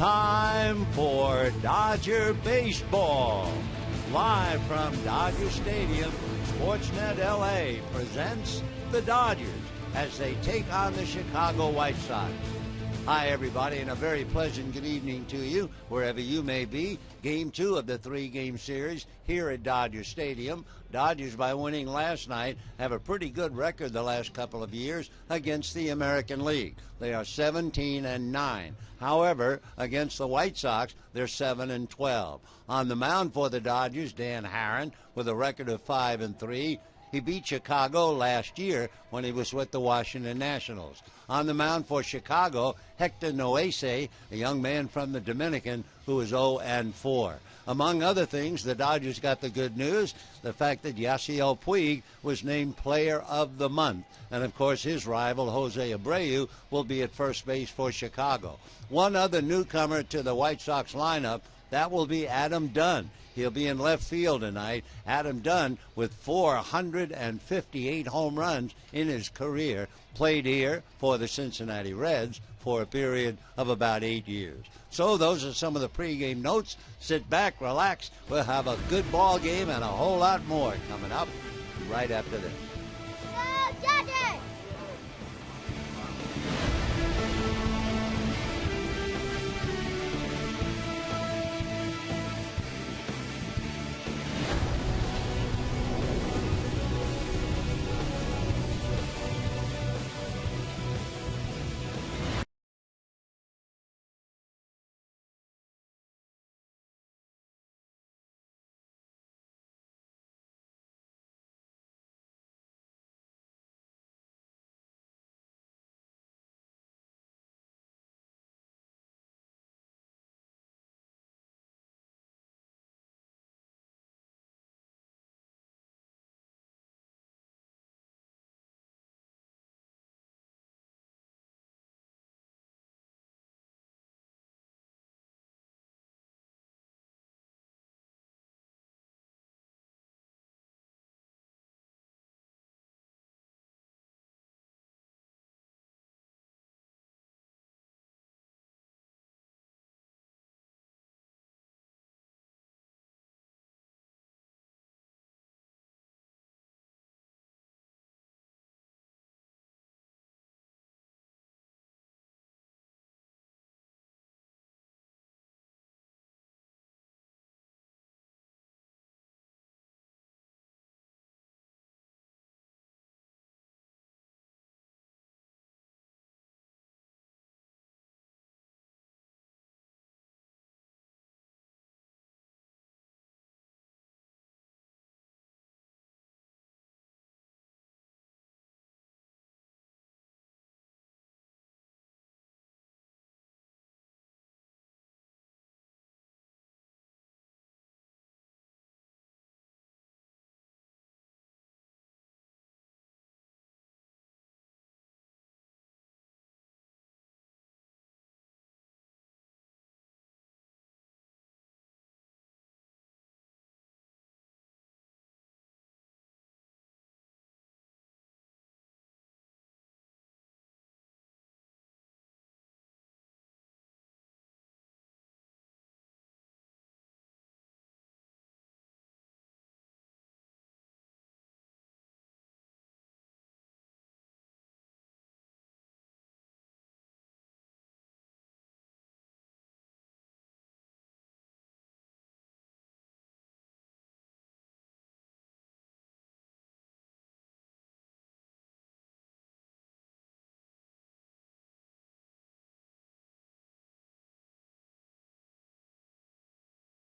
Time for Dodger Baseball. Live from Dodger Stadium, Sportsnet LA presents the Dodgers as they take on the Chicago White Sox. Hi, everybody, and a very pleasant good evening to you, wherever you may be. Game 2 of the 3-game series here at Dodger Stadium. Dodgers, by winning last night, have a pretty good record the last couple of years against the American League. They are 17-9. However, against the White Sox, they're 7-12. On the mound for the Dodgers, Dan Haren, with a record of 5-3. He beat Chicago last year when he was with the Washington Nationals. On the mound for Chicago, Hector Noesi, a young man from the Dominican who is 0-4. Among other things, the Dodgers got the good news, the fact that Yasiel Puig was named Player of the Month. And, of course, his rival, Jose Abreu, will be at first base for Chicago. One other newcomer to the White Sox lineup, that will be Adam Dunn. He'll be in left field tonight. Adam Dunn, with 458 home runs in his career, played here for the Cincinnati Reds for a period of about 8 years. So those are some of the pregame notes. Sit back, relax. We'll have a good ball game and a whole lot more coming up right after this. Go Dodgers!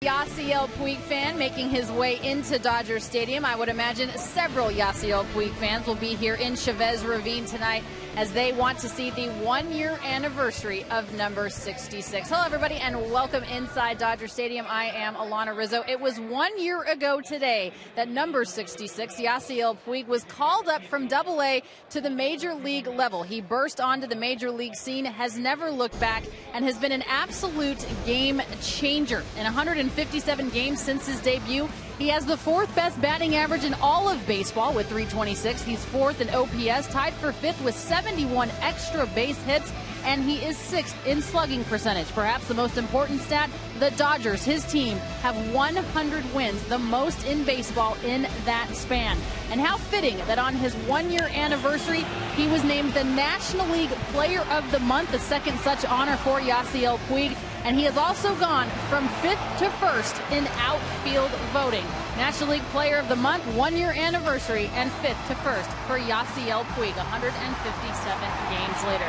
Yasiel Puig fan making his way into Dodger Stadium. I would imagine several Yasiel Puig fans will be here in Chavez Ravine tonight as they want to see the 1-year anniversary of number 66. Hello, everybody, and welcome inside Dodger Stadium. I am Alana Rizzo. It was 1 year ago today that number 66, Yasiel Puig, was called up from Double-A to the Major League level. He burst onto the Major League scene, has never looked back, and has been an absolute game changer. In 157 games since his debut, He has the 4th best batting average in all of baseball with 326. He's 4th in OPS, tied for 5th with 71 extra base hits, and he is 6th in slugging percentage. Perhaps the most important stat, the Dodgers, his team, have 100 wins, the most in baseball in that span. And how fitting that on his 1-year anniversary, he was named the National League Player of the Month, the second such honor for Yasiel Puig. And he has also gone from 5th to 1st in outfield voting. National League Player of the Month, 1-year anniversary, and 5th to 1st for Yasiel Puig, 157 games later.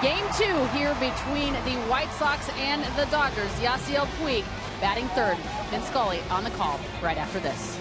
Game 2 here between the White Sox and the Dodgers. Yasiel Puig batting 3rd. Vince Scully on the call right after this.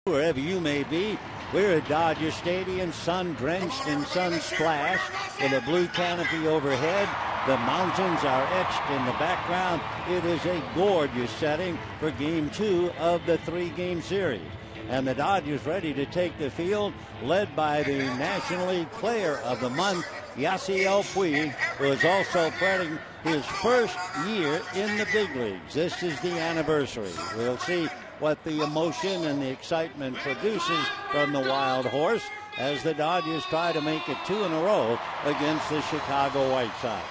Wherever you may be, we're at Dodger Stadium, sun-drenched and sun-splashed, with a blue canopy overhead. The mountains are etched in the background. It is a gorgeous setting for Game 2 of the 3-game series. And the Dodgers ready to take the field, led by the National League Player of the Month, Yasiel Puig, who is also playing his first year in the big leagues. This is the anniversary. We'll see what the emotion and the excitement produces from the wild horse as the Dodgers try to make it 2 in a row against the Chicago White Sox.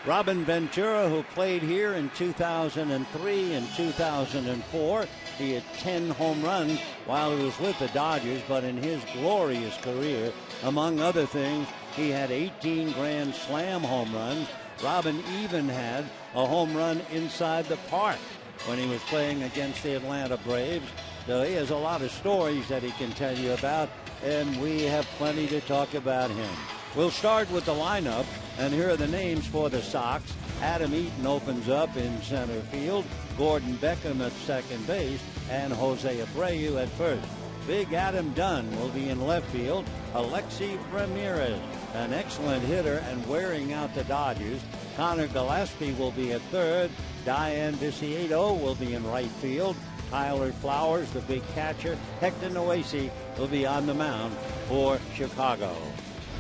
Robin Ventura, who played here in 2003 and 2004, he had 10 home runs while he was with the Dodgers, but in his glorious career, among other things, he had 18 Grand Slam home runs. Robin even had a home run inside the park when he was playing against the Atlanta Braves. So he has a lot of stories that he can tell you about, and we have plenty to talk about him. We'll start with the lineup, and here are the names for the Sox. Adam Eaton opens up in center field, Gordon Beckham at second base, and Jose Abreu at first. Big Adam Dunn will be in left field. Alexi Ramirez, an excellent hitter and wearing out the Dodgers. Connor Gillespie will be at third. Diane Viciedo will be in right field. Tyler Flowers, the big catcher. Hector Noesi will be on the mound for Chicago.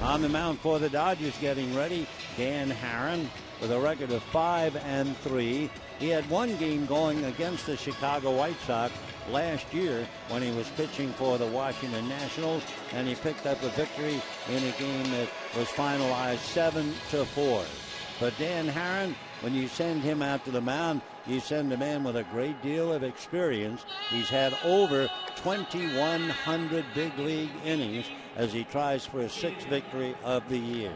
On the mound for the Dodgers getting ready, Dan Harron with a record of 5-3. He had one game going against the Chicago White Sox last year when he was pitching for the Washington Nationals, and he picked up a victory in a game that was finalized 7-4. But Dan Haren, when you send him out to the mound, you send a man with a great deal of experience. He's had over 2,100 big league innings as he tries for his 6th victory of the year.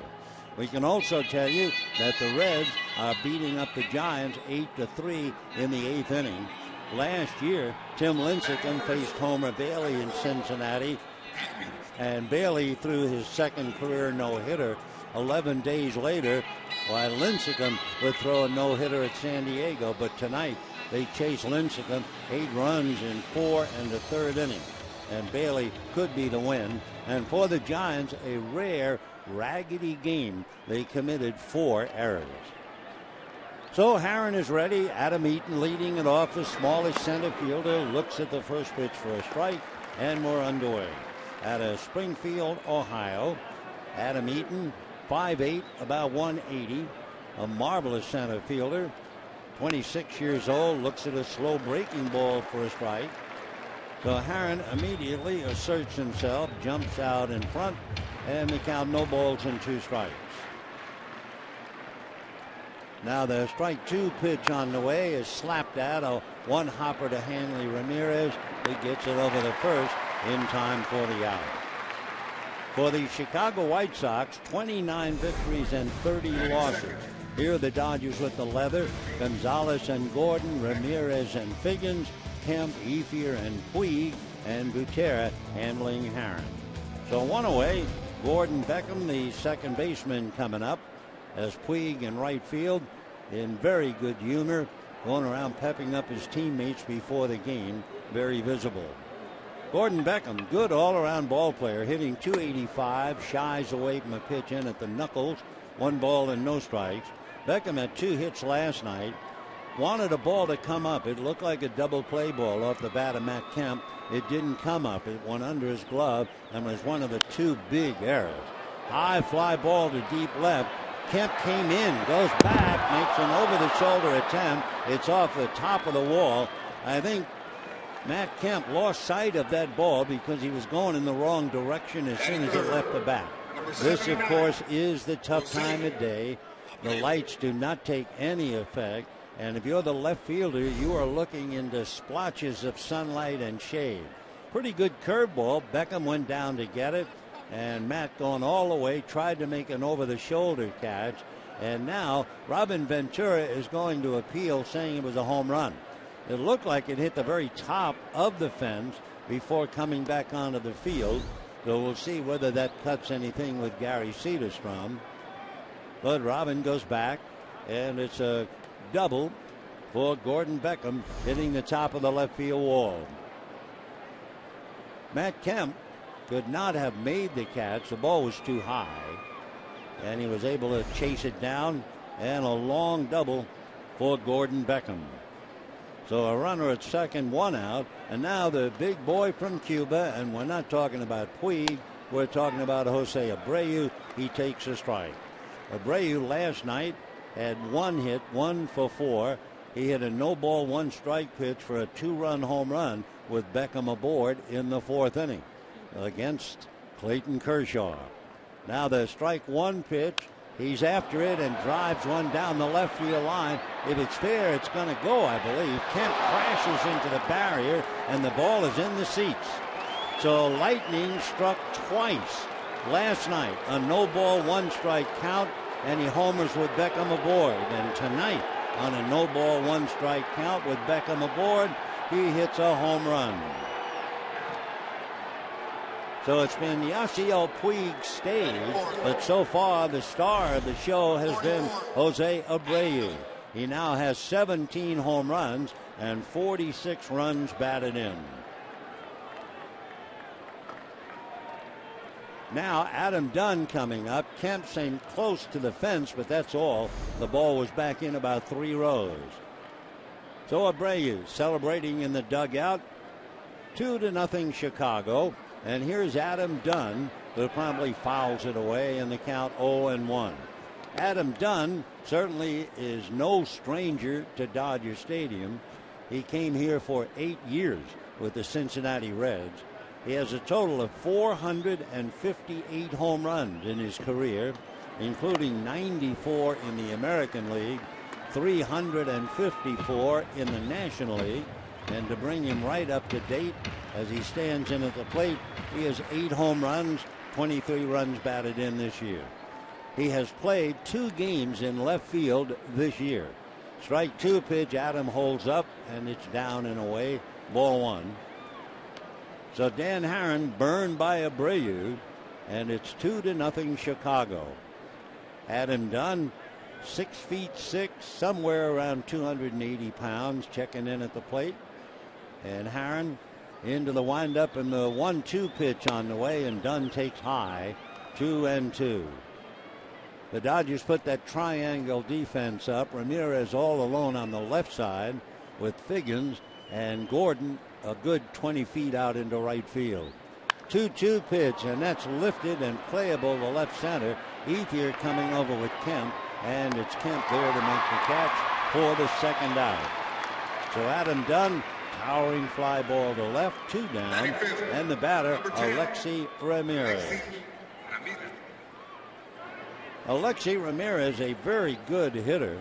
We can also tell you that the Reds are beating up the Giants 8-3 in the 8th inning. Last year, Tim Lincecum faced Homer Bailey in Cincinnati, and Bailey threw his 2nd career no-hitter 11 days later, while Lincecum would throw a no-hitter at San Diego. But tonight, they chased Lincecum 8 runs in 4 and the 3rd inning, and Bailey could be the win. And for the Giants, a rare, raggedy game. They committed 4 errors. So Haren is ready. Adam Eaton leading it off. The smallest center fielder looks at the first pitch for a strike, and we're underway. Out of Springfield, Ohio, Adam Eaton, 5'8", about 180, a marvelous center fielder, 26 years old, looks at a slow breaking ball for a strike. So Haren immediately asserts himself, jumps out in front, and the count, no balls and 2 strikes. Now the strike 2 pitch on the way is slapped at, a one hopper to Hanley Ramirez, who gets it over the first in time for the out. For the Chicago White Sox, 29 victories and 30 losses. Here are the Dodgers with the leather: Gonzalez and Gordon, Ramirez and Figgins, Kemp, Ethier and Puig, and Butera handling Haren. So one away, Gordon Beckham, the second baseman, coming up, as Puig in right field in very good humor, going around pepping up his teammates before the game, very visible. Gordon Beckham, good all-around ball player, hitting .285, shies away from a pitch in at the knuckles, 1 ball and no strikes. Beckham had 2 hits last night, wanted a ball to come up. It looked like a double play ball off the bat of Matt Kemp. It didn't come up. It went under his glove and was one of the 2 big errors. High fly ball to deep left. Kemp came in, goes back, makes an over-the-shoulder attempt. It's off the top of the wall. I think Matt Kemp lost sight of that ball because he was going in the wrong direction as soon as it left the bat. This, of course, is the tough time of day. The lights do not take any effect, and if you're the left fielder, you are looking into splotches of sunlight and shade. Pretty good curveball. Beckham went down to get it, and Matt, going all the way, tried to make an over-the-shoulder catch, and now Robin Ventura is going to appeal, saying it was a home run. It looked like it hit the very top of the fence before coming back onto the field, so we'll see whether that cuts anything with Gary Cederstrom. But Robin goes back, and it's a double for Gordon Beckham, hitting the top of the left field wall. Matt Kemp could not have made the catch. The ball was too high, and he was able to chase it down, and a long double for Gordon Beckham. So a runner at second, 1 out, and now the big boy from Cuba, and we're not talking about Puig, we're talking about Jose Abreu. He takes a strike. Abreu last night had 1 hit, 1 for 4. He hit a no-ball, 1 strike pitch for a 2-run home run with Beckham aboard in the 4th inning against Clayton Kershaw. Now the strike 1 pitch. He's after it and drives one down the left field line. If it's fair, it's going to go, I believe. Kemp crashes into the barrier, and the ball is in the seats. So lightning struck twice last night. A no-ball, 1-strike count, and he homers with Beckham aboard. And tonight, on a no-ball, 1-strike count with Beckham aboard, he hits a home run. So it's been Yasiel Puig's stage, but so far the star of the show has been Jose Abreu. He now has 17 home runs and 46 runs batted in. Now Adam Dunn coming up. Kemp seemed close to the fence, but that's all. The ball was back in about 3 rows. So Abreu celebrating in the dugout. 2-0 Chicago. And here's Adam Dunn, who probably fouls it away in the count 0-1. Adam Dunn certainly is no stranger to Dodger Stadium. He came here for 8 years with the Cincinnati Reds. He has a total of 458 home runs in his career. including 94 in the American League, 354 in the National League. And to bring him right up to date as he stands in at the plate, he has 8 home runs, 23 runs batted in this year. He has played 2 games in left field this year. Strike 2 pitch, Adam holds up, and it's down and away, ball 1. So Dan Haren burned by Abreu, and it's 2-0 Chicago. Adam Dunn, 6'6", somewhere around 280 pounds, checking in at the plate. And Haren into the windup, and the 1-2 pitch on the way, and Dunn takes high, 2-2. The Dodgers put that triangle defense up. Ramirez all alone on the left side with Figgins and Gordon a good 20 feet out into right field. 2-2 pitch, and that's lifted and playable to left center. Ethier coming over with Kemp, and it's Kemp there to make the catch for the second out. So Adam Dunn, towering fly ball to left, 2 down, and the batter, Alexi Ramirez. Alexi Ramirez, a very good hitter,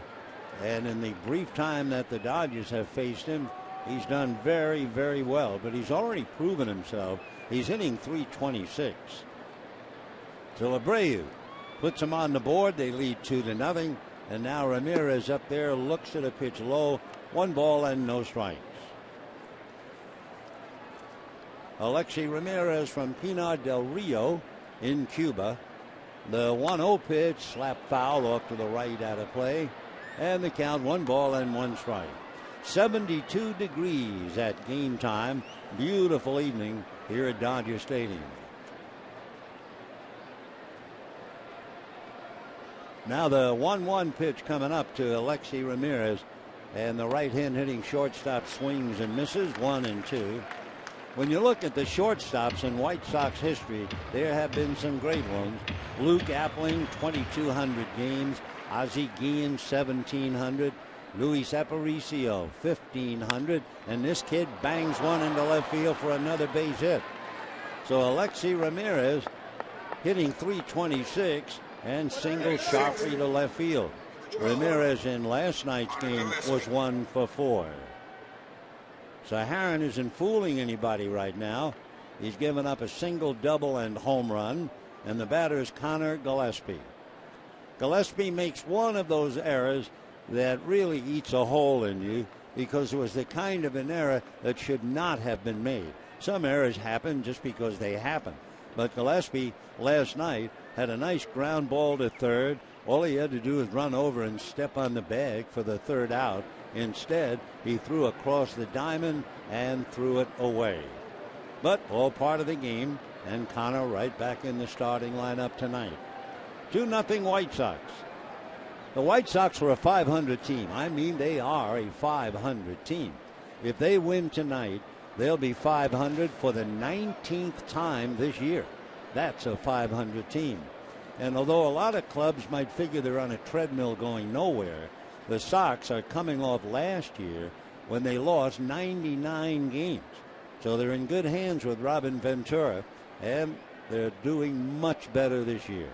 and in the brief time that the Dodgers have faced him, he's done very, very well, but he's already proven himself. He's hitting .326. So Abreu puts him on the board. They lead 2-0, and now Ramirez up there looks at a pitch low, 1 ball and no strikes. Alexi Ramirez from Pinar del Rio in Cuba. The 1-0 pitch, slap foul off to the right out of play, and the count 1 ball and 1 strike. 72 degrees at game time. Beautiful evening here at Dodger Stadium. Now the 1-1 pitch coming up to Alexi Ramirez, and the right hand hitting shortstop swings and misses, 1-2. When you look at the shortstops in White Sox history, there have been some great ones. Luke Appling, 2,200 games. Ozzie Guillen, 1,700. Luis Aparicio, 1,500. And this kid bangs one into left field for another base hit. So Alexi Ramirez hitting .326 and singles sharply to left field. Ramirez in last night's game was 1 for 4. So Haren isn't fooling anybody right now. He's given up a single, double, and home run, and the batter is Connor Gillespie. Gillespie makes one of those errors that really eats a hole in you, because it was the kind of an error that should not have been made. Some errors happen just because they happen. But Gillespie last night had a nice ground ball to third. All he had to do was run over and step on the bag for the third out. Instead, he threw across the diamond and threw it away. But all part of the game, and Connor right back in the starting lineup tonight. 2-0 White Sox. The White Sox are a 500 team. I mean, they are a 500 team. If they win tonight, they'll be 500 for the 19th time this year. That's a 500 team. And although a lot of clubs might figure they're on a treadmill going nowhere, the Sox are coming off last year when they lost 99 games. So they're in good hands with Robin Ventura, and they're doing much better this year.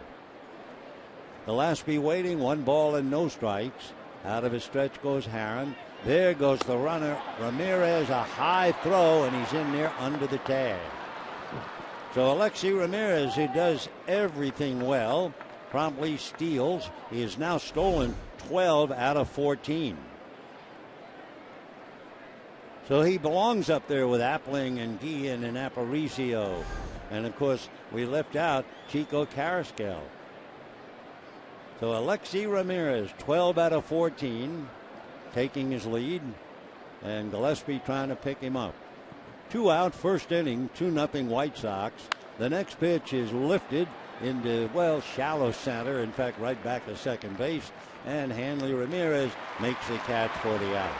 Gillespie waiting, 1 ball and no strikes. Out of his stretch goes Haren. There goes the runner, Ramirez, a high throw, and he's in there under the tag. So Alexi Ramirez, who does everything well, promptly steals. He has now stolen 12 out of 14. So he belongs up there with Appling and Guillen and Aparicio. And of course, we left out Chico Carrasquel. So Alexi Ramirez, 12 out of 14, taking his lead, and Gillespie trying to pick him up. 2 out, first inning, 2-0 White Sox. The next pitch is lifted into, well, shallow center, in fact, right back to second base, and Hanley Ramirez makes the catch for the out.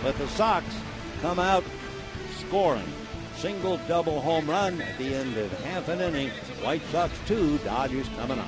But the Sox come out scoring. Single, double, home run at the end of half an inning. White Sox 2, Dodgers coming up.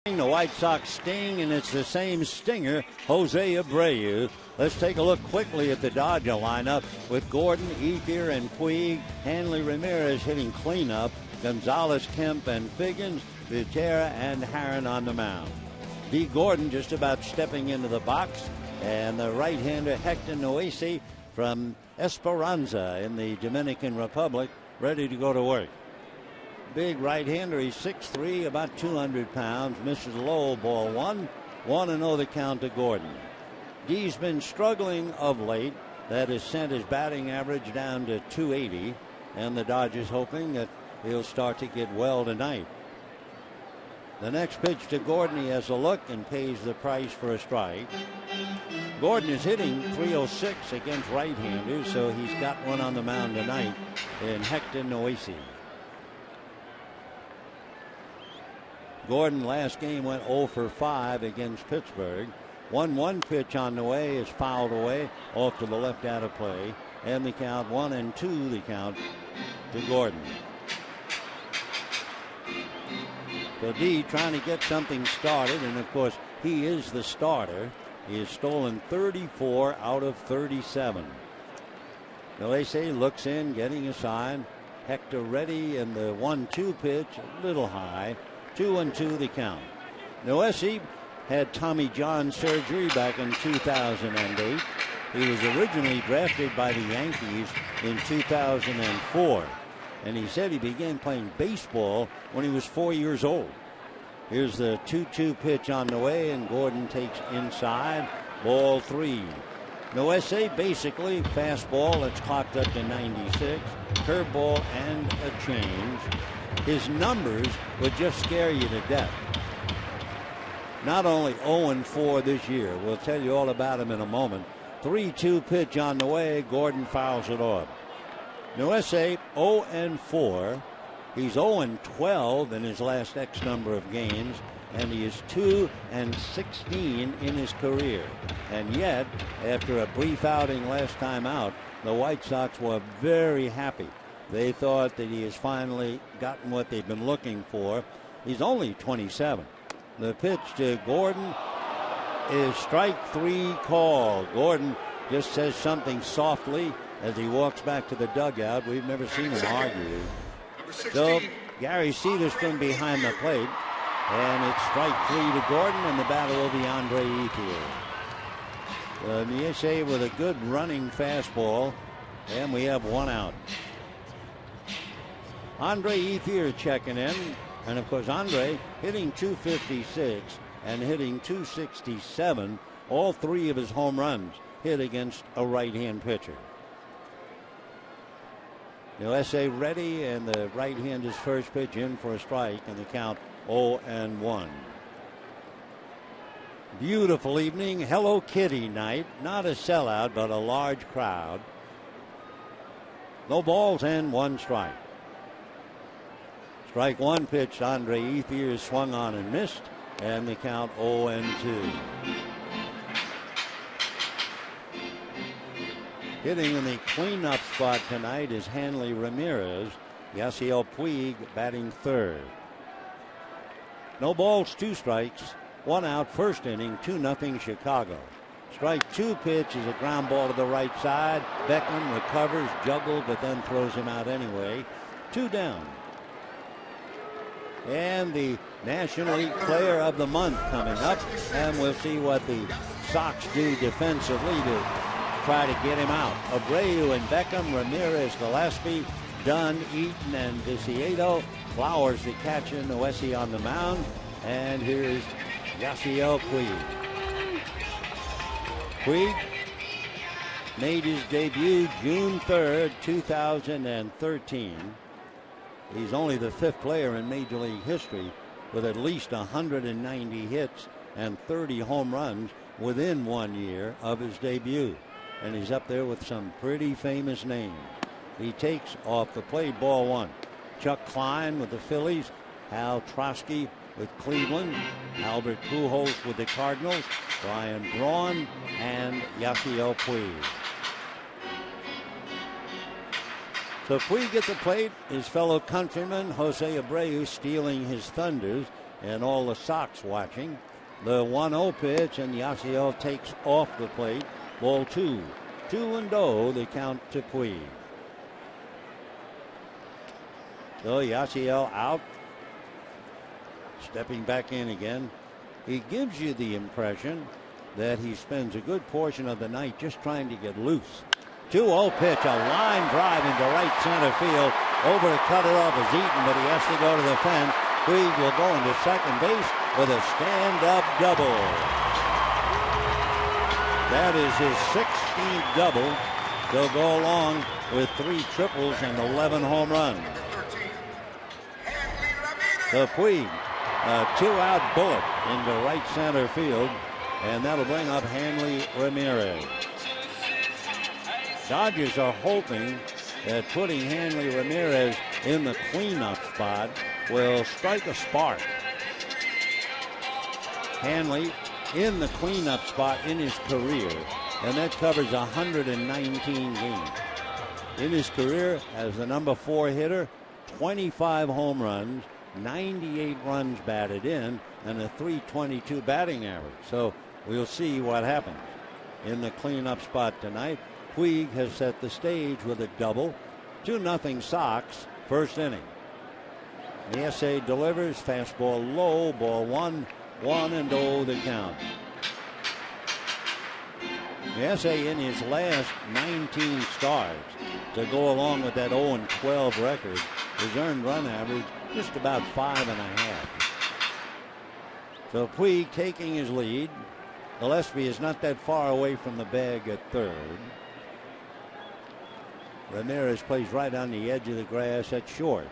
The White Sox sting, and it's the same stinger, Jose Abreu. Let's take a look quickly at the Dodger lineup with Gordon, Ethier, and Puig. Hanley Ramirez hitting cleanup. Gonzalez, Kemp, and Figgins. Viterra and Herron on the mound. D. Gordon just about stepping into the box. And the right-hander Hector Noesi from Esperanza in the Dominican Republic, ready to go to work. Big right-hander, he's 6'3", about 200 pounds, misses low, ball one. 1-0 the count to Gordon. D's been struggling of late. That has sent his batting average down to 280, and the Dodgers hoping that he'll start to get well tonight. The next pitch to Gordon, he has a look and pays the price for a strike. Gordon is hitting .306 against right-handers, so he's got one on the mound tonight in Hector Noesi. Gordon last game went 0 for 5 against Pittsburgh. 1-1 pitch on the way is fouled away off to the left out of play. And the count 1-2 the count to Gordon. So D trying to get something started, and of course he is the starter. He has stolen 34 out of 37. Noesi looks in, getting a sign. Hector ready, and the 1-2 pitch a little high. 2-2 the count. Noesi had Tommy John surgery back in 2008. He was originally drafted by the Yankees in 2004. And he said he began playing baseball when he was 4 years old. Here's the 2-2 pitch on the way, and Gordon takes inside. Ball 3. Noesi basically fastball that's clocked up to 96. Curveball and a change. His numbers would just scare you to death. Not only 0-4 this year, we'll tell you all about him in a moment. 3-2 pitch on the way, Gordon fouls it off. Noesi 0-4. He's 0-12 in his last X number of games, and he is 2-16 in his career. And yet, after a brief outing last time out, the White Sox were very happy. They thought that he has finally gotten what they've been looking for. He's only 27. The pitch to Gordon is strike 3 call. Gordon just says something softly as he walks back to the dugout. We've never seen him argue. So Gary Cederstrom behind the plate, and it's strike 3 to Gordon, and the batter will be Andre Ethier. Noesi with a good running fastball, and we have one out. Andre Ethier checking in, and of course Andre hitting .256 and hitting .267. All 3 of his home runs hit against a right-hand pitcher. Noesi ready, and the right-hander's first pitch in for a strike, and the count 0-1. Beautiful evening, Hello Kitty night. Not a sellout, but a large crowd. No balls and 1 strike. Strike 1 pitch, Andre Ethier is swung on and missed, and the count 0-2. Hitting in the cleanup spot tonight is Hanley Ramirez. Yasiel Puig batting third. No balls, 2 strikes, 1 out, first inning, 2-0 Chicago. Strike 2 pitch is a ground ball to the right side. Beckham recovers, juggled, but then throws him out anyway. 2 down. And the National League Player of the Month coming up, and we'll see what the Sox do defensively to try to get him out. Abreu and Beckham, Ramirez, Gillespie, Dunn, Eaton, and Viciedo. Flowers the catcher, Noesi on the mound, and here's Yasiel Puig. Puig made his debut June 3rd, 2013. He's only the 5th player in Major League history with at least 190 hits and 30 home runs within 1 year of his debut. And he's up there with some pretty famous names. He takes off the plate, ball 1. Chuck Klein with the Phillies, Hal Trotsky with Cleveland, Albert Pujols with the Cardinals, Brian Braun, and Yasiel Puig. So Puig at the plate, his fellow countryman Jose Abreu stealing his thunders. and all the Sox watching. The 1-0 pitch, and Yasiel takes off the plate. Ball 2. 2-0, the count to Puig. So Yasiel out. Stepping back in again. He gives you the impression that he spends a good portion of the night just trying to get loose. 2-0 pitch, a line drive into right center field. Over to cut it off is Eaton, but he has to go to the fence. Puig will go into second base with a stand-up double. That is his 16th double. He'll go along with 3 triples and 11 home runs. So Puig, a 2-out bullet into right center field, and that'll bring up Hanley Ramirez. Dodgers are hoping that putting Hanley Ramirez in the cleanup spot will strike a spark. Hanley in the cleanup spot in his career, and that covers 119 games. In his career as the number 4 hitter, 25 home runs, 98 runs batted in, and a .322 batting average. So we'll see what happens in the cleanup spot tonight. Puig has set the stage with a double. 2-0 Sox, first inning. Noesi delivers, fastball low, ball 1, 1-0 the count. Noesi in his last 19 starts, to go along with that 0-12 record, his earned run average just about 5.5. So Puig taking his lead. Gillespie is not that far away from the bag at third. Ramirez plays right on the edge of the grass at short.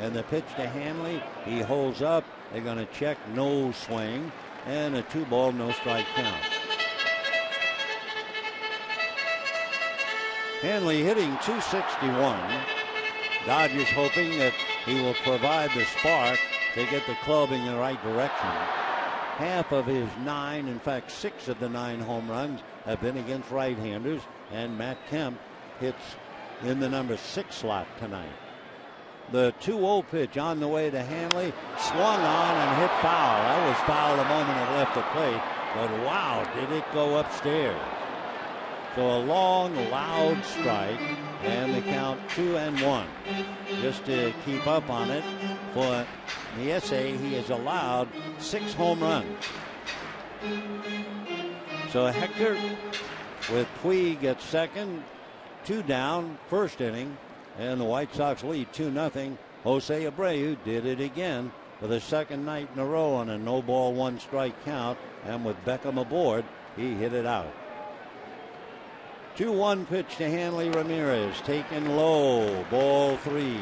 And the pitch to Hanley, he holds up. They're going to check, no swing, and a 2-ball, no strike count. Hanley hitting .261. Dodgers hoping that he will provide the spark to get the club in the right direction. Half of his 9, in fact 6 of the 9 home runs have been against right-handers, and Matt Kemp hits in the number 6 slot tonight. The 2-0 pitch on the way to Hanley, swung on and hit foul. That was foul the moment it left the plate, but wow, did it go upstairs. So a long, loud strike, and the count 2-1. Just to keep up on it, for Noesi, he has allowed 6 home runs. So Hector with Puig at second, 2 down, first inning, and the White Sox lead 2-0. Jose Abreu did it again for the second night in a row on a no-ball, 1-strike count, and with Beckham aboard, he hit it out. 2-1 pitch to Hanley Ramirez, taken low, ball 3.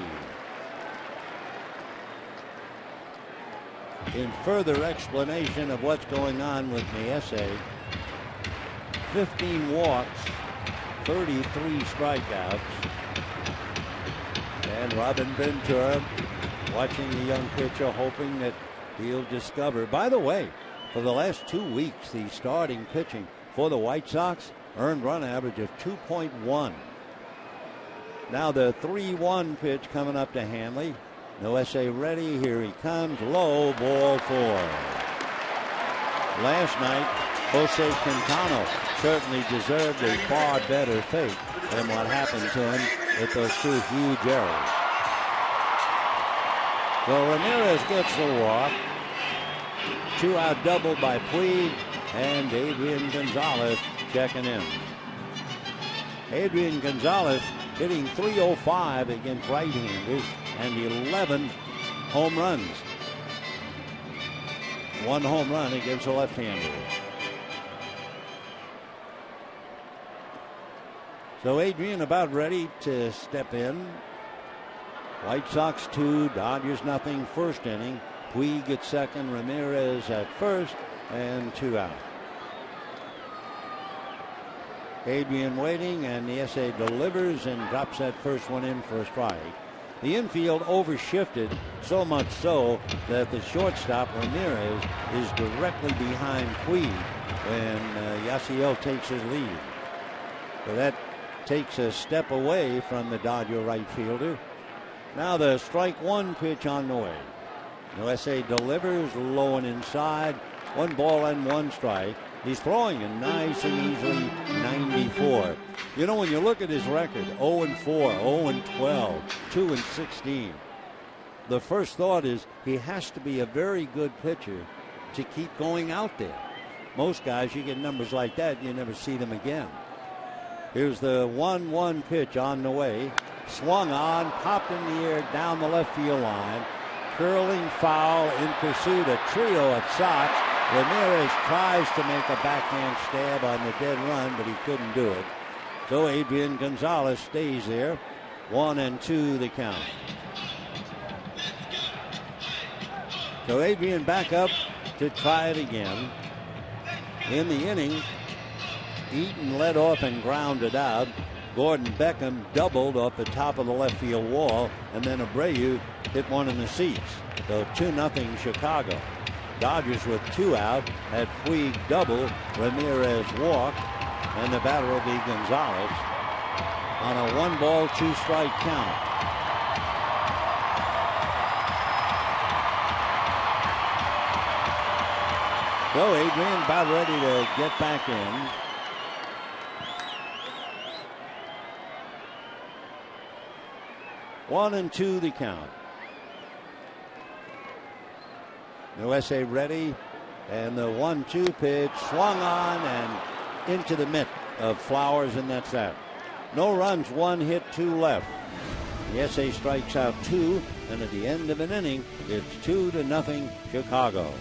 In further explanation of what's going on with Noesi, 15 walks, 33 strikeouts, and Robin Ventura watching the young pitcher, hoping that he'll discover. By the way, for the last 2 weeks, the starting pitching for the White Sox, earned run average of 2.1. Now the 3-1 pitch coming up to Hanley. Noesi ready. Here he comes. Low, ball 4. Last night, Jose Quintana certainly deserved a far better fate than what happened to him with those 2 huge errors. So Ramirez gets the walk. 2-out double by Puig, and Adrian Gonzalez checking in. Adrian Gonzalez hitting .305 against right-handers and 11 home runs. 1 home run against a left-hander. So Adrian about ready to step in. White Sox 2, Dodgers 0, first inning. Puig at second, Ramirez at first, and 2 out. Adrian waiting, and Noesi delivers and drops that first one in for a strike. The infield overshifted, so much so that the shortstop Ramirez is directly behind Puig when Yasiel takes his lead. So that takes a step away from the Dodger right fielder. Now the strike 1 pitch on the way. Noesi delivers low and inside. 1 ball and 1 strike. He's throwing a nice and easily 94. You know, when you look at his record, 0-4, 0-12, 2-16, the first thought is he has to be a very good pitcher to keep going out there. Most guys, you get numbers like that, you never see them again. Here's the 1-1 pitch on the way. Swung on, popped in the air down the left field line. Curling foul in pursuit, a trio of Sox. Ramirez tries to make a backhand stab on the dead run, but he couldn't do it. So Adrian Gonzalez stays there. 1-2 the count. So Adrian back up to try it again. In the inning, Eaton led off and grounded out. Gordon Beckham doubled off the top of the left field wall, and then Abreu hit one in the seats. So 2-0 Chicago. Dodgers with 2 out, had Puig double, Ramirez walk, and the batter will be Gonzalez on a 1-ball, 2-strike count. So Adrian about ready to get back in. One and 2 the count. Noesi ready, and the 1-2 pitch swung on and into the mitt of Flowers, and that's that. No runs, 1 hit, 2 left. The SA strikes out 2, and at the end of an inning, it's 2-0 Chicago.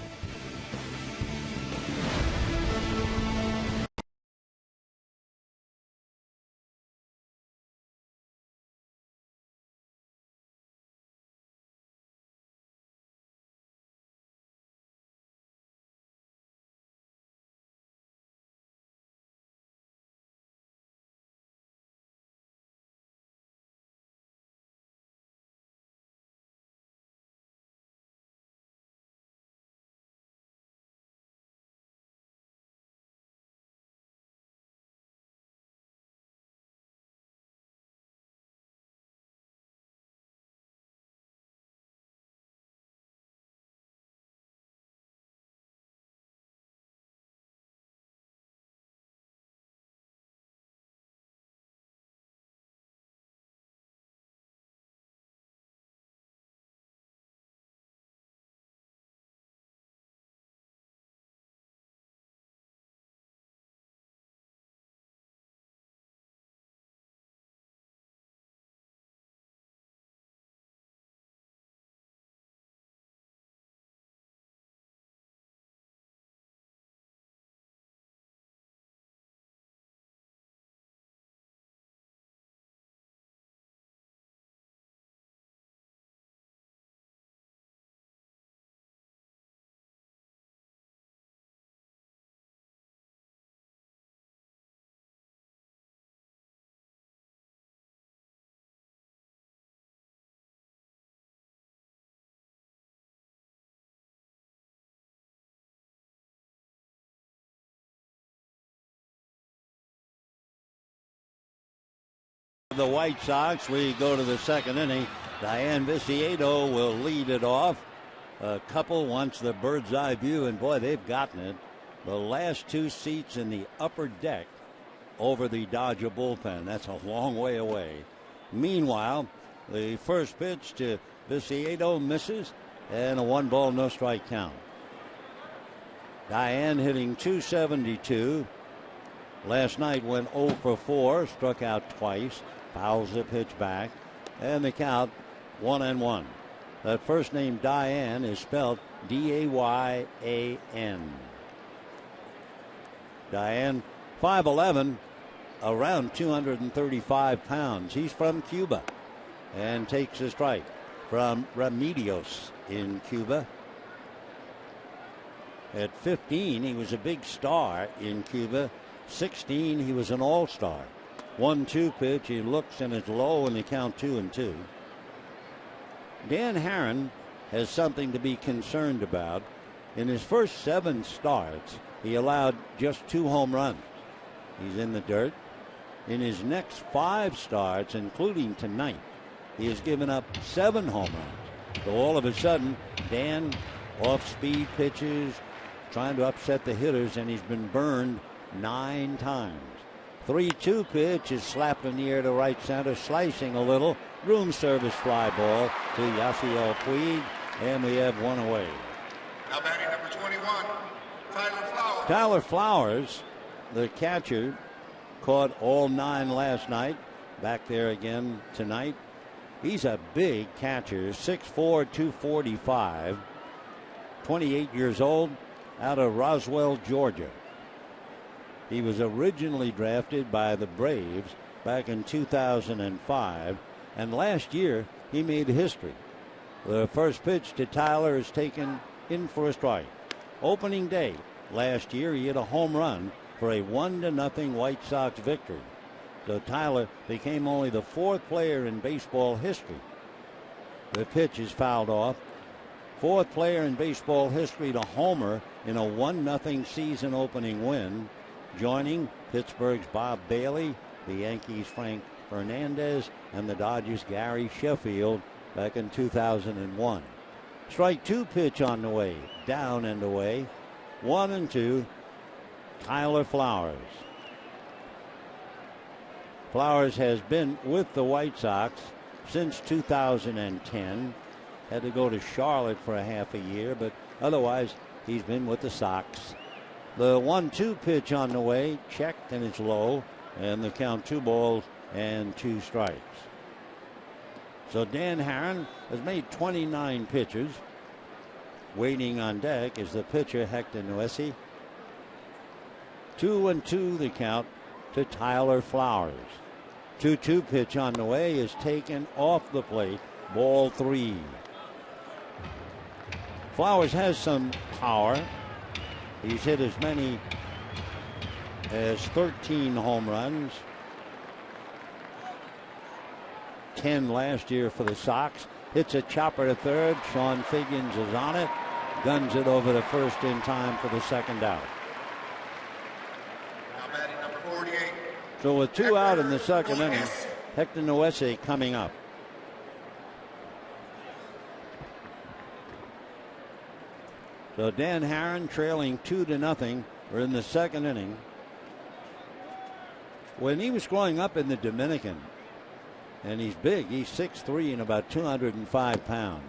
The White Sox, we go to the second inning. Diane Viciedo will lead it off. A couple wants the bird's eye view, and boy, they've gotten it. The last 2 seats in the upper deck over the Dodger bullpen. That's a long way away. Meanwhile, the first pitch to Viciedo misses, and a 1-ball, no strike count. Diane hitting .272. Last night went 0 for 4, struck out twice, fouls the pitch back, and the count 1-1. That first name Diane is spelled Dayan. Diane, 5'11", around 235 pounds. He's from Cuba and takes a strike from Remedios in Cuba. At 15, he was a big star in Cuba. 16, he was an all-star. 1-2 pitch, he looks and it's low, and the count 2-2. Dan Herron has something to be concerned about. In his first 7 starts, he allowed just 2 home runs. He's in the dirt. In his next 5 starts, including tonight, he has given up 7 home runs. So all of a sudden, Dan off-speed pitches, trying to upset the hitters, and he's been burned 9 times. 3-2 pitch is slapped in the air to right center, slicing a little. Room service fly ball to Yasiel Puig, and we have one away. Now batting number 21, Tyler Flowers. Tyler Flowers, the catcher, caught all 9 last night. Back there again tonight. He's a big catcher, 6'4", 245, 28 years old, out of Roswell, Georgia. He was originally drafted by the Braves back in 2005, and last year he made history. The first pitch to Tyler is taken in for a strike. Opening day last year, he hit a home run for a 1-0 White Sox victory. So Tyler became only the 4th player in baseball history. The pitch is fouled off. 4th player in baseball history to homer in a 1-0 season opening win. Joining Pittsburgh's Bob Bailey, the Yankees' Frank Fernandez, and the Dodgers' Gary Sheffield back in 2001. Strike 2 pitch on the way, down and away. 1-2, Tyler Flowers. Flowers has been with the White Sox since 2010. Had to go to Charlotte for a half a year, but otherwise he's been with the Sox. The 1-2 pitch on the way, checked, and it's low, and the count 2 balls and 2 strikes. So Dan Haren has made 29 pitches. Waiting on deck is the pitcher Hector Noesi. 2-2 the count to Tyler Flowers. 2-2 pitch on the way is taken off the plate. Ball 3. Flowers has some power. He's hit as many as 13 home runs. 10 last year for the Sox. Hits a chopper to third. Sean Figgins is on it. Guns it over to first in time for the second out. Now batting number 48. So with 2 out in the second inning, Hector Noesi coming up. So Dan Haren trailing 2-0. We're in the second inning. When he was growing up in the Dominican, and he's big, he's 6'3" and about 205 pounds.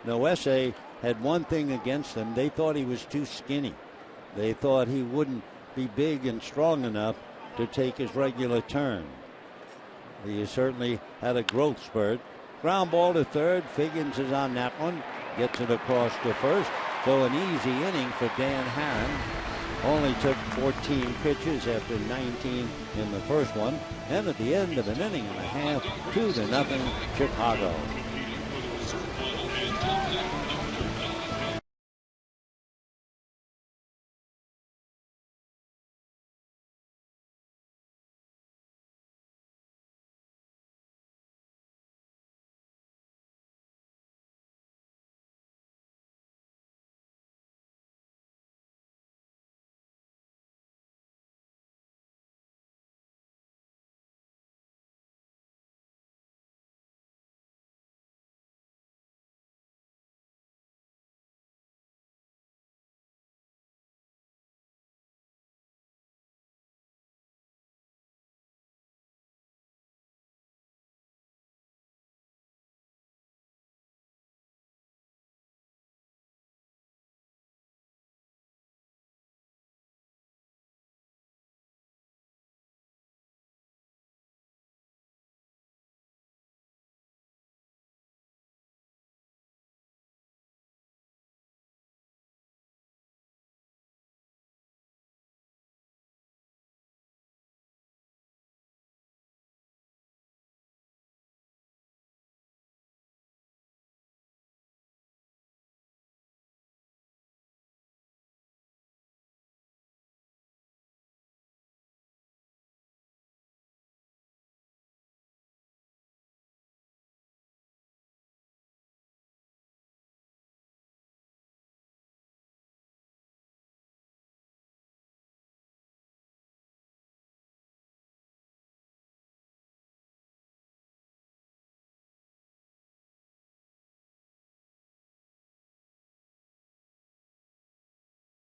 Noesi had one thing against him. They thought he was too skinny. They thought he wouldn't be big and strong enough to take his regular turn. He certainly had a growth spurt. Ground ball to third. Figgins is on that one. Gets it across to first. So an easy inning for Dan Haren. Only took 14 pitches after 19 in the first one. And at the end of an inning and a half, 2-0 Chicago.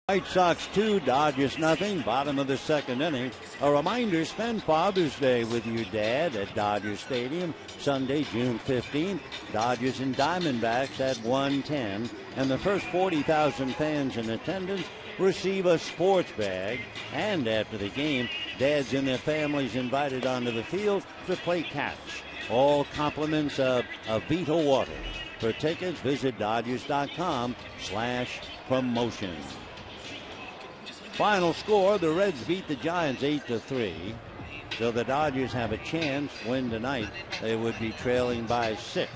White Sox 2, Dodgers nothing. Bottom of the second inning. A reminder, spend Father's Day with your dad at Dodger Stadium Sunday, June 15th. Dodgers and Diamondbacks at 1:10. And the first 40,000 fans in attendance receive a sports bag. And after the game, dads and their families invited onto the field to play catch. All compliments of Avita Water. For tickets, visit Dodgers.com/promotion. Final score, the Reds beat the Giants 8-3. So the Dodgers have a chance. Win tonight, they would be trailing by 6.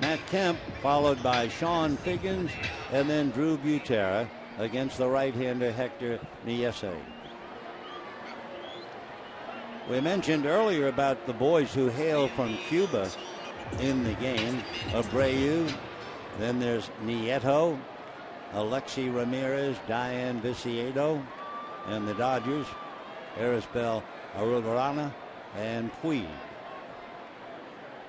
Matt Kemp followed by Sean Figgins and then Drew Butera against the right-hander Hector Noesi. We mentioned earlier about the boys who hail from Cuba in the game. Abreu, then there's Nieto, Alexi Ramirez, Diane Viciedo, and the Dodgers, Erisbel Arulana and Puig.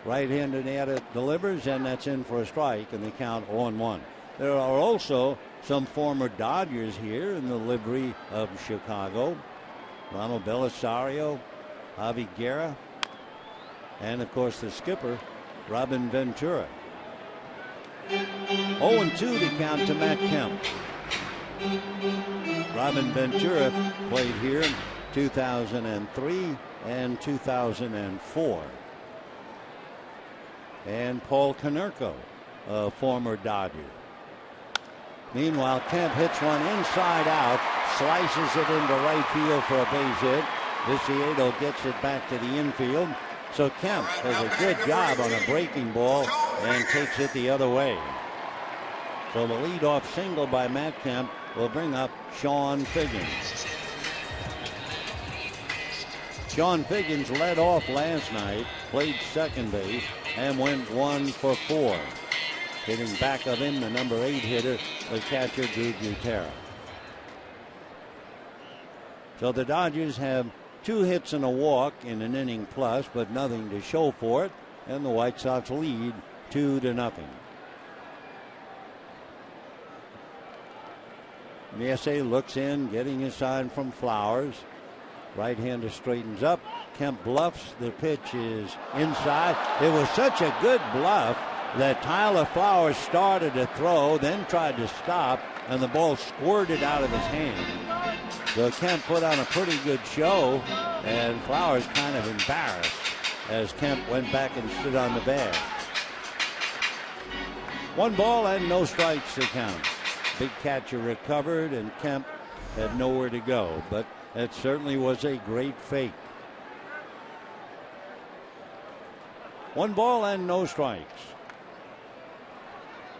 Right-handed Nieto delivers, and that's in for a strike, and the count 0-1. There are also some former Dodgers here in the livery of Chicago. Ronald Belisario, Javi Guerra, and of course the skipper, Robin Ventura. 0-2 to count to Matt Kemp. Robin Ventura played here in 2003 and 2004. And Paul Konerko, a former Dodger. Meanwhile, Kemp hits one inside out, slices it into right field for a base hit. Viciedo gets it back to the infield. So Kemp does a good job on a breaking ball and takes it the other way. So the leadoff single by Matt Kemp will bring up Sean Figgins. Sean Figgins led off last night, played second base, and went 1 for 4. Hitting back of him, the number 8 hitter, the catcher Drew Butera. So the Dodgers have 2 hits and a walk in an inning plus, but nothing to show for it, and the White Sox lead 2-0. Noesi looks in, getting his sign from Flowers. Right-hander straightens up. Kemp bluffs. The pitch is inside. It was such a good bluff that Tyler Flowers started to throw, then tried to stop, and the ball squirted out of his hand. So Kemp put on a pretty good show, and Flowers kind of embarrassed as Kemp went back and stood on the bag. 1 ball and no strikes to count. Big catcher recovered, and Kemp had nowhere to go, but it certainly was a great fake. 1 ball and no strikes.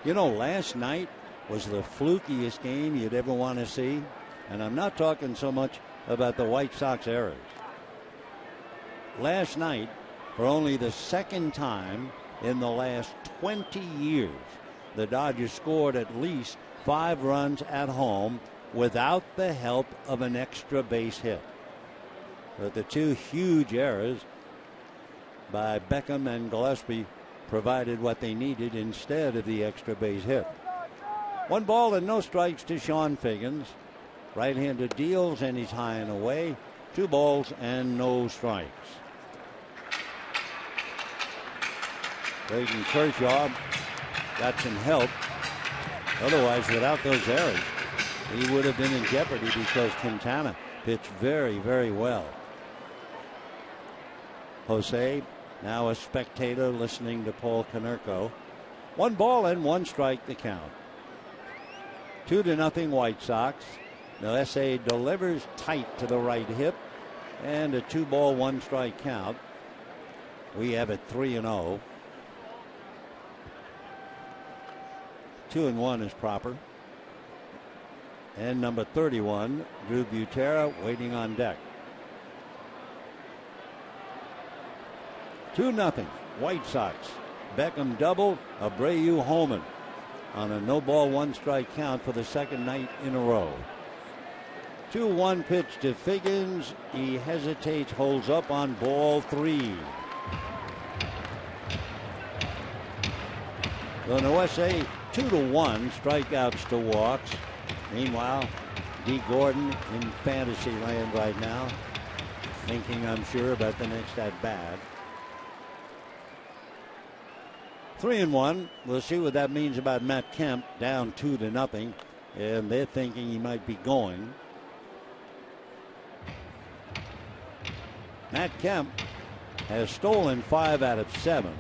You know, last night was the flukiest game you'd ever want to see. And I'm not talking so much about the White Sox errors. Last night, for only the second time in the last 20 years, the Dodgers scored at least 5 runs at home without the help of an extra base hit. But the 2 huge errors by Beckham and Gillespie provided what they needed instead of the extra base hit. 1 ball and no strikes to Sean Figgins. Right-hander deals, and he's high and away. 2 balls and no strikes. Clayton Kershaw got some help. Otherwise, without those errors, he would have been in jeopardy because Quintana pitched very, very well. Jose, now a spectator listening to Paul Konerko. 1 ball and 1 strike to count. 2-0 White Sox. Noesi delivers tight to the right hip, and a 2-ball 1 strike count. We have it 3-0. 2-1 is proper. And number 31, Drew Butera, waiting on deck. 2-0 White Sox. Beckham double, Abreu homer on a no ball 1 strike count for the second night in a row. 2-1 pitch to Figgins. He hesitates, holds up on ball 3. So Noesi 2-1, strikeouts to walks. Meanwhile, D. Gordon in fantasy land right now, thinking, I'm sure, about the next at bat. 3-1. We'll see what that means about Matt Kemp, down 2-0, and they're thinking he might be going. Matt Kemp has stolen 5 out of 7.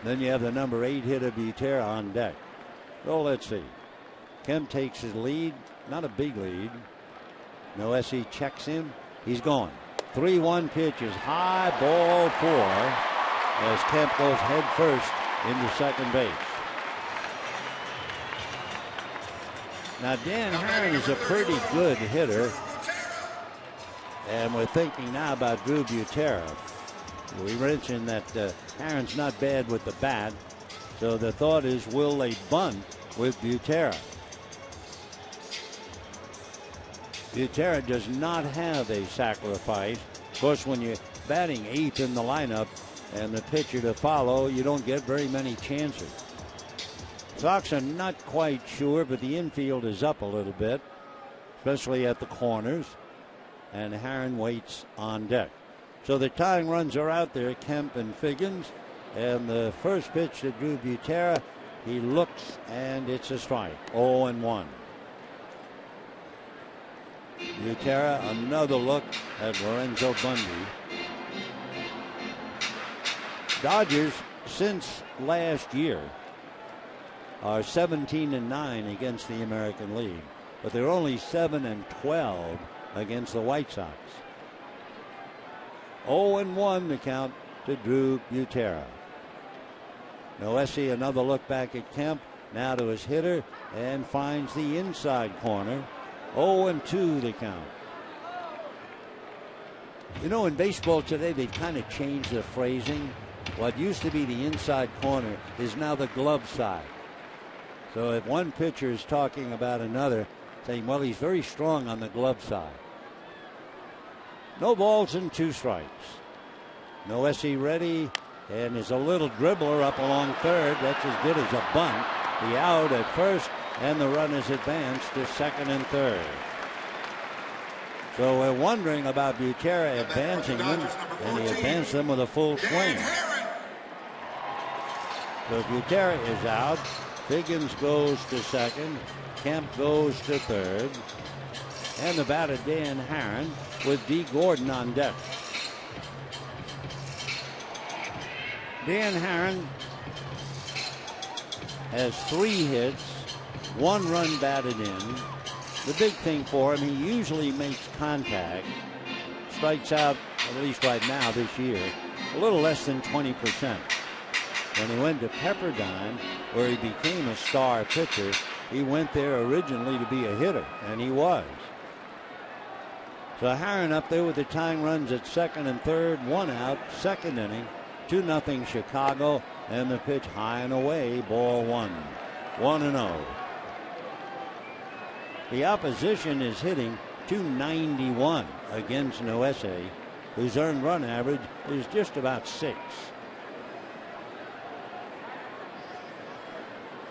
Then you have the number 8 hitter Butera on deck. So let's see. Kemp takes his lead, not a big lead. Noesi checks him. He's gone. 3-1 pitch is high, ball 4, as Kemp goes head first into second base. Now Dan Herron is a pretty good hitter, and we're thinking now about Drew Butera. We mentioned that Herron's not bad with the bat, so the thought is, will they bunt with Butera? Butera does not have a sacrifice. Of course, when you're batting 8th in the lineup and the pitcher to follow, you don't get very many chances. Sox are not quite sure, but the infield is up a little bit, especially at the corners, and Herron waits on deck. So the tying runs are out there, Kemp and Figgins, and the first pitch to Drew Butera, he looks, and it's a strike. 0-1. Butera, another look at Lorenzo Bundy. Dodgers, since last year, are 17-9 against the American League, but they're only 7-12 against the White Sox. 0-1 the count to Drew Butera. Noesi, another look back at Kemp, now to his hitter, and finds the inside corner. 0-2 the count. You know, in baseball today, they've kind of changed the phrasing. What used to be the inside corner is now the glove side. So if one pitcher is talking about another, saying, well, he's very strong on the glove side. No balls and 2 strikes. Noesi ready, and there's a little dribbler up along third. That's as good as a bunt. The out at first, and the runners advance to second and third. So we're wondering about Butera advancing them, and he advanced them with a full swing. So Butera is out. Figgins goes to second. Kemp goes to third. And the batter, Dan Herron, with D. Gordon on deck. Dan Herron has 3 hits, 1 run batted in. The big thing for him, he usually makes contact, strikes out, at least right now this year, a little less than 20%. When he went to Pepperdine, where he became a star pitcher, he went there originally to be a hitter, and he was. So Herron up there with the tying runs at second and third, 1 out, second inning, 2-0 Chicago, and the pitch high and away, ball 1. 1-0. The opposition is hitting .291 against Noesi, whose earned run average is just about 6.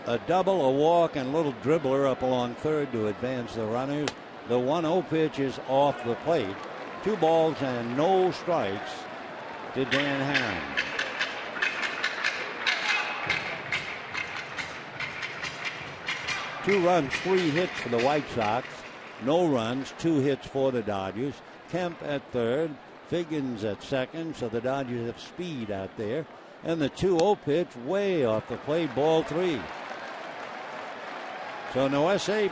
A double, a walk, and a little dribbler up along third to advance the runners. The 1-0 pitch is off the plate. 2 balls and no strikes to Dan Herron. Two runs, 3 hits for the White Sox. No runs, 2 hits for the Dodgers. Kemp at third, Figgins at second, so the Dodgers have speed out there. And the 2-0 pitch way off the plate, ball 3. So Noesi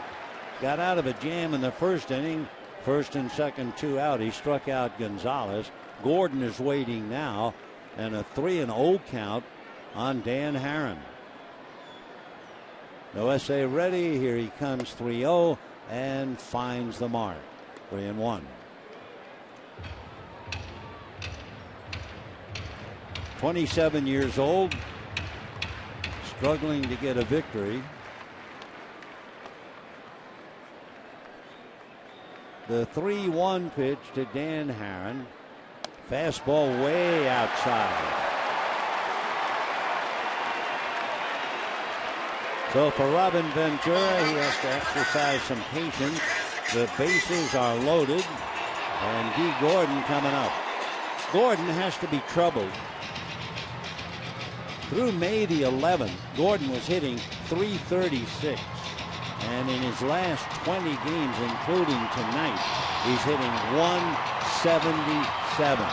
got out of a jam in the first inning. First and second, 2 out. He struck out Gonzalez. Gordon is waiting now, and a 3-0 count on Dan Herron. Noesi ready. Here he comes, 3-0, and finds the mark. 3-1. 27 years old, struggling to get a victory. The 3-1 pitch to Dan Herron. Fastball way outside. So for Robin Ventura, he has to exercise some patience. The bases are loaded, and D. Gordon coming up. Gordon has to be troubled. Through May the 11th, Gordon was hitting .336. And in his last 20 games, including tonight, he's hitting .177.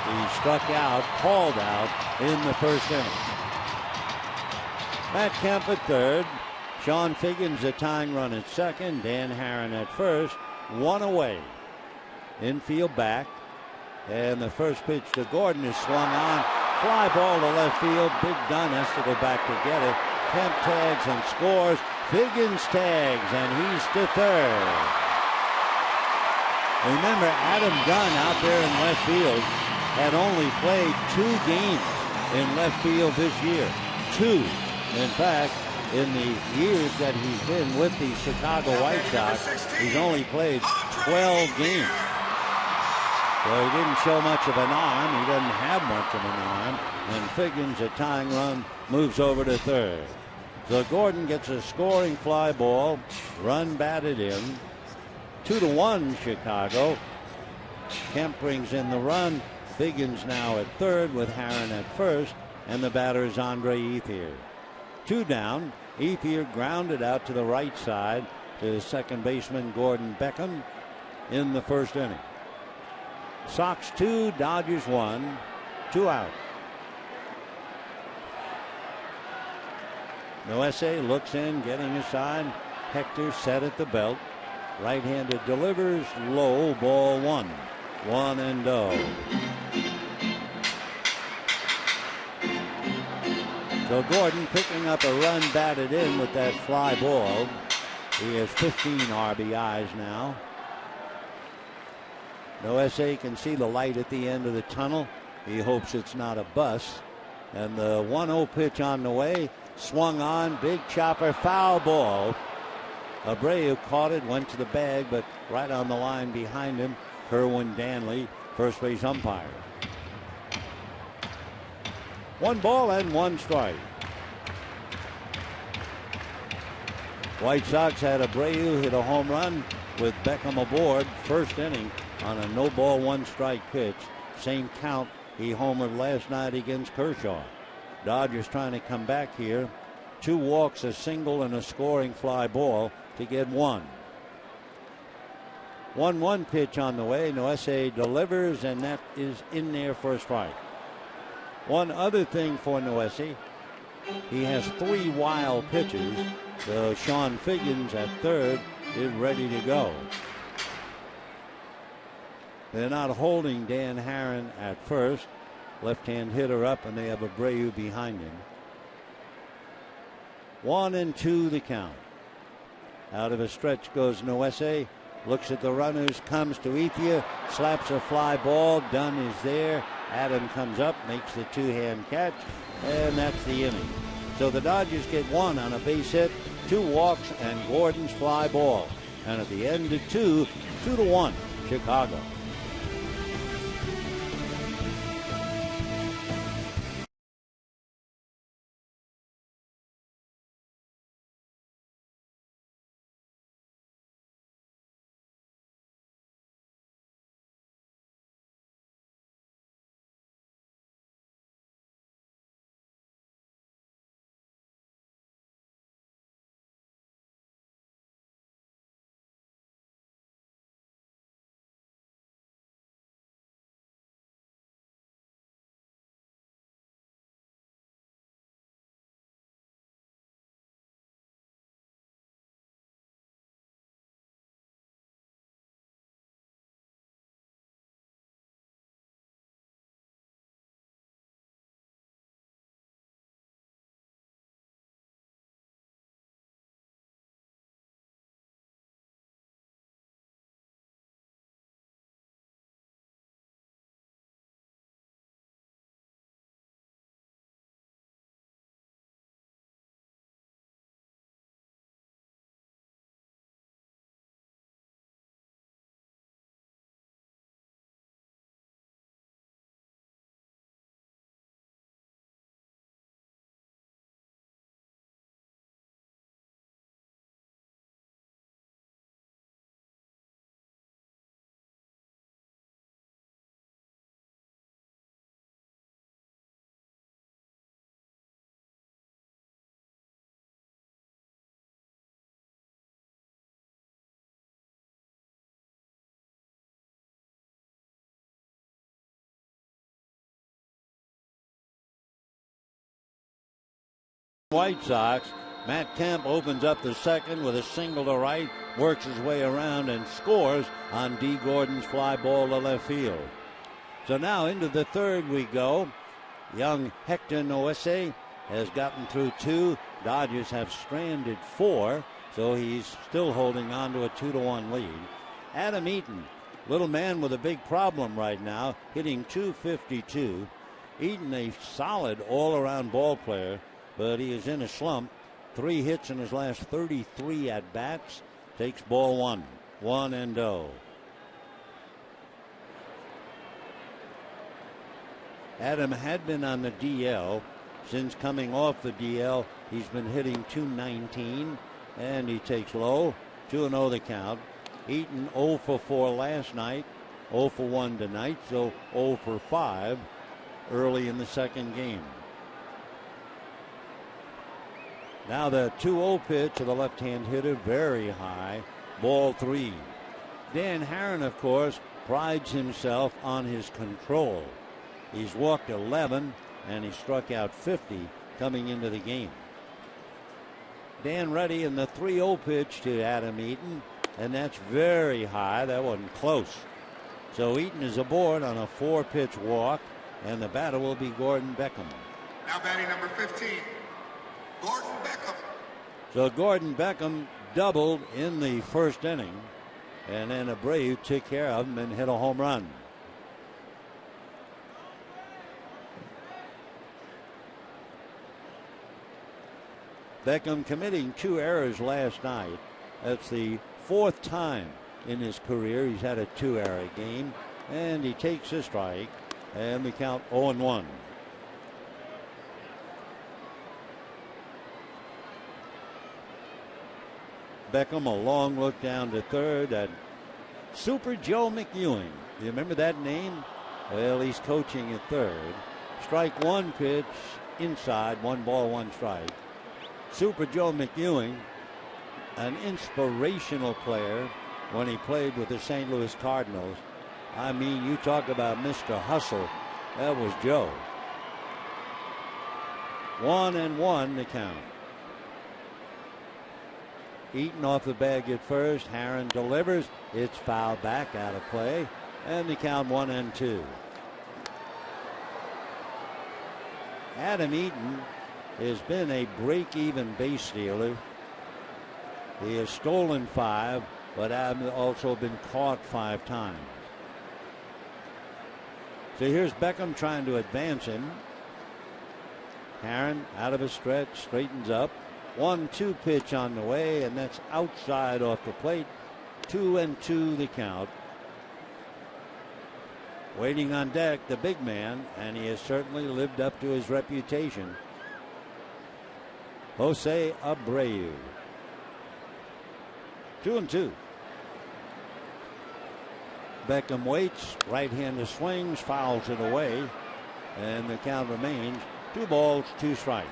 He struck out, called out in the first inning. Matt Kemp at third. Sean Figgins a tying run at second. Dan Herron at first. One away. Infield back. And the first pitch to Gordon is swung on. Fly ball to left field. Big Dunn has to go back to get it. Kemp tags and scores. Figgins tags, and he's to third. Remember, Adam Dunn out there in left field had only played 2 games in left field this year. 2. In fact, in the years that he's been with the Chicago White Sox, he's only played 12 games. So he didn't show much of an arm. He doesn't have much of an arm. And Figgins, a tying run, moves over to third. So Gordon gets a scoring fly ball. Run batted in. 2-1 Chicago. Kemp brings in the run. Figgins now at third with Herron at first. And the batter is Andre Ethier. 2 down. Ethier grounded out to the right side to second baseman Gordon Beckham in the first inning. Sox 2, Dodgers 1. 2 out. Noesi looks in, getting a sign. Hector set at the belt. Right-handed delivers, low, ball 1. 1-0. So Gordon picking up a run batted in with that fly ball. He has 15 RBIs now. Noesi can see the light at the end of the tunnel. He hopes it's not a bus. And the 1-0 pitch on the way. Swung on, big chopper, foul ball. Abreu caught it, went to the bag, but right on the line behind him, Kerwin Danley, first base umpire. 1 ball and 1 strike. White Sox had Abreu hit a home run with Beckham aboard, first inning on a no ball 1 strike pitch. Same count he homered last night against Kershaw. Dodgers trying to come back here. 2 walks, a single, and a scoring fly ball to get 1. 1-1 pitch on the way. Noesi delivers, and that is in there for a strike. One other thing for Noesi, he has 3 wild pitches. So Sean Figgins at third is ready to go. They're not holding Dan Herron at first. Left-hand hitter up, and they have Abreu behind him. 1-2 the count. Out of a stretch goes Noesi. Looks at the runners, comes to Ethier, slaps a fly ball. Dunn is there. Adam comes up, makes the 2-hand catch, and that's the inning. So the Dodgers get 1 on a base hit, 2 walks, and Gordon's fly ball. And at the end of 2-1 Chicago. White Sox. Matt Kemp opens up the second with a single to right, works his way around and scores on D. Gordon's fly ball to left field. So now into the third we go. Young Hector Noesi has gotten through 2. Dodgers have stranded 4, so he's still holding on to a 2-1 lead. Adam Eaton, little man with a big problem right now, hitting .252. Eaton, a solid all-around ball player, but he is in a slump. 3 hits in his last 33 at-bats. Takes ball 1. 1-0. Adam had been on the DL. Since coming off the DL, he's been hitting .219, and he takes low. 2-0 the count. Eaton 0 for 4 last night, 0 for 1 tonight, so 0 for 5 early in the second game. Now the 2-0 pitch to the left-hand hitter, very high, ball 3. Dan Haren, of course, prides himself on his control. He's walked 11 and he struck out 50 coming into the game. Dan ready in the 3-0 pitch to Adam Eaton, and that's very high. That wasn't close. So Eaton is aboard on a 4-pitch walk, and the batter will be Gordon Beckham. Now batting number 15, Gordon Beckham. So Gordon Beckham doubled in the first inning, and then Abreu took care of him and hit a home run. Beckham committing 2 errors last night. That's the 4th time in his career he's had a 2-error game, and he takes a strike, and we count 0-1. Beckham, a long look down to third, and Super Joe McEwing. You remember that name? Well, he's coaching at third. Strike 1 pitch inside, 1 ball, 1 strike. Super Joe McEwing, an inspirational player when he played with the St. Louis Cardinals. I mean, you talk about Mr. Hustle. That was Joe. 1-1 the count. Eaton off the bag at first. Haren delivers. It's fouled back out of play. And the count 1-2. Adam Eaton has been a break-even base stealer. He has stolen 5, but Adam also been caught 5 times. So here's Beckham trying to advance him. Haren out of a stretch, straightens up. 1-2 pitch on the way, and that's outside off the plate. 2-2 the count. Waiting on deck, the big man, and he has certainly lived up to his reputation. Jose Abreu. 2-2. Beckham waits, right-hander swings, fouls it away, and the count remains 2 balls, 2 strikes.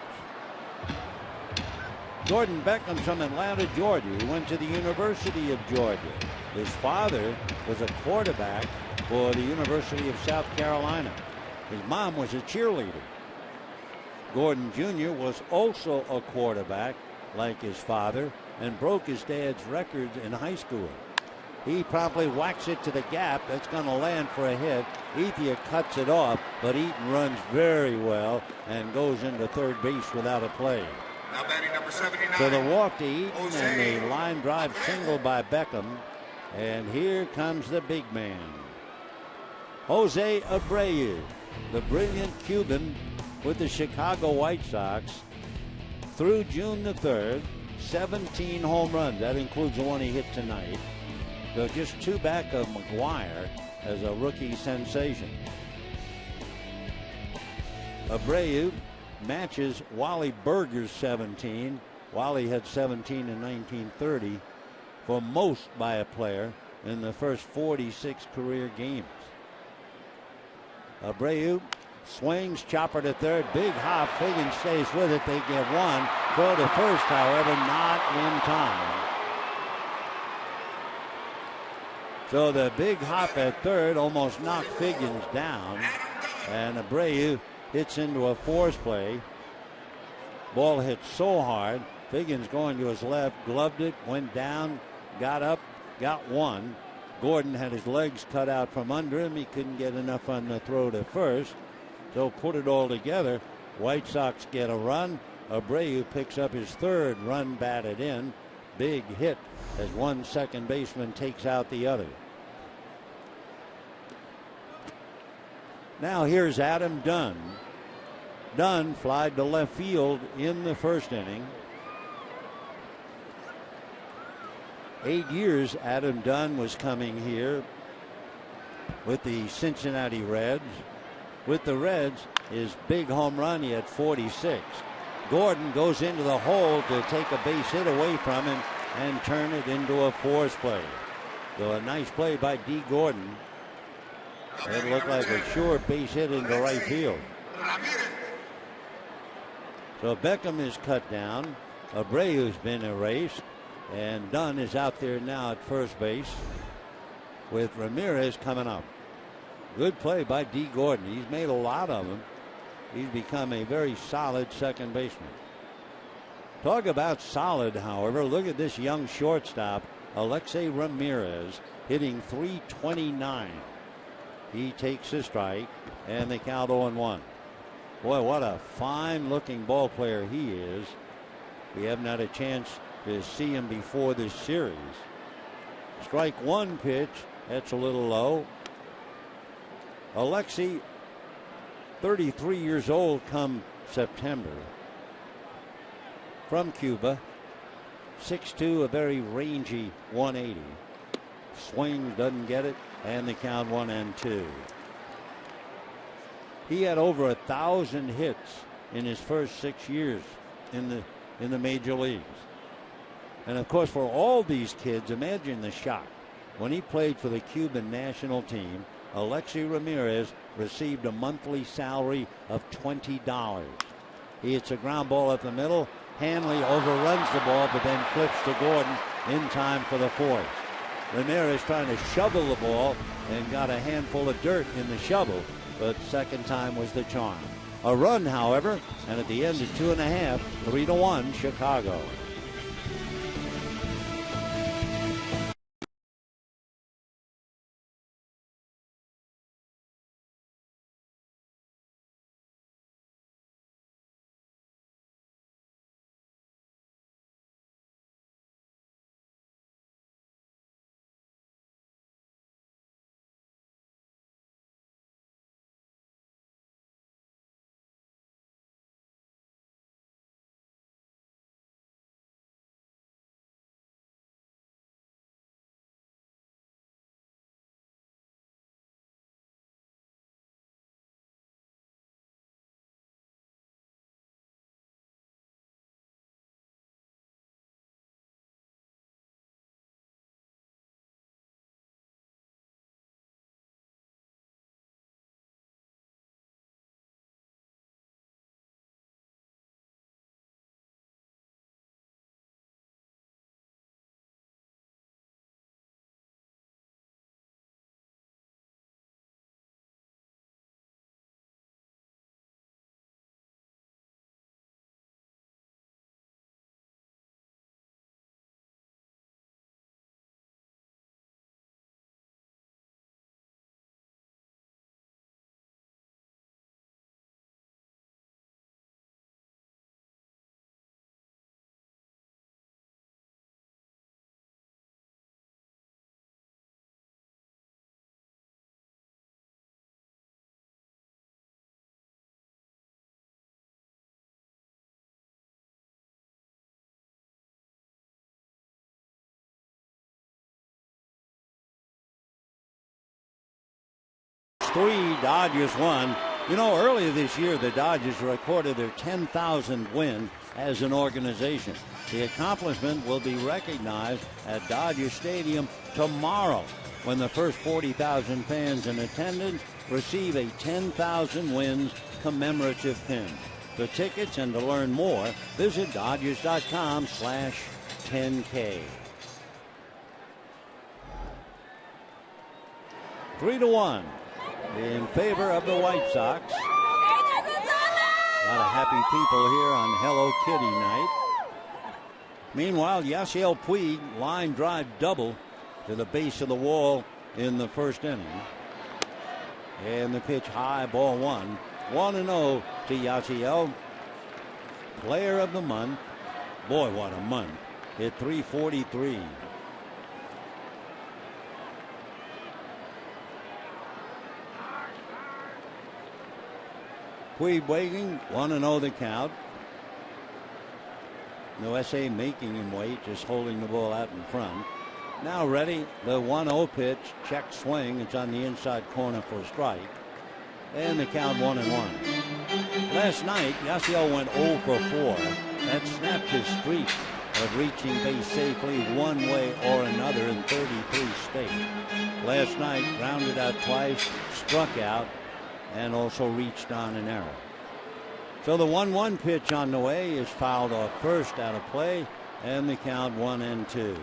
Gordon Beckham's from Atlanta, Georgia. He went to the University of Georgia. His father was a quarterback for the University of South Carolina. His mom was a cheerleader. Gordon Jr. was also a quarterback like his father and broke his dad's record in high school. He promptly whacks it to the gap. That's going to land for a hit. Ethier cuts it off, but Eaton runs very well and goes into third base without a play. Now batting number 79. So the walk to Eaton and a line drive single by Beckham. And here comes the big man, Jose Abreu, the brilliant Cuban with the Chicago White Sox through June the 3rd. 17 home runs. That includes the one he hit tonight. So just 2 back of McGuire as a rookie sensation. Abreu matches Wally Berger's 17. Wally had 17 in 1930 for most by a player in the first 46 career games. Abreu swings, chopper to third, big hop. Figgins stays with it. They get 1. Throw to first, however, not in time. So the big hop at third almost knocked Figgins down, and Abreu hits into a force play. Ball hit so hard. Figgins going to his left, gloved it, went down, got up, got one. Gordon had his legs cut out from under him. He couldn't get enough on the throw to first. So put it all together. White Sox get a run. Abreu picks up his third run batted in. Big hit as one second baseman takes out the other. Now here's Adam Dunn. Dunn flied to left field in the first inning. 8 years Adam Dunn was coming here with the Cincinnati Reds. With the Reds, his big home run, he had 46. Gordon goes into the hole to take a base hit away from him and turn it into a force play. So a nice play by D. Gordon. It looked like a sure base hit into right field. So Beckham is cut down. Abreu's been erased. And Dunn is out there now at first base with Ramirez coming up. Good play by D. Gordon. He's made a lot of them. He's become a very solid second baseman. Talk about solid, however. Look at this young shortstop, Alexei Ramirez, hitting .329. He takes a strike, and they count 0-1. Boy, what a fine-looking ball player he is. We haven't had a chance to see him before this series. Strike one pitch. That's a little low. Alexei, 33 years old come September. From Cuba. 6'2", a very rangy 180. Swings, doesn't get it, and they count 1-2. He had over 1,000 hits in his first 6 years in the major leagues. And of course, for all these kids, imagine the shock. When he played for the Cuban national team, Alexei Ramirez received a monthly salary of $20. He hits a ground ball up the middle. Hanley overruns the ball, but then flips to Gordon in time for the fourth. Ramirez trying to shovel the ball and got a handful of dirt in the shovel, but second time was the charm. A run, however, and at the end of 2.5, 3-1 Chicago. Three, Dodgers 1. You know, earlier this year, the Dodgers recorded their 10,000th win as an organization. The accomplishment will be recognized at Dodger Stadium tomorrow when the first 40,000 fans in attendance receive a 10,000 wins commemorative pin. For tickets and to learn more, visit Dodgers.com/10K. 3-1 in favor of the White Sox. A lot of happy people here on Hello Kitty night. Meanwhile, Yasiel Puig line drive double to the base of the wall in the first inning. And the pitch high, ball one. 1-0 to Yasiel. Player of the month. Boy, what a month. Hit .343. Puig waiting, 1-0 the count. Noesi making him wait, just holding the ball out in front. Now ready, the 1-0 pitch, check swing. It's on the inside corner for a strike. And the count 1-1. Last night, Yasiel went 0 for 4. That snapped his streak of reaching base safely one way or another in 33 states. Last night, grounded out twice, struck out, and also reached on an error. So the 1-1 pitch on the way is fouled off first, out of play, and the count 1-2.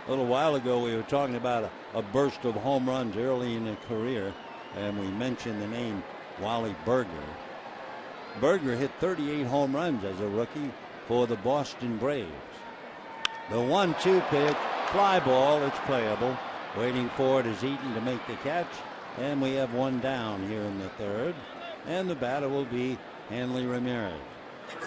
A little while ago, we were talking about a burst of home runs early in a career, and we mentioned the name Wally Berger. Berger hit 38 home runs as a rookie for the Boston Braves. The 1-2 pitch, fly ball, it's playable. Waiting for it is Eaton to make the catch, and we have one down here in the third, and the batter will be Hanley Ramirez.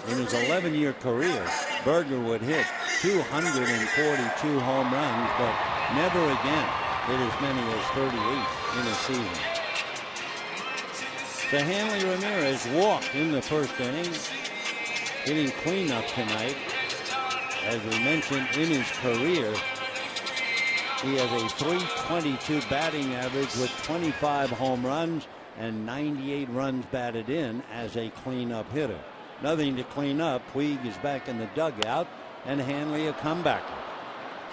In his 11-year career, Berger would hit 242 home runs, but never again hit as many as 38 in a season. So Hanley Ramirez walked in the first inning, hitting cleanup tonight. As we mentioned, in his career, he has a .322 batting average with 25 home runs and 98 runs batted in as a cleanup hitter. Nothing to clean up. Puig is back in the dugout, and Hanley a comebacker.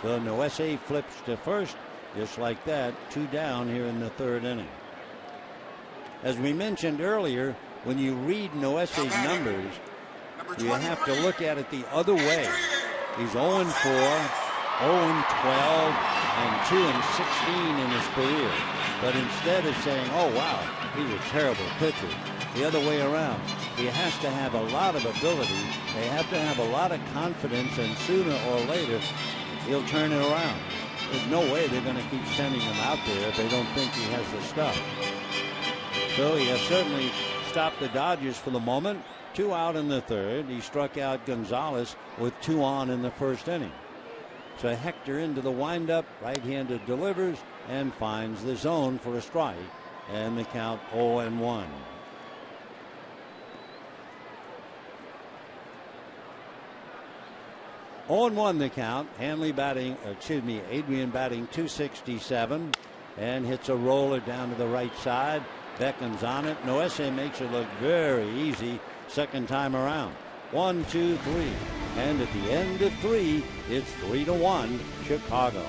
So Noesi flips to first, just like that. 2 down here in the third inning. As we mentioned earlier, when you read Noesi's numbers, you have to look at it the other way. He's 0-4, 0-12, and 2-16 in his career. But instead of saying, oh, wow, he's a terrible pitcher, the other way around. He has to have a lot of ability. They have to have a lot of confidence, and sooner or later, he'll turn it around. There's no way they're going to keep sending him out there if they don't think he has the stuff. So he has certainly stopped the Dodgers for the moment. 2 out in the third. He struck out Gonzalez with 2 on in the first inning. So Hector into the windup, right-handed delivers, and finds the zone for a strike. And the count 0-1. On the count. Hanley batting, Adrian batting .267 and hits a roller down to the right side. Beckham's on it. Noesi makes it look very easy second time around. 1, 2, 3. And at the end of 3, it's 3-1 Chicago.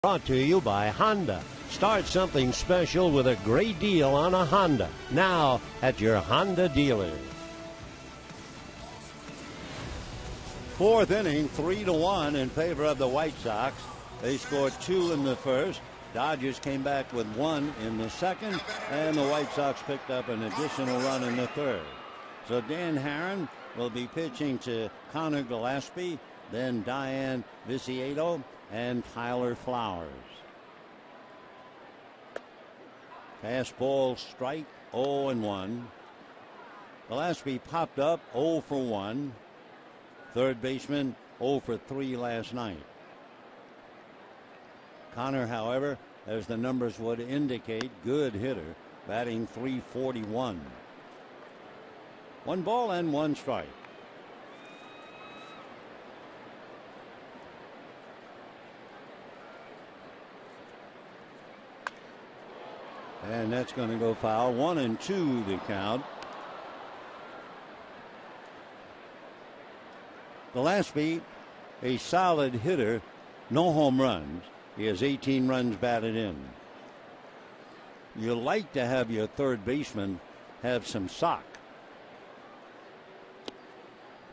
Brought to you by Honda. Start something special with a great deal on a Honda. Now at your Honda dealer. Fourth inning, 3-1 in favor of the White Sox. They scored 2 in the first. Dodgers came back with 1 in the second, and the White Sox picked up an additional run in the third. So Dan Herron will be pitching to Connor Gillespie, then Diane Viciedo, and Tyler Flowers. Fastball strike, 0-1. Gillespie popped up 0 for 1. Third baseman 0 for 3 last night. Connor, however, as the numbers would indicate, good hitter, batting .341. 1 ball and 1 strike. And that's going to go foul. 1-2 the count. Gillespie, a solid hitter, no home runs. He has 18 runs batted in. You like to have your third baseman have some sock.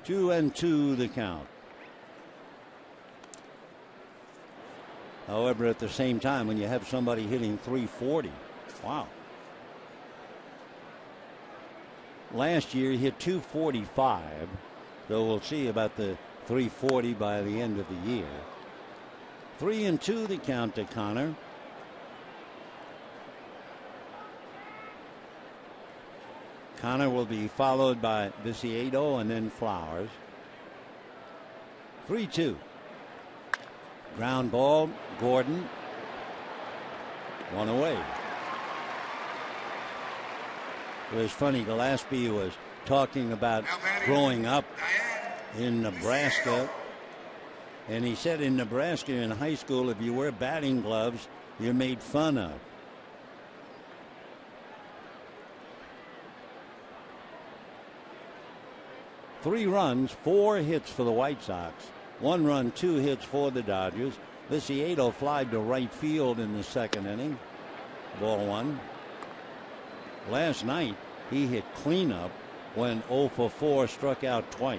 2-2 the count. However, at the same time, when you have somebody hitting .340, wow. Last year he hit .245, so we'll see about the .340 by the end of the year. 3-2 the count to Connor. Connor will be followed by Viciedo and then Flowers. 3-2. Ground ball, Gordon. 1 away. It was funny, Gillespie was talking about growing up in Nebraska. And he said in Nebraska in high school, if you wear batting gloves, you're made fun of. Three runs, 4 hits for the White Sox. 1 run, 2 hits for the Dodgers. Viciedo flied to right field in the second inning. Ball 1. Last night, he hit cleanup when 0 for 4 struck out twice.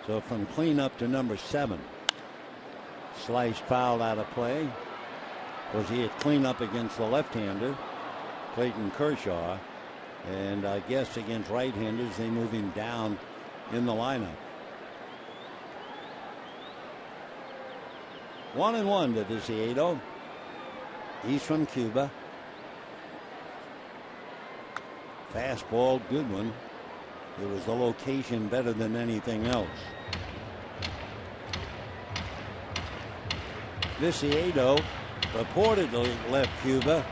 So from cleanup to number 7. Sliced foul out of play. Was he hit cleanup against the left-hander, Clayton Kershaw. And I guess against right-handers, they move him down in the lineup. 1-1 to Viciedo. He's from Cuba. Fastball, good one. It was the location better than anything else. Viciedo reportedly left Cuba,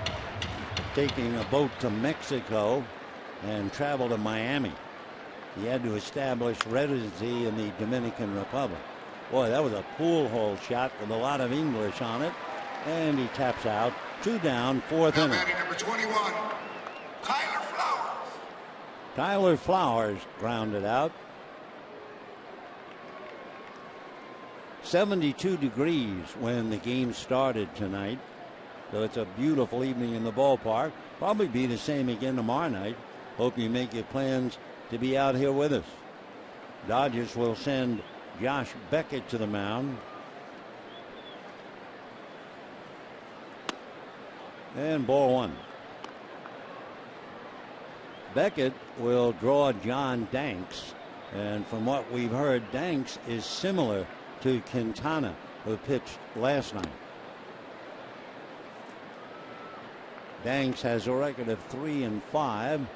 taking a boat to Mexico and traveled to Miami. He had to establish residency in the Dominican Republic. Boy, that was a pool hole shot with a lot of English on it. And he taps out. 2 down, 4th inning. Number 21, Tyler Flowers. Tyler Flowers grounded out. 72 degrees when the game started tonight. So it's a beautiful evening in the ballpark. Probably be the same again tomorrow night. Hope you make your plans to be out here with us. Dodgers will send Josh Beckett to the mound. And ball 1. Beckett will draw John Danks. And from what we've heard, Danks is similar to Quintana, who pitched last night. Danks has a record of 3-5,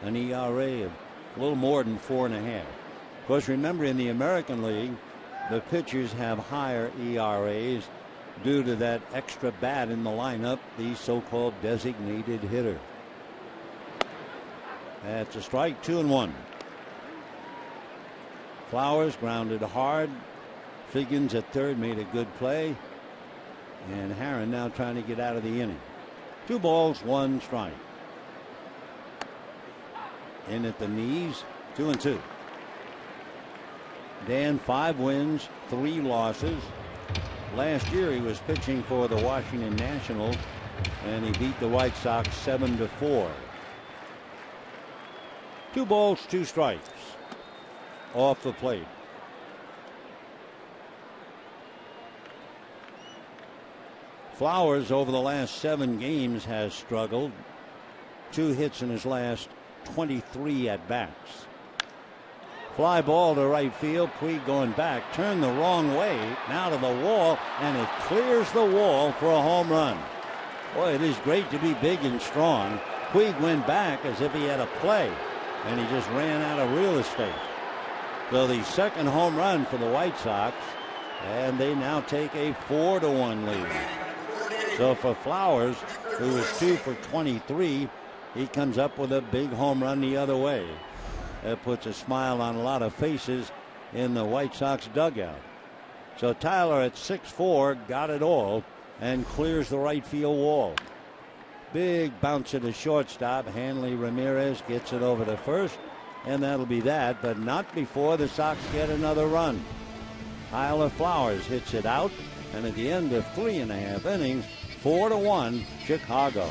an ERA of a little more than 4.5. Of course, remember in the American League, the pitchers have higher ERAs due to that extra bat in the lineup, the so-called designated hitter. That's a strike, 2-1. Flowers grounded hard. Figgins at third made a good play. And Herron now trying to get out of the inning. 2 balls, 1 strike. In at the knees, 2-2. Dan, 5 wins, 3 losses. Last year he was pitching for the Washington Nationals, and he beat the White Sox 7-4. 2 balls, 2 strikes off the plate. Flowers over the last 7 games has struggled. 2 hits in his last 23 at bats. Fly ball to right field. Puig going back, turned the wrong way, now to the wall, and it clears the wall for a home run. Boy, it is great to be big and strong. Puig went back as if he had a play, and he just ran out of real estate. So the second home run for the White Sox, and they now take a 4-1 lead. So for Flowers, who was 2 for 23, he comes up with a big home run the other way. That puts a smile on a lot of faces in the White Sox dugout. So Tyler at 6'4" got it all and clears the right field wall. Big bounce to the shortstop. Hanley Ramirez gets it over to first, and that'll be that, but not before the Sox get another run. Tyler Flowers hits it out, and at the end of 3.5 innings, 4-1 Chicago.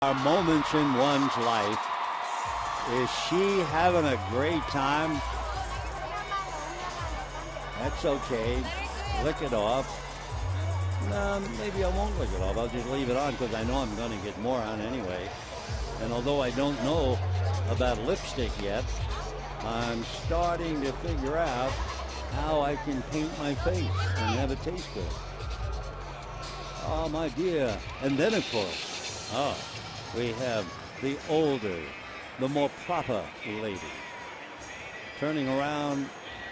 Are moments in one's life. Is she having a great time? That's okay. Lick it off. No, maybe I won't lick it off. I'll just leave it on because I know I'm going to get more on anyway. And although I don't know about lipstick yet, I'm starting to figure out how I can paint my face and have it taste good. Oh, my dear. And then, of course, we have the older, the more proper lady. Turning around,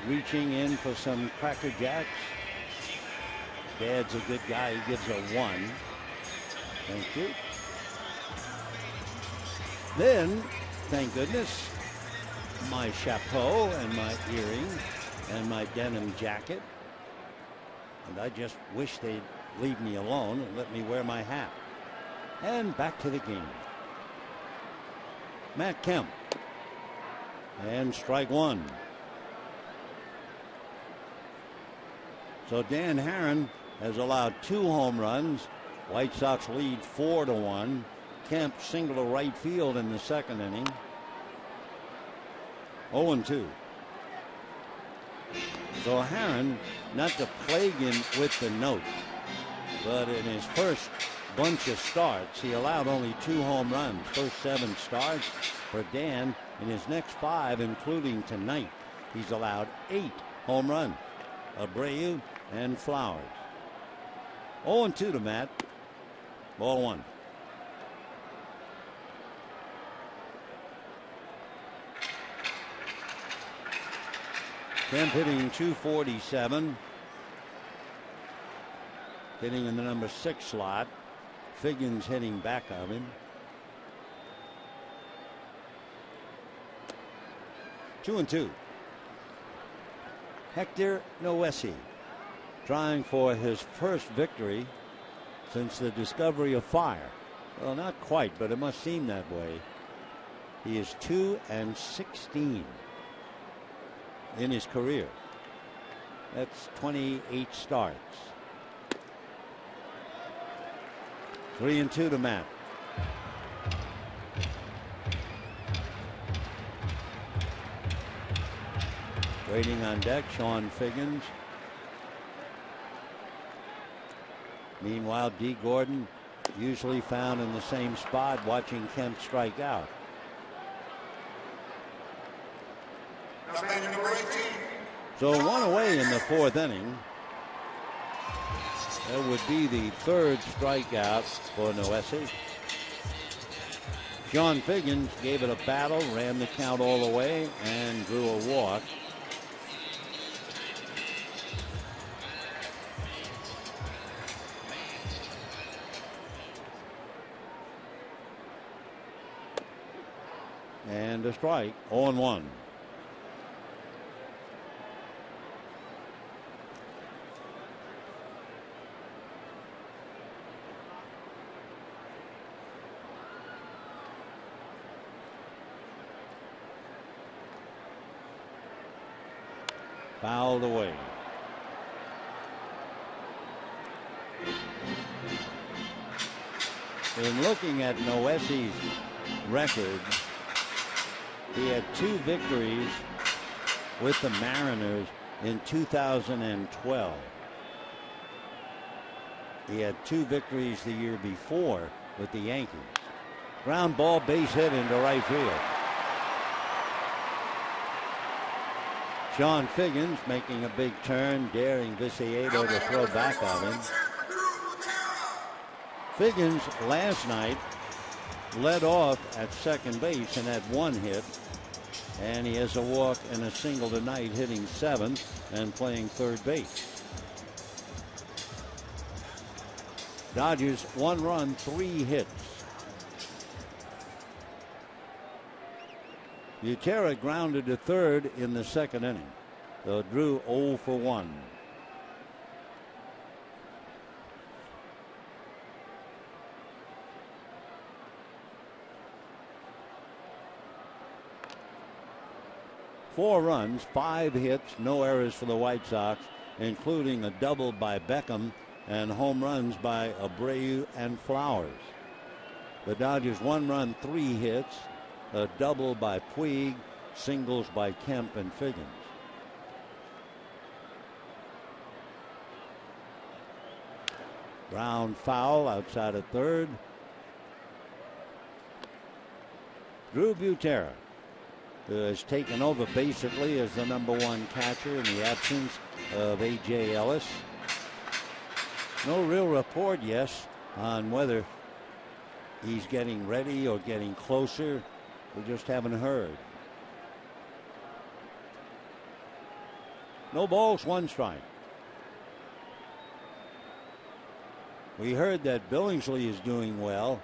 reaching in for some Cracker Jacks. Dad's a good guy. He gives a 1. Thank you. Then, thank goodness, my chapeau and my earrings and my denim jacket. And I just wish they'd leave me alone and let me wear my hat. And back to the game. Matt Kemp. And strike 1. So Dan Herron has allowed 2 home runs. White Sox lead 4-1. Kemp single to right field in the second inning. 0-2. So Herron, not to plague him with the note, but in his first bunch of starts, he allowed only 2 home runs. First 7 starts for Dan. In his next 5, including tonight, he's allowed 8 home runs. Abreu and Flowers. 0-2 to Matt. Ball 1. Kemp hitting .247. Hitting in the number 6 slot. Figgins hitting back of him. 2-2. Hector Noesi trying for his first victory since the discovery of fire. Well, not quite, but it must seem that way. He is 2-16 in his career. That's 28 starts. 3-2 to Matt. Waiting on deck, Sean Figgins. Meanwhile, D. Gordon usually found in the same spot watching Kemp strike out. So one away in the fourth inning. That would be the third strikeout for Noesi. Sean Figgins gave it a battle, ran the count all the way, and drew a walk. And a strike, 0-1. Fouled away. In looking at Noesi's record, he had 2 victories with the Mariners in 2012. He had 2 victories the year before with the Yankees. Ground ball, base hit into right field. Sean Figgins making a big turn, daring Viciedo to throw back at him. Figgins last night led off at second base and had 1 hit. And he has a walk and a single tonight, hitting 7th and playing third base. Dodgers 1 run, 3 hits. Butera grounded to third in the second inning. So Drew 0 for 1. Four runs, 5 hits, no errors for the White Sox, including a double by Beckham and home runs by Abreu and Flowers. The Dodgers 1 run, 3 hits, a double by Puig, singles by Kemp and Figgins. Ground foul outside of third. Drew Butera has taken over basically as the #1 catcher in the absence of A.J. Ellis. No real report yet on whether he's getting ready or getting closer. We just haven't heard. No balls, 1 strike. We heard that Billingsley is doing well.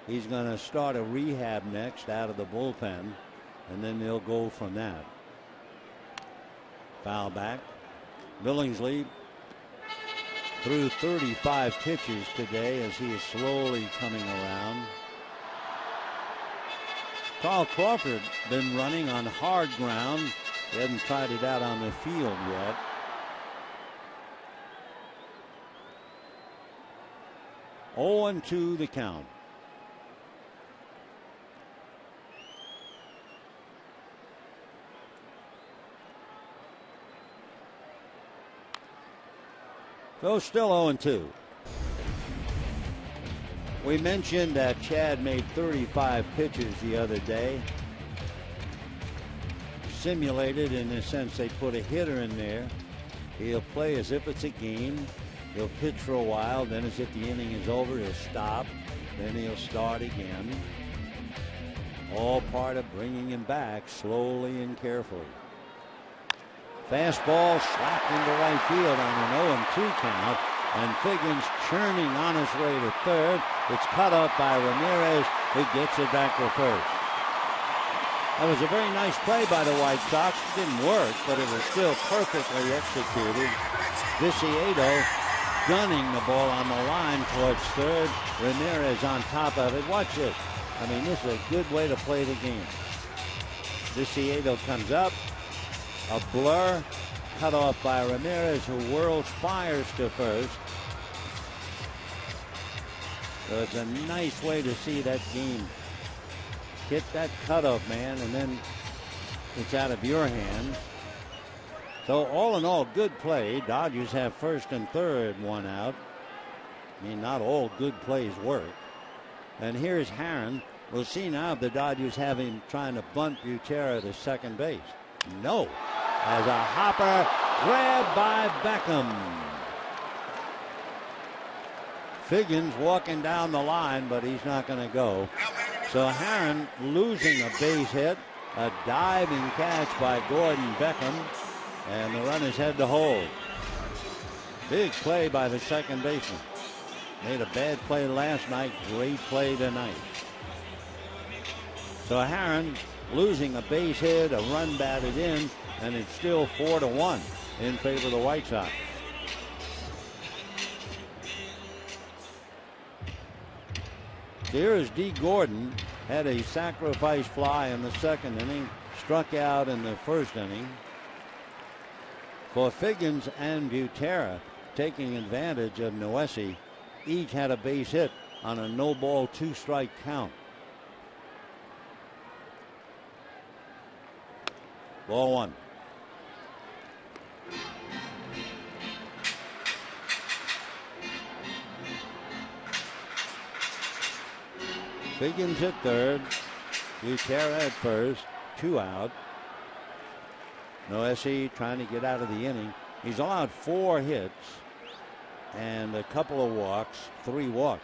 He's going to start a rehab next out of the bullpen, and then they'll go from that. Foul back. Billingsley threw 35 pitches today as he is slowly coming around. Carl Crawford been running on hard ground. He hasn't tried it out on the field yet. Oh, 0-2 the count. So still 0-2. We mentioned that Chad made 35 pitches the other day. Simulated in the sense they put a hitter in there. He'll play as if it's a game. He'll pitch for a while. Then as if the inning is over, he'll stop. Then he'll start again. All part of bringing him back slowly and carefully. Fastball slapped into right field on an 0-2 count. And Figgins churning on his way to third. It's cut up by Ramirez, who gets it back to first. That was a very nice play by the White Sox. It didn't work, but it was still perfectly executed. Yasiel gunning the ball on the line towards third. Ramirez on top of it. Watch this. I mean, this is a good way to play the game. Yasiel comes up. A blur. Cut off by Ramirez, who whirls, fires to first. So it's a nice way to see that game. Hit that cutoff, man, and then it's out of your hands. So all in all, good play. Dodgers have first and third, one out. I mean, not all good plays work. And here's Herron. We'll see now if the Dodgers have him trying to bunt Butera to second base. No. As a hopper grabbed by Beckham. Figgins walking down the line, but he's not going to go. So Herron losing a base hit, a diving catch by Gordon Beckham, and the runners head to hold. Big play by the second baseman. Made a bad play last night, great play tonight. So Herron losing a base hit, a run batted in, and it's still 4-1 in favor of the White Sox. Here is D. Gordon, had a sacrifice fly in the second inning, struck out in the first inning. For Figgins and Butera, taking advantage of Noesi, each had a base hit on a no-ball, two-strike count. Ball one. Figgins at third, Butera at first, two out. Noesi trying to get out of the inning. He's allowed 4 hits and a couple of walks, 3 walks.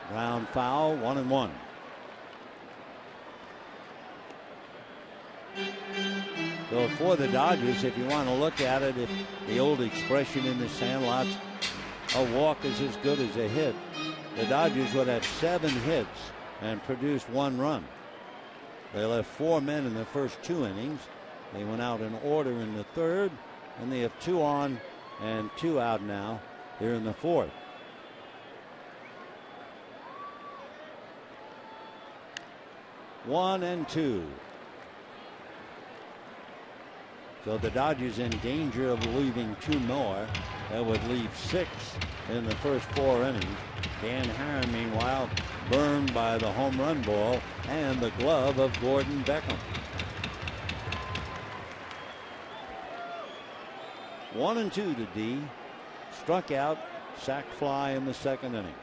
Ground foul, 1-1. So for the Dodgers, if you want to look at it, if the old expression in the Sandlots, a walk is as good as a hit, the Dodgers would have 7 hits and produced 1 run. They left 4 men in the first 2 innings. They went out in order in the third, and they have 2 on and 2 out now here in the fourth. One and two. So the Dodgers in danger of leaving 2 more. That would leave 6 in the first 4 innings. Dan Herron, meanwhile, burned by the home run ball and the glove of Gordon Beckham. 1-2 to D. Struck out, sac fly in the second inning.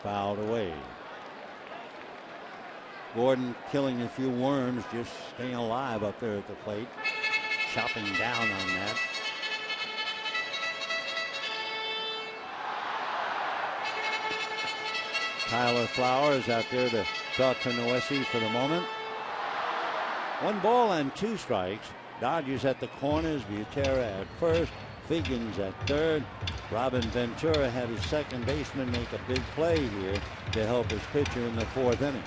Fouled away. Gordon killing a few worms, just staying alive up there at the plate. Chopping down on that. Tyler Flowers out there to talk to Noesi for the moment. 1 ball and 2 strikes. Dodgers at the corners. Butera at first. Figgins at third. Robin Ventura had his second baseman make a big play here to help his pitcher in the 4th inning.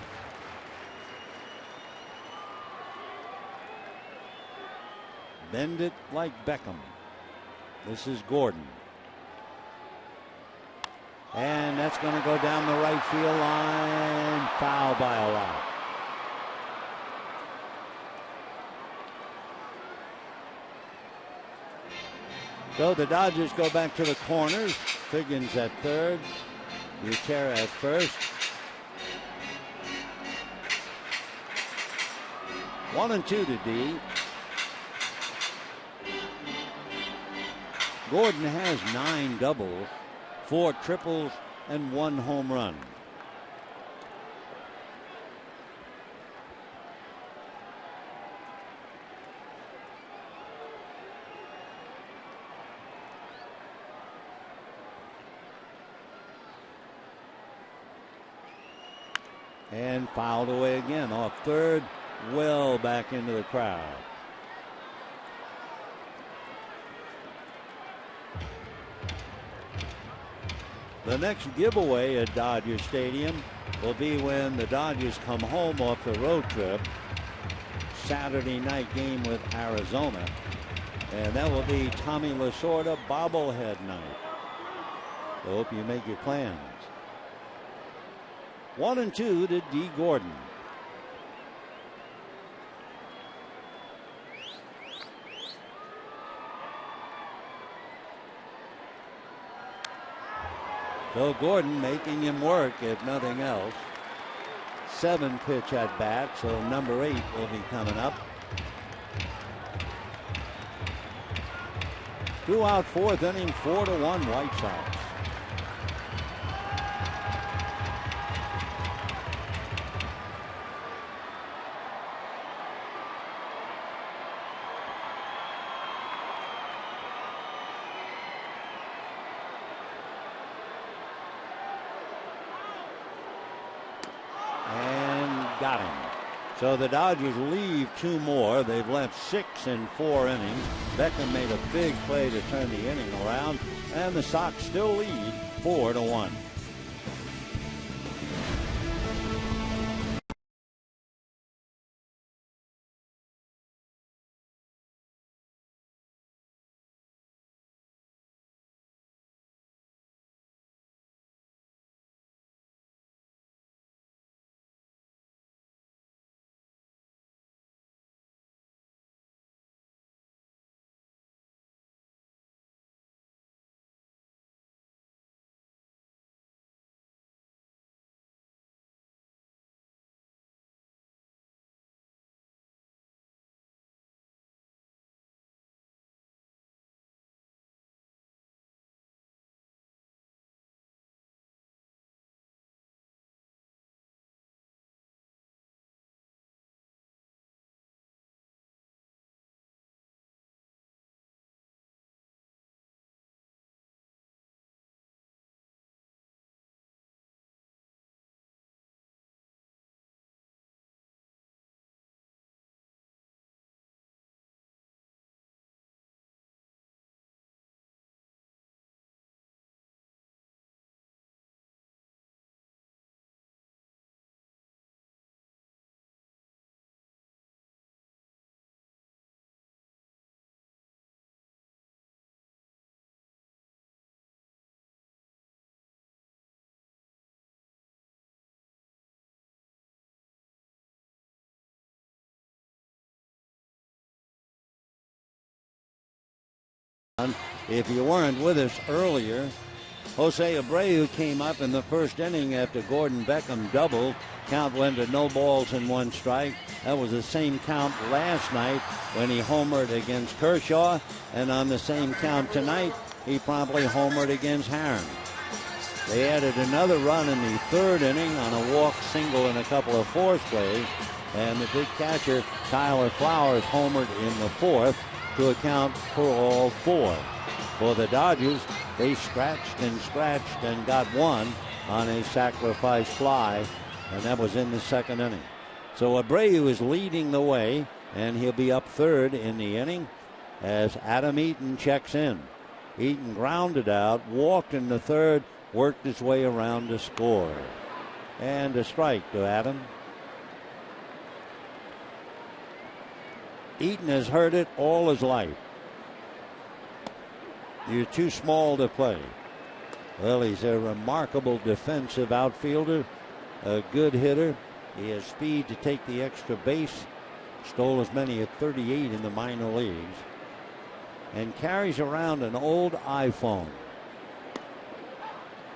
Bend it like Beckham. This is Gordon. And that's going to go down the right field line. Foul by a lot. So the Dodgers go back to the corners. Figgins at third. Butera at first. 1-2 to D. Gordon has 9 doubles, 4 triples, and 1 home run. And fouled away again off third, well back into the crowd. The next giveaway at Dodger Stadium will be when the Dodgers come home off the road trip. Saturday night game with Arizona. And that will be Tommy Lasorda bobblehead night. I hope you make your plans. 1-2 to D. Gordon. So Gordon making him work, if nothing else. 7 pitch at bat, so number 8 will be coming up. 2 out, 4th inning, 4-1 White Sox. Got him. So the Dodgers leave 2 more. They've left 6 in 4 innings. Beckham made a big play to turn the inning around, and the Sox still lead 4-1. If you weren't with us earlier, Jose Abreu came up in the first inning after Gordon Beckham doubled. Count went to no balls and 1 strike. That was the same count last night when he homered against Kershaw, and on the same count tonight, he promptly homered against Herron. They added another run in the 3rd inning on a walk, single, and a couple of force plays, and the big catcher Tyler Flowers homered in the 4th to account for all 4. For the Dodgers, they scratched and got 1 on a sacrifice fly, and that was in the 2nd inning. So Abreu is leading the way, and he'll be up 3rd in the inning as Adam Eaton checks in. Eaton grounded out, walked in the 3rd, worked his way around to score. And a strike to Adam. Eaton has heard it all his life. You're too small to play. Well, he's a remarkable defensive outfielder, a good hitter. He has speed to take the extra base. Stole as many as 38 in the minor leagues. And carries around an old iPhone.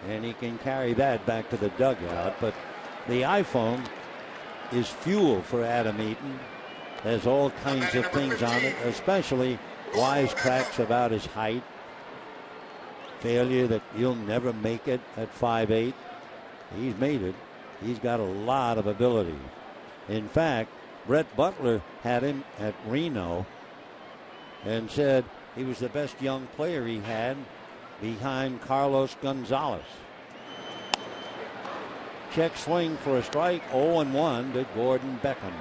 And he can carry that back to the dugout. But the iPhone is fuel for Adam Eaton. Has all kinds of things on it, especially wisecracks about his height. Failure that you'll never make it at 5'8". He's made it. He's got a lot of ability. In fact, Brett Butler had him at Reno and said he was the best young player he had behind Carlos Gonzalez. Check swing for a strike, 0-1 to Gordon Beckham.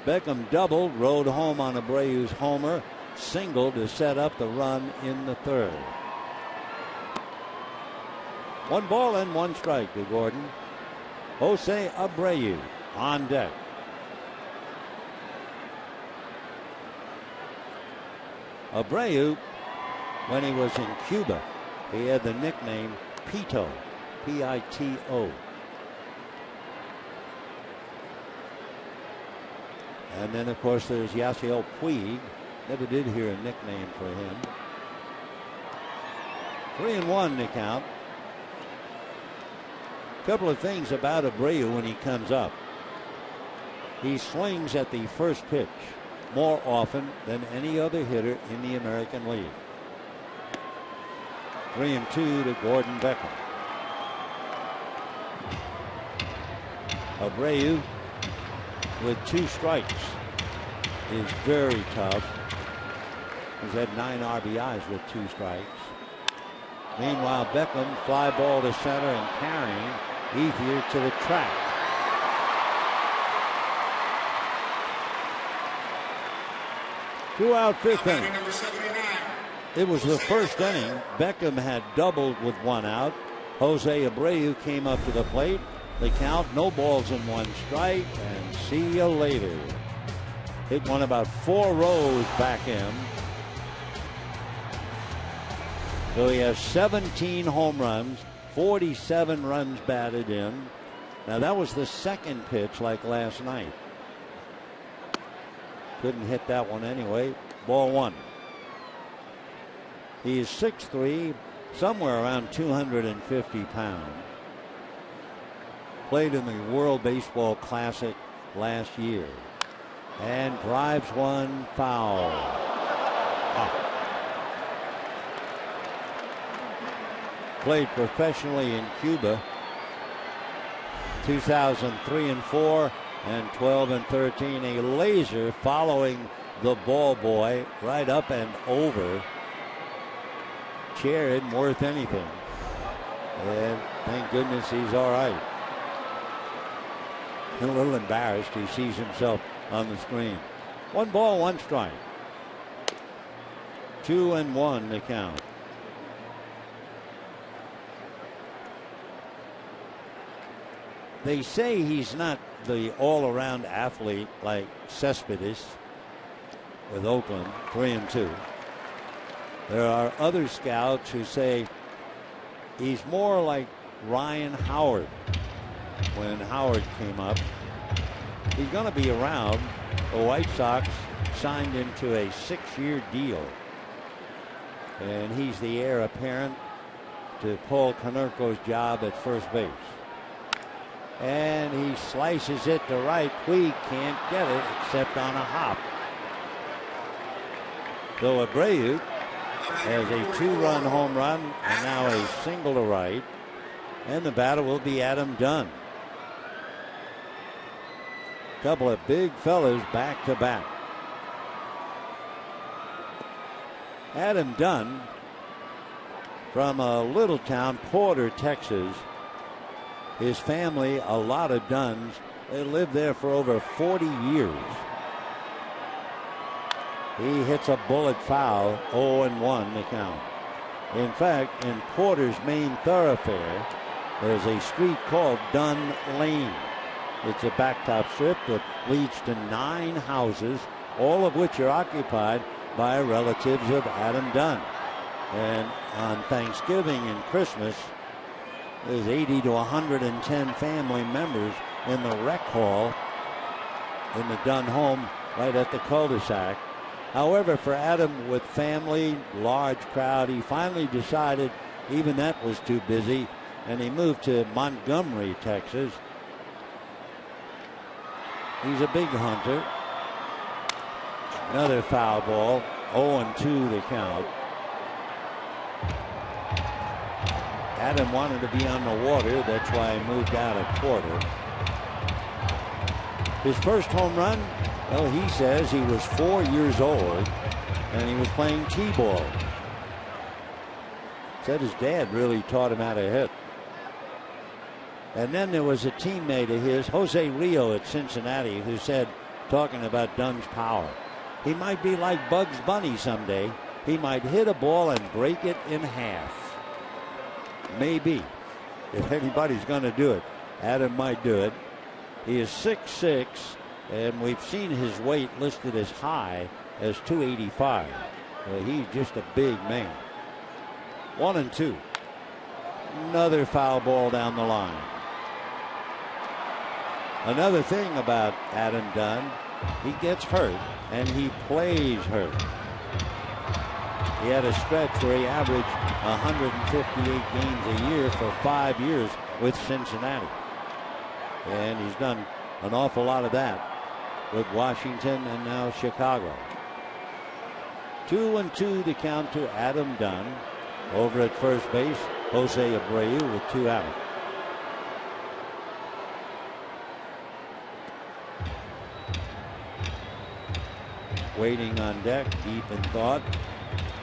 Beckham doubled, rode home on Abreu's homer, single to set up the run in the 3rd. 1 ball and 1 strike to Gordon. Jose Abreu on deck. Abreu, when he was in Cuba, he had the nickname Pito, P-I-T-O. And then, of course, there's Yasiel Puig. Never did hear a nickname for him. 3-1 to count. Couple of things about Abreu when he comes up. He swings at the first pitch more often than any other hitter in the American League. 3-2 to Gordon Beckham. Abreu with 2 strikes is very tough. He's had 9 RBIs with 2 strikes. Meanwhile, Beckham, fly ball to center and carrying Ethier to the track. Two-out 5th inning. It was the first inning. Beckham had doubled with 1 out. Jose Abreu came up to the plate. The count, no balls and 1 strike, and see you later. Hit one about 4 rows back in. So he has 17 home runs, 47 runs batted in. Now that was the second pitch like last night. Couldn't hit that one anyway. Ball 1. He is 6'3", somewhere around 250 pounds. Played in the World Baseball Classic last year. And drives one foul. Oh. Played professionally in Cuba. 2003 and 4 and 12 and 13. A laser following the ball boy right up and over. Chair isn't worth anything. And thank goodness he's all right. A little embarrassed. He sees himself on the screen. 1 ball, 1 strike. 2-1 to count. They say he's not the all-around athlete like Cespedes with Oakland, 3-2. There are other scouts who say he's more like Ryan Howard when Howard came up. He's going to be around. The White Sox signed into a 6-year deal. And he's the heir apparent to Paul Konerko's job at first base. And he slices it to right. Puig can't get it except on a hop. So Abreu has a 2-run home run and now a single to right. And the batter will be Adam Dunn. Couple of big fellas back to back. Adam Dunn from a little town, Porter, Texas. His family, a lot of Dunns, they lived there for over 40 years. He hits a bullet foul, 0-1 to count. In fact, in Porter's main thoroughfare, there's a street called Dunn Lane. It's a blacktop strip that leads to 9 houses, all of which are occupied by relatives of Adam Dunn. And on Thanksgiving and Christmas, there's 80 to 110 family members in the rec hall in the Dunn home right at the cul-de-sac. However, for Adam with family, large crowd, he finally decided even that was too busy, and he moved to Montgomery, Texas. He's a big hunter. Another foul ball, 0-2 to count. Adam wanted to be on the water. That's why he moved out of Porter. His first home run, well, he says he was 4 years old and he was playing T-ball. Said his dad really taught him how to hit. And then there was a teammate of his, Jose Rio at Cincinnati, who said, talking about Dunn's power, he might be like Bugs Bunny someday. He might hit a ball and break it in half. Maybe. if anybody's going to do it, Adam might do it. He is 6'6", and we've seen his weight listed as high as 285. He's just a big man. 1-2. Another foul ball down the line. Another thing about Adam Dunn, he gets hurt and he plays hurt. He had a stretch where he averaged 158 games a year for 5 years with Cincinnati. And he's done an awful lot of that with Washington and now Chicago. 2-2 to count to Adam Dunn. Over at first base, Jose Abreu with 2 out. Waiting on deck, deep in thought,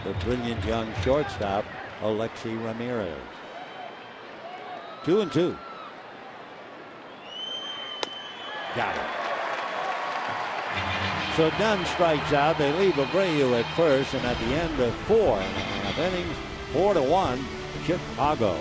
the brilliant young shortstop, Alexi Ramirez. 2-2. Got it. So Dunn strikes out. They leave Abreu at first, and at the end of 4.5 innings, 4-1, Chicago.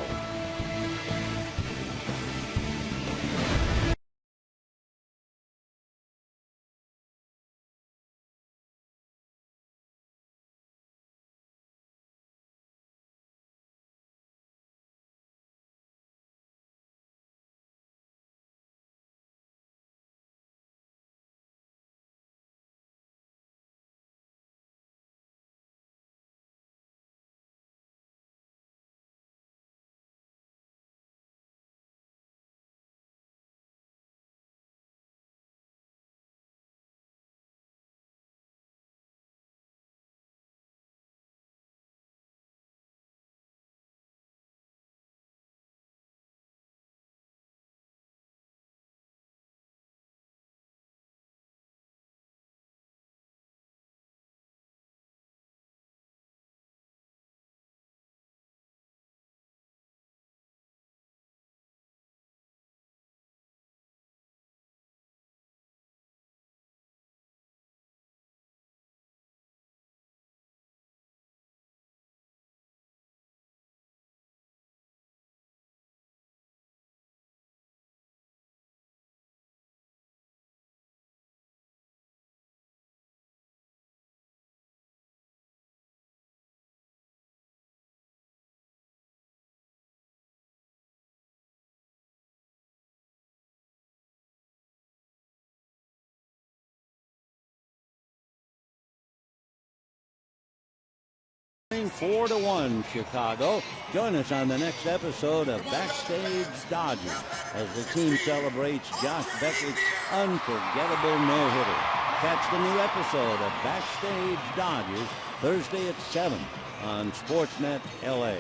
Winning 4-1 Chicago. Join us on the next episode of Backstage Dodgers as the team celebrates Josh Beckett's unforgettable no-hitter. Catch the new episode of Backstage Dodgers Thursday at 7 on Sportsnet LA.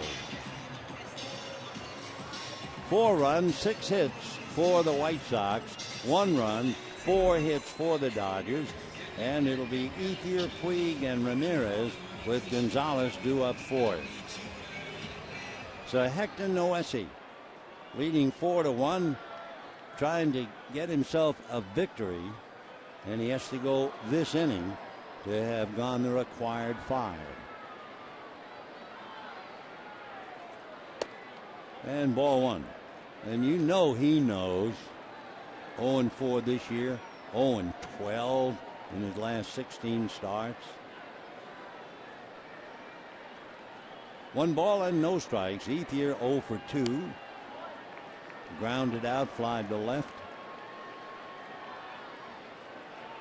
4 runs, 6 hits for the White Sox, 1 run, 4 hits for the Dodgers, and it'll be Yasiel Puig and Ramirez with Gonzalez due up fourth. So Hector Noesi leading 4-1, trying to get himself a victory, and he has to go this inning to have gone the required 5. And ball 1. And you know he knows. 0-4 this year, 0-12 in his last 16 starts. 1 ball and no strikes. Ethier 0 for 2. Grounded out, fly to left.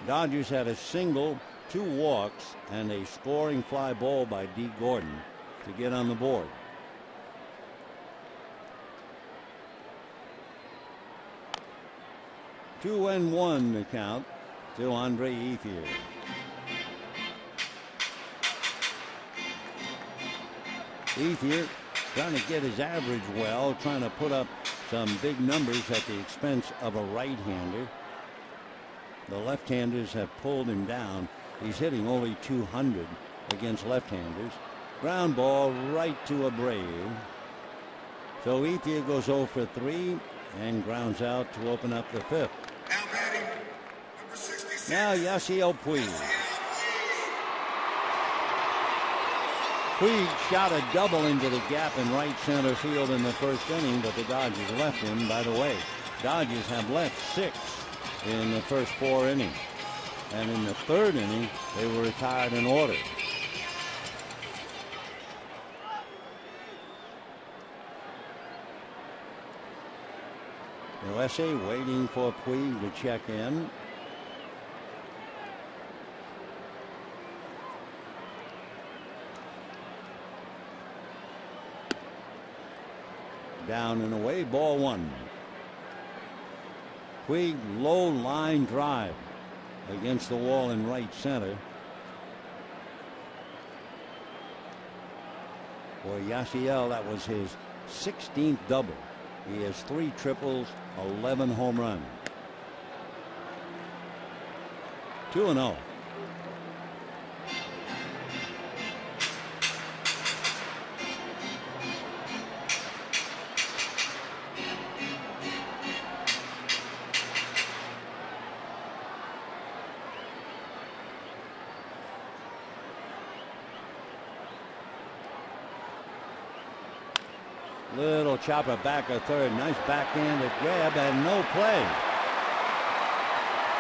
Dodgers had a single, 2 walks, and a scoring fly ball by D. Gordon to get on the board. Two and 1 the count to Andre Ethier. Ethier trying to get his average well, trying to put up some big numbers at the expense of a right-hander. The left-handers have pulled him down. He's hitting only 200 against left-handers. Ground ball right to Abreu. So Ethier goes 0 for 3 and grounds out to open up the 5th. Now Yasiel Puig. Puig shot a double into the gap in right center field in the first inning, but the Dodgers left him. By the way, Dodgers have left 6 in the first 4 innings. And in the third inning, they were retired in order. Noesi waiting for Puig to check in. Down and away, ball 1. Puig low line drive against the wall in right center. For Yasiel, that was his 16th double. He has 3 triples, 11 home runs. 2-0. Little chopper back at third. Nice backhanded grab and no play.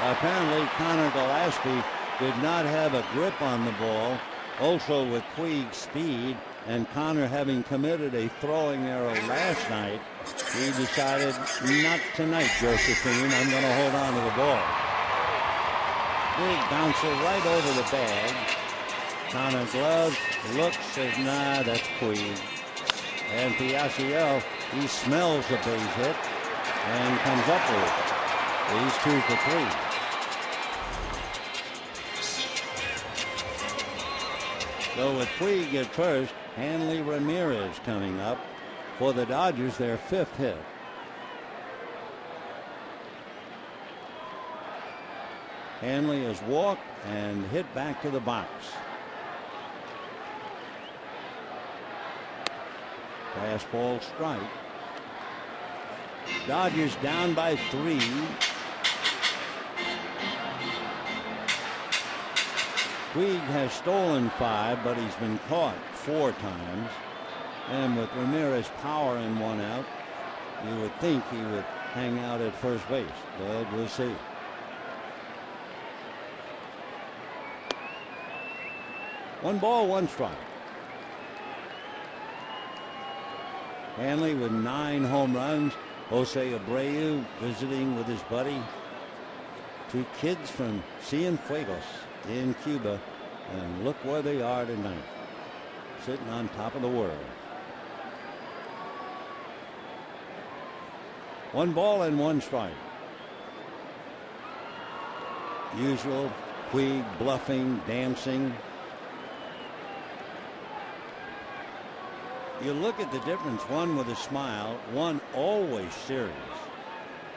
Apparently Connor Gillespie did not have a grip on the ball. Also with Puig's speed and Connor having committed a throwing error last night, he decided, not tonight, Josephine. I'm going to hold on to the ball. Big bouncer right over the bag. Connor gloves, looks, says, nah, that's Puig. And for Yasiel, he smells the base hit and comes up with it. He's 2 for 3. So with Puig at first, Hanley Ramirez coming up for the Dodgers, their 5th hit. Hanley has walked and hit back to the box. Fastball strike. Dodgers down by 3. Puig has stolen 5, but he's been caught 4 times. And with Ramirez power and 1 out, you would think he would hang out at first base, but we'll see. One ball, 1 strike. Hanley with 9 home runs. Jose Abreu visiting with his buddy. 2 kids from Cienfuegos in Cuba. And look where they are tonight. Sitting on top of the world. 1 ball and 1 strike. Usual Puig bluffing, dancing. You look at the difference, one with a smile, one always serious.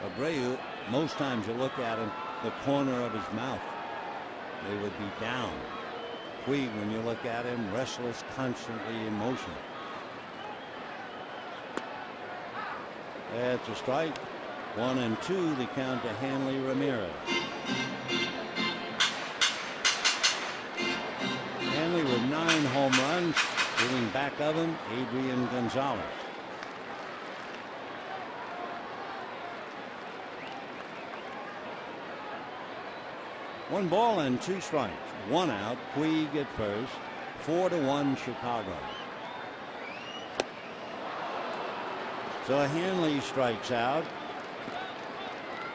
Abreu, most times you look at him, the corner of his mouth, they would be down. Puig, when you look at him, restless, constantly in motion. That's a strike. 1 and 2, the count to Hanley Ramirez. Hanley with 9 home runs. Hitting back of him, Adrian Gonzalez. One ball and 2 strikes. 1 out. Puig at first. 4-1 Chicago. So Hanley strikes out.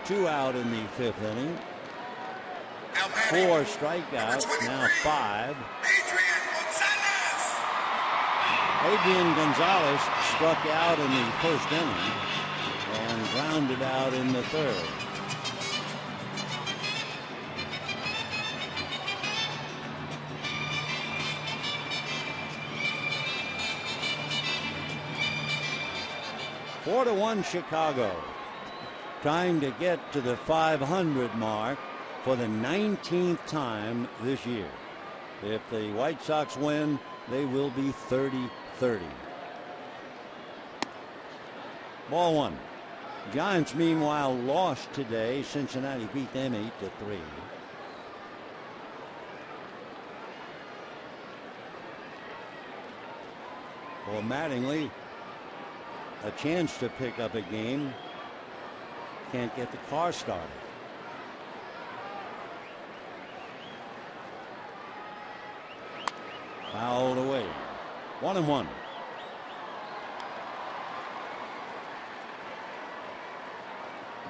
2 out in the 5th inning. 4 strikeouts. Now 5. Adrian Gonzalez struck out in the first inning and grounded out in the 3rd. Four to 1 Chicago. Trying to get to the 500 mark for the 19th time this year. If the White Sox win, they will be 30-30. Ball 1. Giants, meanwhile, lost today. Cincinnati beat them 8-3. For Mattingly, a chance to pick up a game. Can't get the car started. Fouled away. 1-1.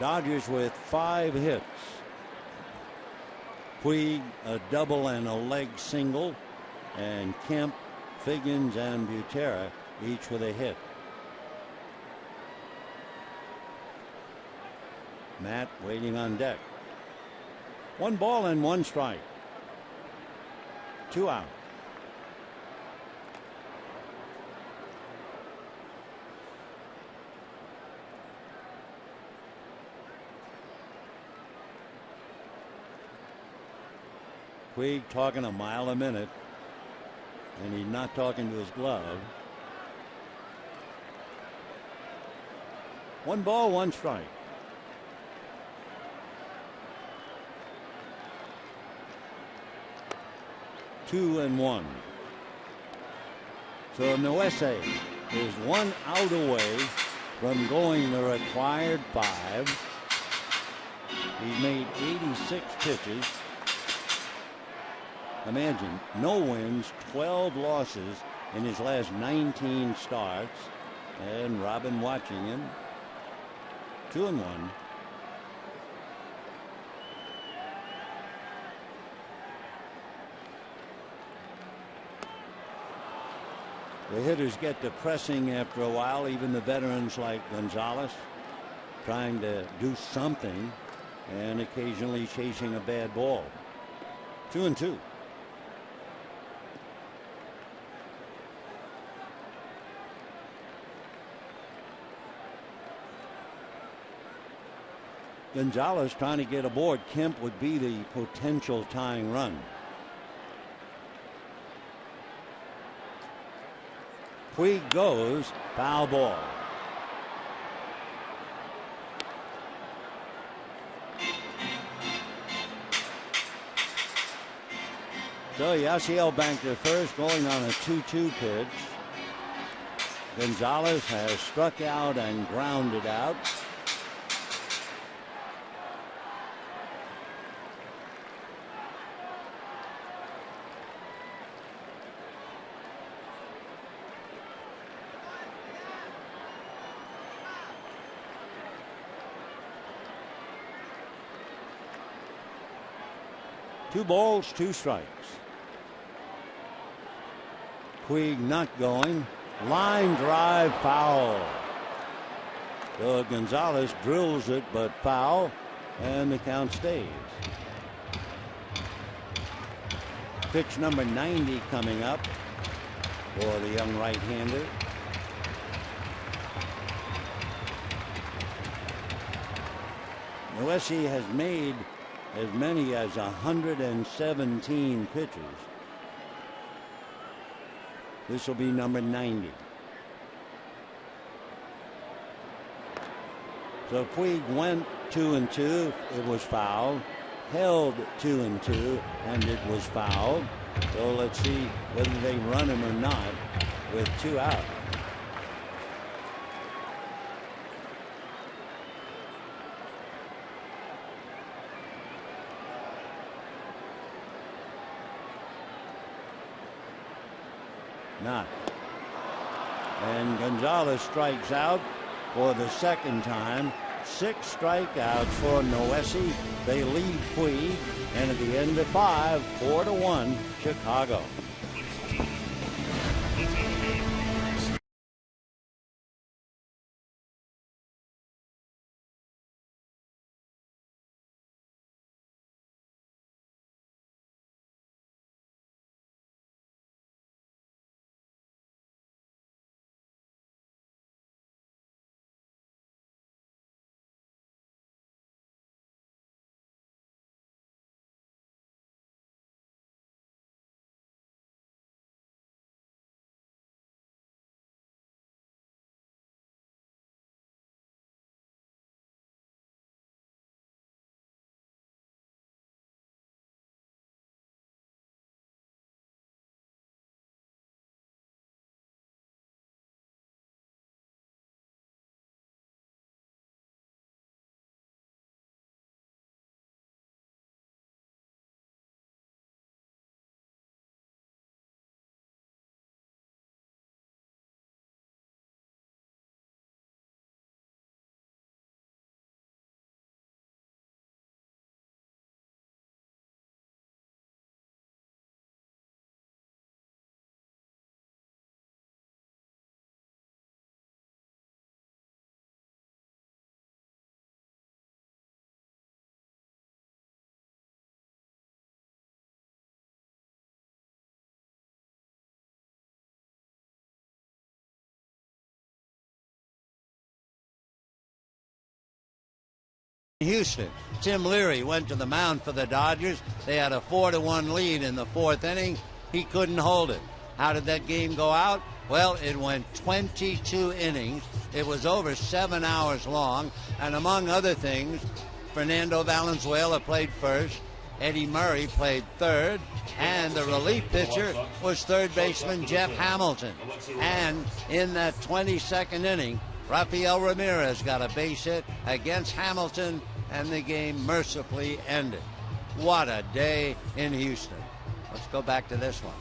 Dodgers with 5 hits. Puig a double and a leg single, and Kemp, Figgins, and Butera each with a hit. Matt waiting on deck. 1 ball and 1 strike. 2 out. Puig talking a mile a minute, and he's not talking to his glove. 1 ball, 1 strike. Two and 1. So Noesi is 1 out away from going the required 5. He's made 86 pitches. Imagine, no wins, 12 losses in his last 19 starts. And Robin watching him. 2 and 1. The hitters get depressing after a while, even the veterans like Gonzalez, trying to do something and occasionally chasing a bad ball. 2 and 2. Gonzalez trying to get aboard. Kemp would be the potential tying run. Puig goes, foul ball. So Yasiel banked at first, going on a 2-2 pitch. Gonzalez has struck out and grounded out. Two balls, 2 strikes. Puig not going. Line drive, foul. So Gonzalez drills it, but foul, and the count stays. Pitch number 90 coming up for the young right-hander. Noesi has made as many as 117 pitches. This will be number 90. So Puig went 2 and 2. It was fouled. Held 2 and 2, and it was fouled. So let's see whether they run him or not with 2 out. Not. And Gonzalez strikes out for the second time. 6 strikeouts for Noesi. They lead Puig, and at the end of 5, 4-1, Chicago. Houston. Tim Leary went to the mound for the Dodgers. They had a 4-1 lead in the fourth inning. He couldn't hold it. How did that game go out? Well, it went 22 innings. It was over 7 hours long. And among other things, Fernando Valenzuela played first. Eddie Murray played third. And the relief pitcher was third baseman Jeff Hamilton. And in that 22nd inning, Rafael Ramirez got a base hit against Hamilton, and the game mercifully ended. What a day in Houston. Let's go back to this one.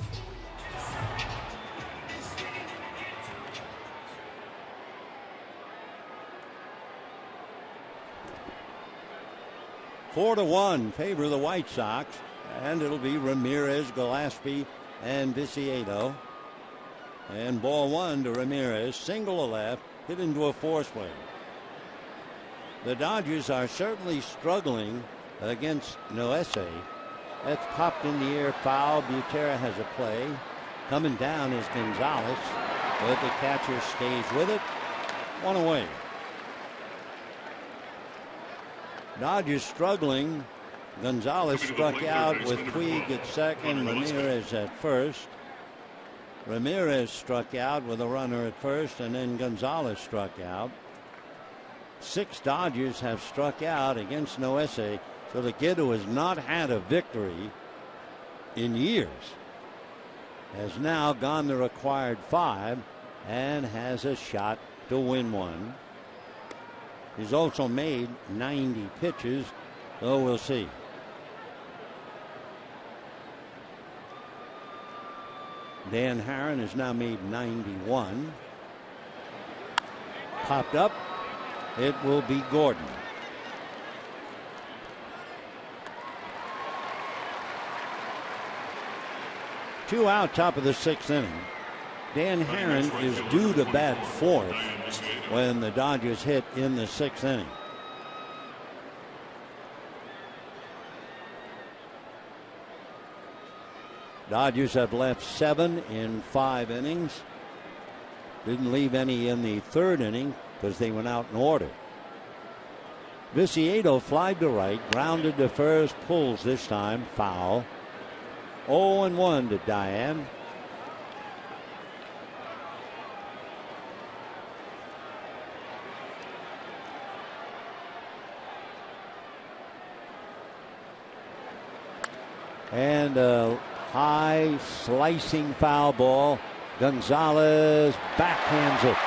Four to 1 favor the White Sox, and it'll be Ramirez, Gillespie, and Viciedo. And ball one to Ramirez, single to left, hit into a force play. The Dodgers are certainly struggling against Noesi. That's popped in the air, foul. Butera has a play. Coming down is Gonzalez, but the catcher stays with it. One away. Dodgers struggling. Gonzalez struck out with Puig at second, Ramirez at first. Ramirez struck out with a runner at first, and then Gonzalez struck out. 6 Dodgers have struck out against Noesi, so the kid who has not had a victory in years has now gone the required 5 and has a shot to win one. He's also made 90 pitches, so we'll see. Dan Haren has now made 91. Popped up. It will be Gordon. Two out, top of the 6th inning. Dan Haren is due to bat 4th when the Dodgers hit in the 6th inning. Dodgers have left 7 in 5 innings. Didn't leave any in the 3rd inning because they went out in order. Viciedo flied to right, grounded to first, pulls this time, foul. 0-1 to Diane. And a high slicing foul ball. Gonzalez backhands it.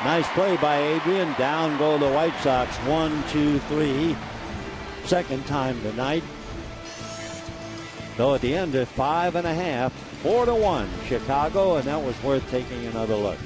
Nice play by Adrian. Down go the White Sox. 1, 2, 3. Second time tonight. So at the end of 5.5, 4-1 Chicago, and that was worth taking another look.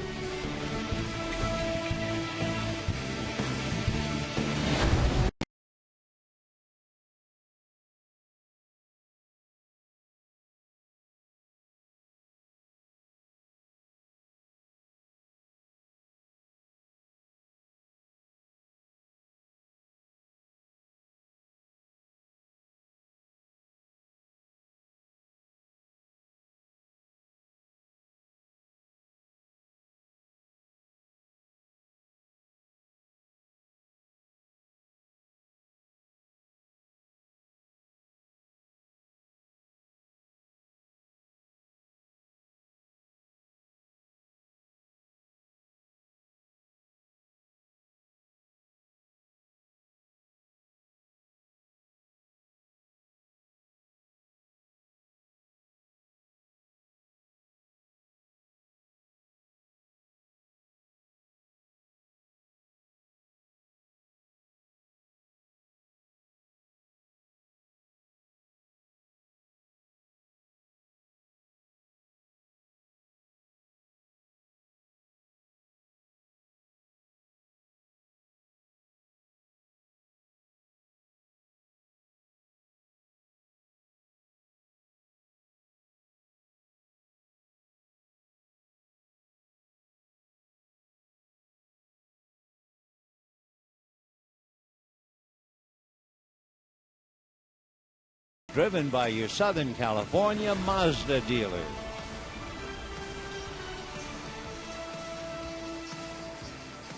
Driven by your Southern California Mazda dealers.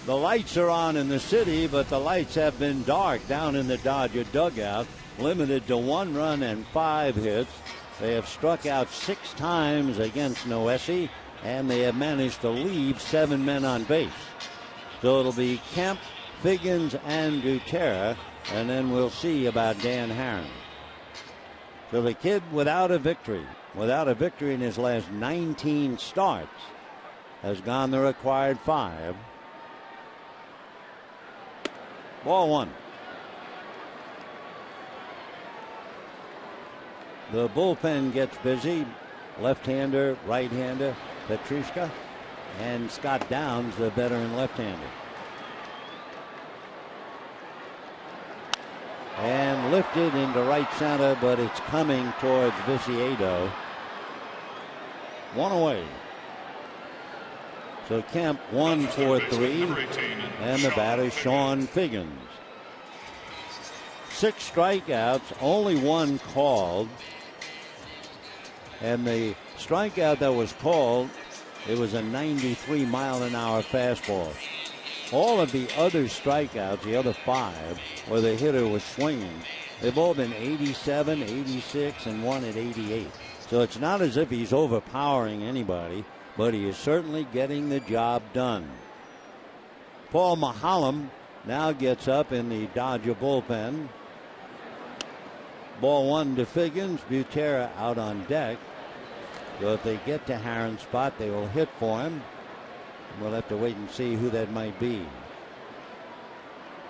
The lights are on in the city, but the lights have been dark down in the Dodger dugout. Limited to 1 run and 5 hits. They have struck out 6 times against Noesi, and they have managed to leave 7 men on base. So it'll be Kemp, Figgins, and Gutierrez, and then we'll see about Dan Haren. So the kid without a victory in his last 19 starts, has gone the required 5. Ball 1. The bullpen gets busy. Left-hander, right-hander, Petrushka, and Scott Downs, the veteran left-hander. And lifted into right center, but it's coming towards Viciedo. 1 away. So Kemp 1 for 3, and the batter Sean Figgins. 6 strikeouts, only 1 called. And the strikeout that was called, it was a 93-mile-an-hour fastball. All of the other strikeouts, the other 5, where the hitter was swinging, they've all been 87, 86, and 1 at 88. So it's not as if he's overpowering anybody, but he is certainly getting the job done. Paul Mahalem now gets up in the Dodger bullpen. Ball 1 to Figgins. Butera out on deck. So if they get to Haren's spot, they will hit for him. We'll have to wait and see who that might be.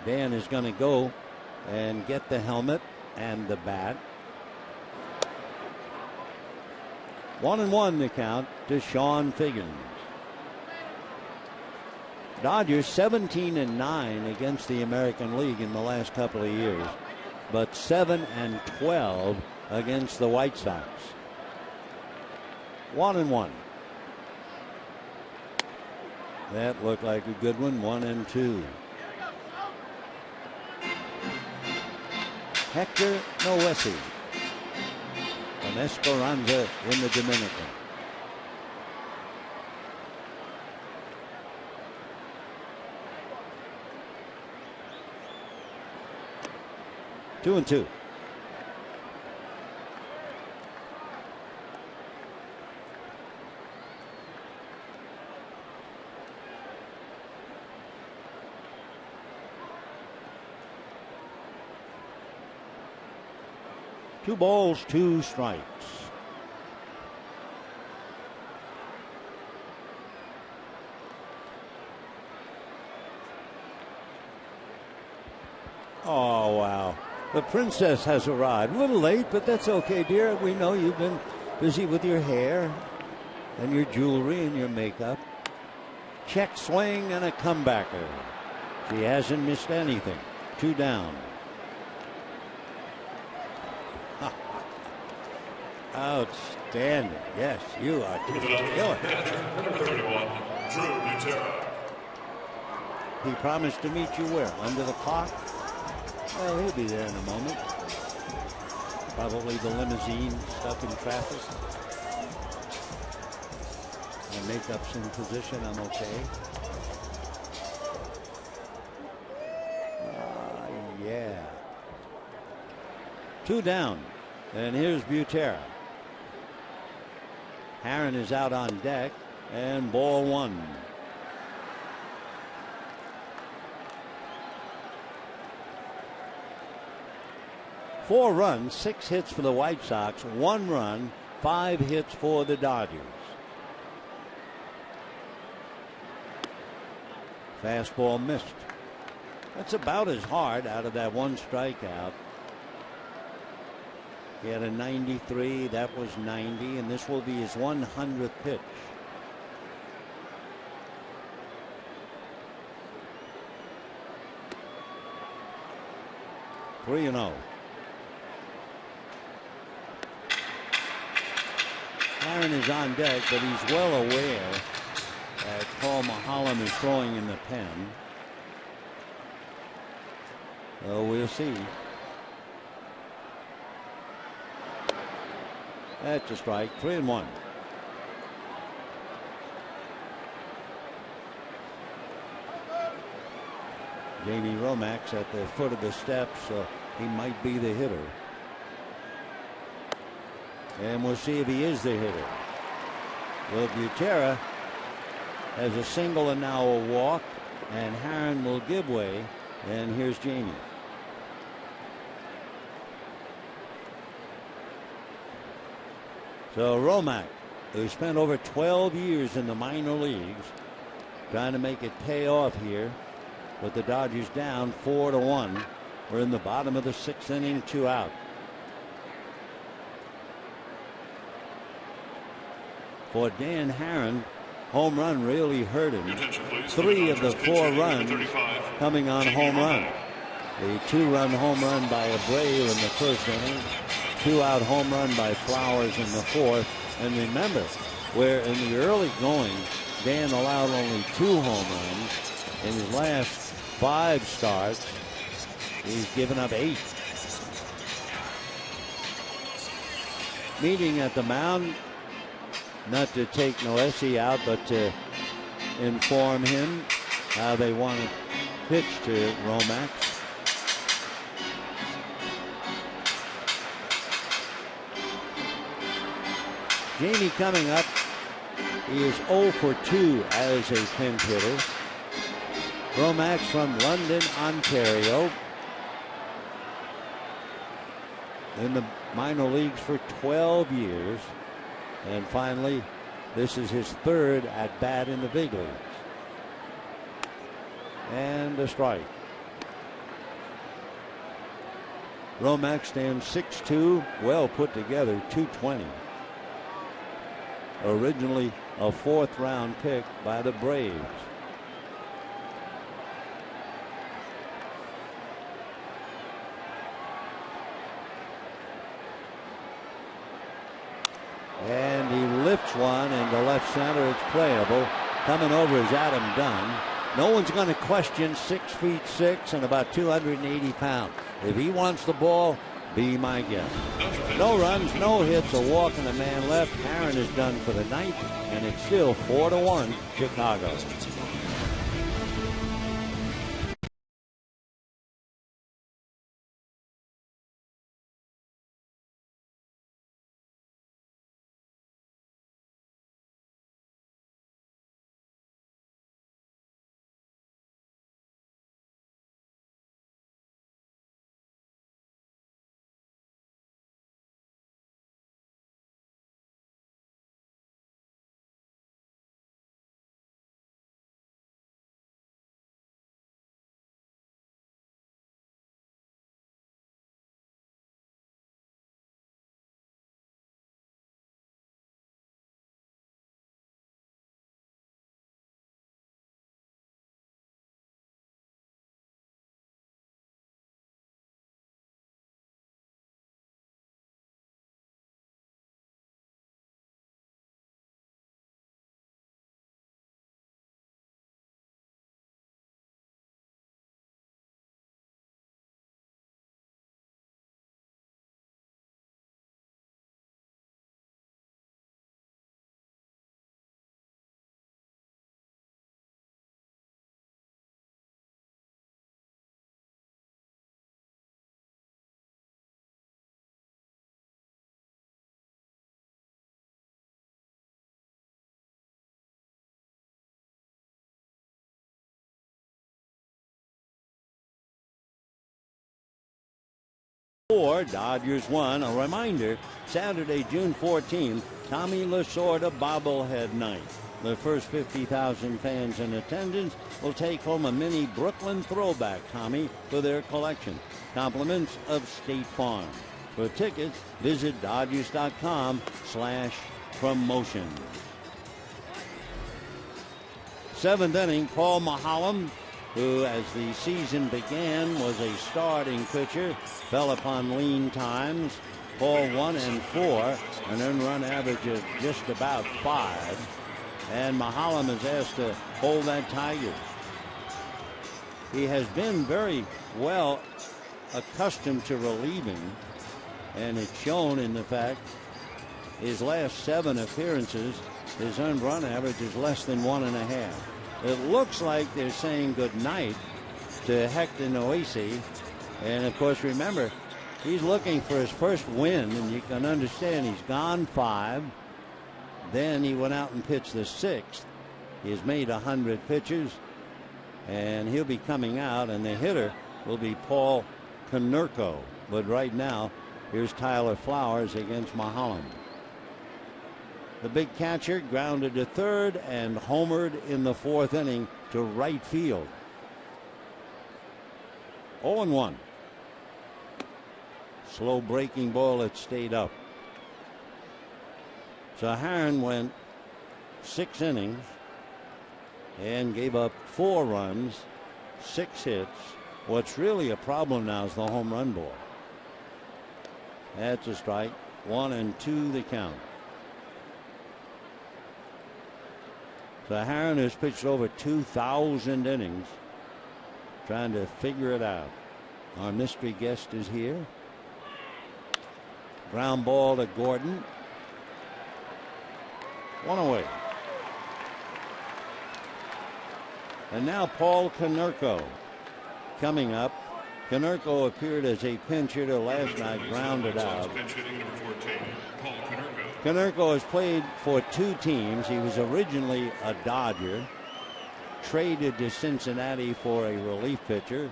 Dan is going to go and get the helmet and the bat. 1-1 the count to Sean Figgins. Dodgers 17-9 against the American League in the last couple of years, but 7-12 against the White Sox. 1-1. That looked like a good one. 1-2. Hector Noesi from Esperanza in the Dominican. Two and two. Two balls, 2 strikes. Oh, wow. The princess has arrived. A little late, but that's okay, dear. We know you've been busy with your hair and your jewelry and your makeup. Check swing and a comebacker. She hasn't missed anything. 2 down. Outstanding. Yes, you are just killer. Number 31, Drew Butera. He promised to meet you where? Under the clock? Well, he'll be there in a moment. Probably the limousine stuck in traffic. My makeup's in position. I'm okay. Yeah. 2 down. And here's Butera. Haren is out on deck, and ball 1. Four runs, 6 hits for the White Sox, 1 run, 5 hits for the Dodgers. Fastball missed. That's about as hard out of that 1 strikeout. He had a 93, that was 90, and this will be his 100th pitch. Three and 0. Haren is on deck, but he's well aware that Paul Mahalem is throwing in the pen. So we'll see. That's a strike. 3-1. Jamie Romax at the foot of the steps, so he might be the hitter. And we'll see if he is the hitter. Well, Butera has a single and now a walk, and Herron will give way. And here's Jamie. So Romack, who spent over 12 years in the minor leagues, trying to make it pay off here, with the Dodgers down 4-1. We're in the bottom of the 6th inning, 2 out. For Dan Herron, home run really hurt him. 3 of the 4 runs coming on home run. The 2-run home run by Abreu in the 1st inning, 2-out home run by Flowers in the 4th. And remember, where in the early going, Dan allowed only 2 home runs. In his last 5 starts, he's given up 8. Meeting at the mound, not to take Noesi out, but to inform him how they want to pitch to Romax. Jamie coming up. He is 0 for 2 as a pinch hitter. Romax from London, Ontario. In the minor leagues for 12 years. And finally, this is his 3rd at bat in the big leagues. And a strike. Romax stands 6'2", well put together, 220. Originally a 4th round pick by the Braves. And he lifts one into left center. It's playable. Coming over is Adam Dunn. No one's going to question 6'6" and about 280 pounds. If he wants the ball, be my guest. No runs, no hits, a walk, and a man left. Herron is done for the night, and it's still 4-1 Chicago. Dodgers won. A reminder, Saturday, June 14th, Tommy Lasorda bobblehead night. The first 50,000 fans in attendance will take home a mini Brooklyn throwback Tommy for their collection. Compliments of State Farm. For tickets, visit Dodgers.com/promotion. 7th inning, Paul Maholm, who as the season began was a starting pitcher, fell upon lean times. Paul 1 and 4, an earned run average of just about 5. And Maholm is asked to hold that Tiger. He has been very well accustomed to relieving, and it's shown in the fact his last 7 appearances, his earned run average is less than 1.5. It looks like they're saying good night to Hector Noesi. And of course, remember, he's looking for his first win, and you can understand he's gone 5. Then he went out and pitched the 6th. He's made 100 pitches, and he'll be coming out, and the hitter will be Paul Konerko. But right now, here's Tyler Flowers against Mulholland. The big catcher grounded to third and homered in the 4th inning to right field. 0-1. Slow breaking ball that stayed up. So Herron went 6 innings and gave up 4 runs, 6 hits. What's really a problem now is the home run ball. That's a strike. 1-2 the count. So Herron has pitched over 2,000 innings, trying to figure it out. Our mystery guest is here. Ground ball to Gordon. 1 away. And now Paul Konerko coming up. Konerko appeared as a pinch hitter last night, grounded out. Konerko has played for 2 teams. He was originally a Dodger, traded to Cincinnati for a relief pitcher,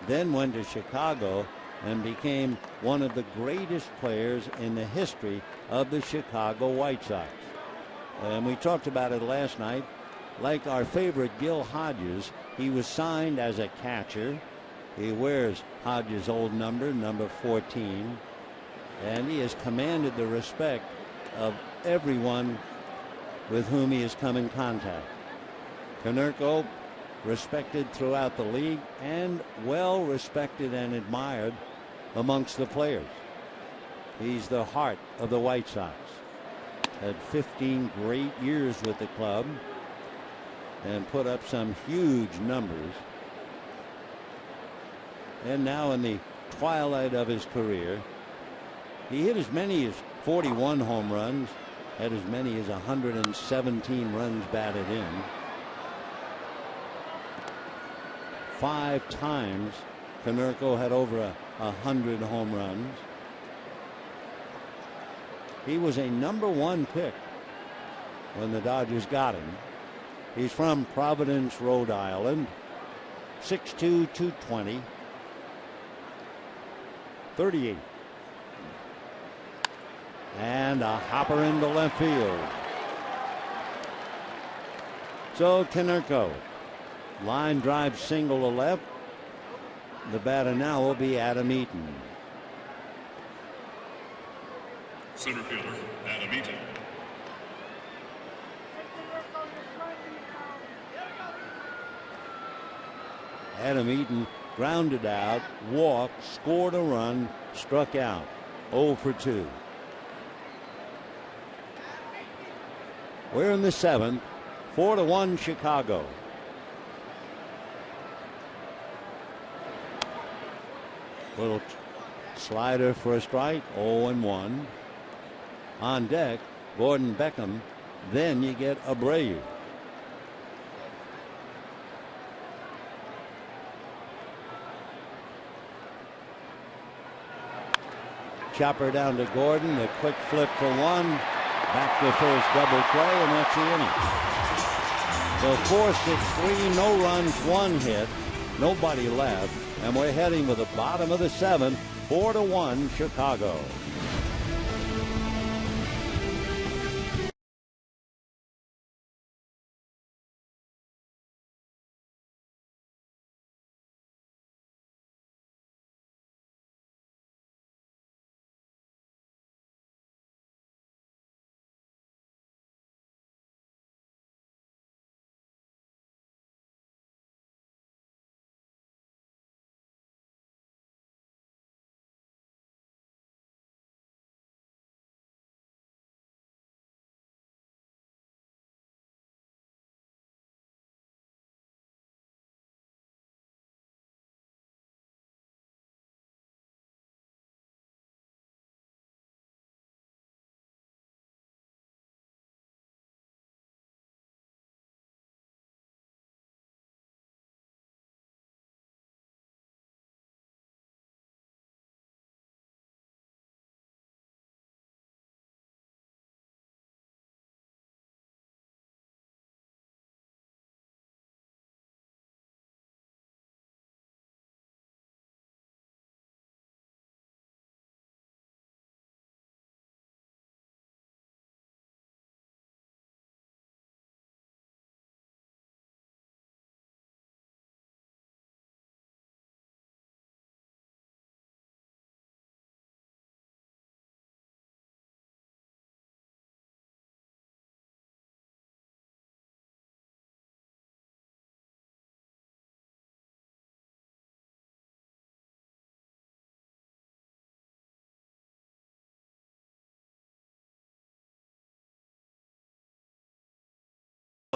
then went to Chicago and became one of the greatest players in the history of the Chicago White Sox. And we talked about it last night. Like our favorite Gil Hodges, he was signed as a catcher. He wears Hodges' old number, number 14, and he has commanded the respect of everyone with whom he has come in contact. Konerko, respected throughout the league and well respected and admired amongst the players. He's the heart of the White Sox. Had 15 great years with the club and put up some huge numbers. And now in the twilight of his career, he hit as many as 41 home runs, had as many as 117 runs batted in. 5 times Konerko had over 100 home runs. He was a number 1 pick when the Dodgers got him. He's from Providence, Rhode Island. 6'2", 220. 38. And a hopper into left field. So Konerko, line drive single to left. The batter now will be Adam Eaton. Center fielder, Adam Eaton. Adam Eaton grounded out, walked, scored a run, struck out. 0 for 2. We're in the 7th. 4-1 Chicago. Little slider for a strike. 0-1. On deck, Gordon Beckham. Then you get Abreu. Chopper down to Gordon. A quick flip for 1. Back to first, double play, and that's the inning. So 4-6-3, no runs, 1 hit, nobody left, and we're heading to the bottom of the 7th. 4-1 Chicago.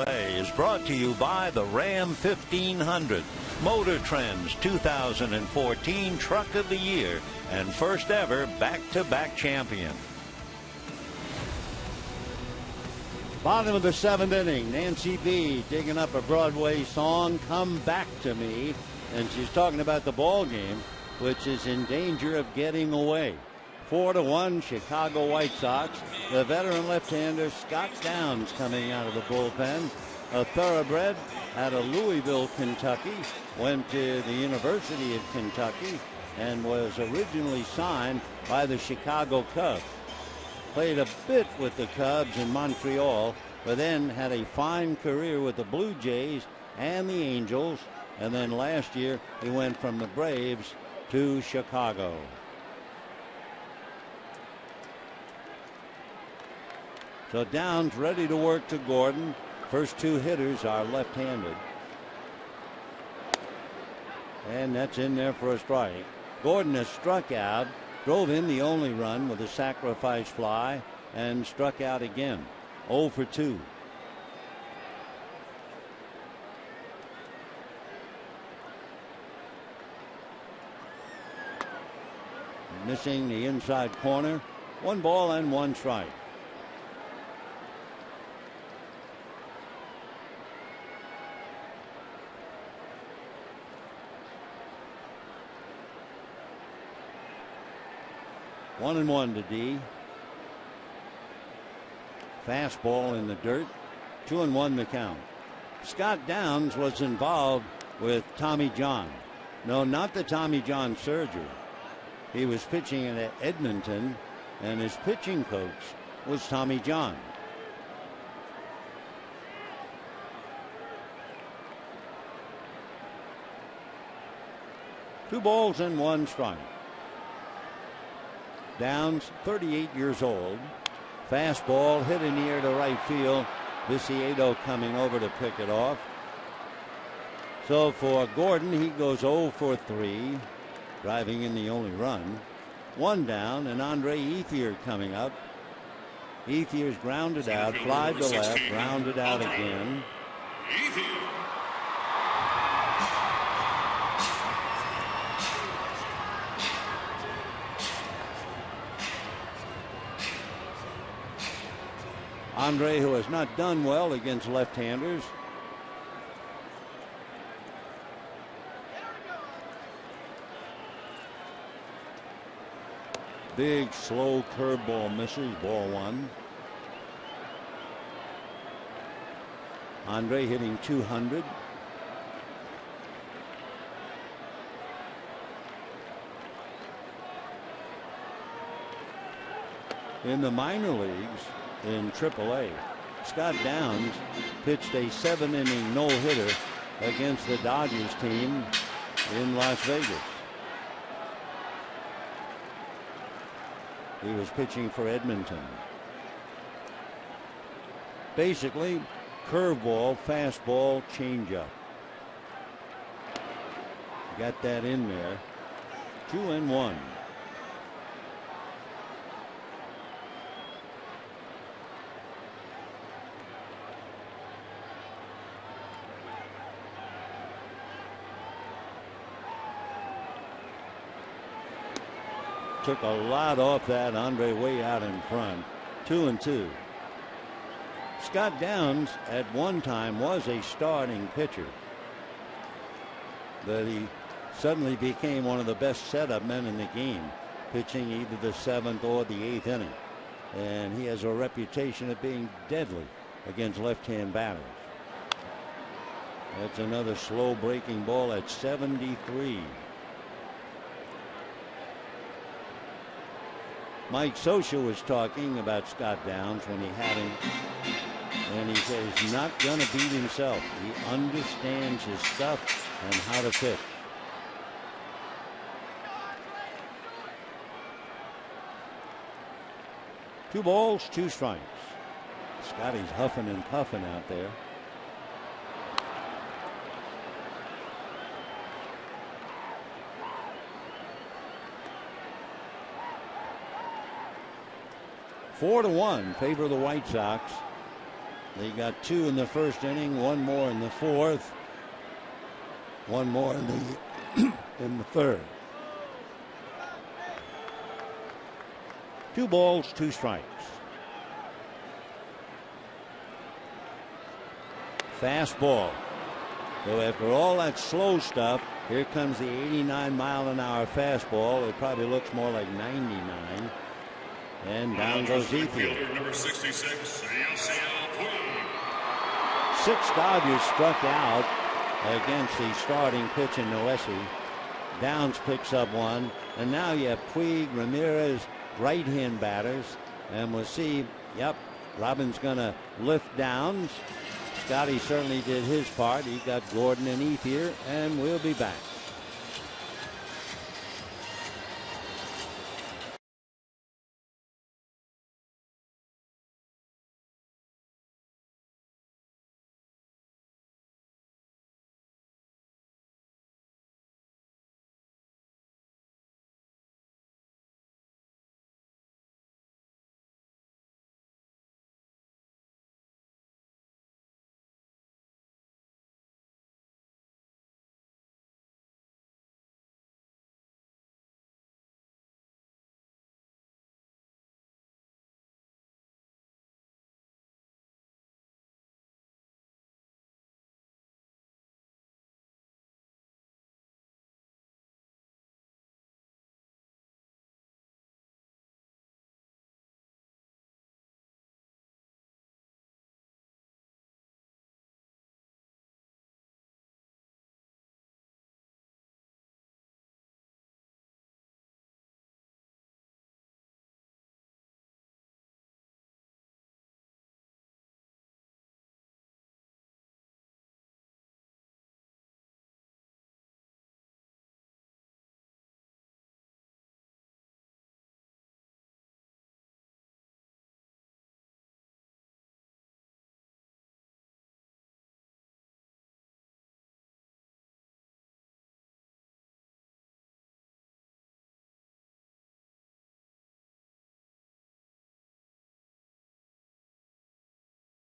LA is brought to you by the Ram 1500, Motor Trend's 2014 Truck of the Year, and first ever back-to-back champion. Bottom of the 7th inning, Nancy B digging up a Broadway song, Come Back to Me, and she's talking about the ball game, which is in danger of getting away. 4-1 Chicago White Sox. The veteran left-hander Scott Downs coming out of the bullpen. A thoroughbred out of Louisville, Kentucky. Went to the University of Kentucky and was originally signed by the Chicago Cubs. Played a bit with the Cubs in Montreal, but then had a fine career with the Blue Jays and the Angels. And then last year he went from the Braves to Chicago. So Downs ready to work to Gordon. First two hitters are left-handed. And that's in there for a strike. Gordon has struck out, drove in the only run with a sacrifice fly, and struck out again. 0 for 2. Missing the inside corner. 1 ball and 1 strike. One and 1 to D. Fastball in the dirt. 2-1 the count. Scott Downs was involved with Tommy John. No, not the Tommy John surgery. He was pitching at Edmonton, and his pitching coach was Tommy John. Two balls and 1 strike. Downs, 38 years old. Fastball hit in the air to right field. Viciedo coming over to pick it off. So for Gordon, he goes 0 for 3, driving in the only run. 1 down, and Andre Ethier coming up. Ethier's grounded out, fly to left, grounded out again. Andre, who has not done well against left-handers. Big, slow curveball misses, ball 1. Andre hitting .200. In the minor leagues, in AAA, Scott Downs pitched a 7-inning no-hitter against the Dodgers team in Las Vegas. He was pitching for Edmonton. Basically, curveball, fastball, changeup. Got that in there. 2-1. Took a lot off that. Andre way out in front. 2-2. Scott Downs at one time was a starting pitcher, but he suddenly became one of the best setup men in the game, pitching either the 7th or the 8th inning, and he has a reputation of being deadly against left-hand batters. That's another slow breaking ball at 73. Mike Scioscia was talking about Scott Downs when he had him, and he says he's not going to beat himself. He understands his stuff and how to pitch. Two balls, 2 strikes. Scotty's huffing and puffing out there. Four to 1 favor the White Sox. They got 2 in the first inning, 1 more in the fourth, 1 more in the in the third. 2 balls, 2 strikes. Fastball. So after all that slow stuff, here comes the 89-mile-an-hour fastball. It probably looks more like 99. And down goes Ethier. Number 66, Yasiel Puig. 6 Dodgers struck out against the starting pitcher Noesi. Downs picks up 1. And now you have Puig, Ramirez, right-hand batters. And we'll see, yep, Robin's going to lift Downs. Scotty certainly did his part. He got Gordon and Ethier, and we'll be back.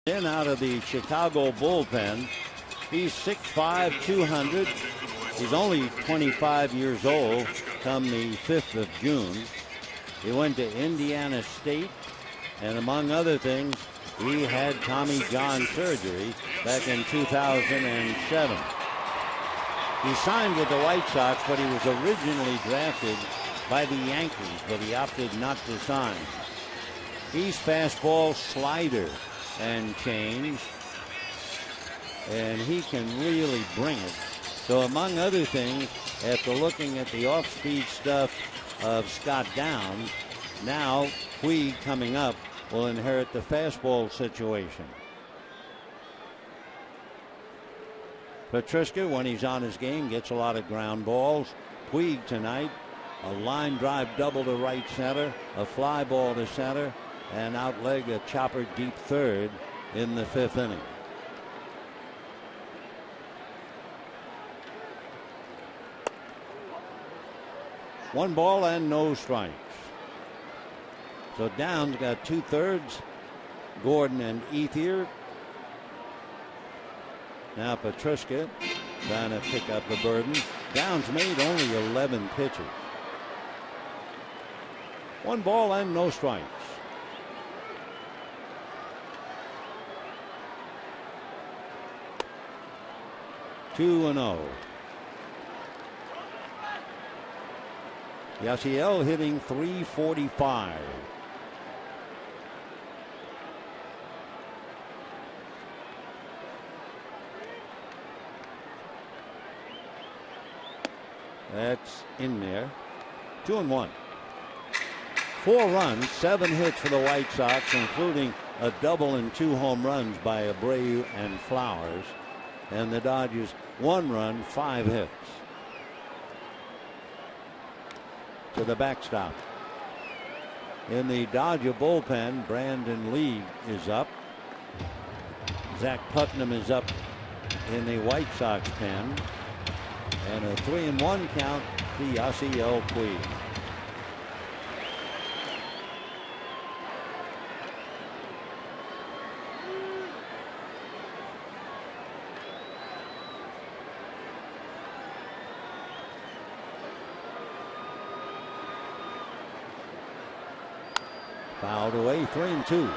In out of the Chicago bullpen. He's 6'5", 200. He's only 25 years old come the 5th of June. He went to Indiana State, and among other things, he had Tommy John surgery back in 2007. He signed with the White Sox, but he was originally drafted by the Yankees, but he opted not to sign. He's fastball, slider, and change, and he can really bring it. So among other things, after looking at the off-speed stuff of Scott Downs, now Puig coming up will inherit the fastball situation. Petruska, when he's on his game, gets a lot of ground balls. Puig tonight, a line drive double to right center, a fly ball to center, and outleg a chopper deep third in the 5th inning. One ball and no strikes. So Downs got 2/3. Gordon and Ethier. Now Petruska trying to pick up the burden. Downs made only 11 pitches. One ball and no strikes. 2-0. Yasiel hitting .345. That's in there. 2-1. 4 runs, 7 hits for the White Sox, including a double and 2 home runs by Abreu and Flowers. And the Dodgers 1 run, 5 hits. To the backstop. In the Dodger bullpen, Brandon Lee is up. Zach Putnam is up in the White Sox pen. And a 3-1 count to Yasiel Puig. Fouled away, 3-2.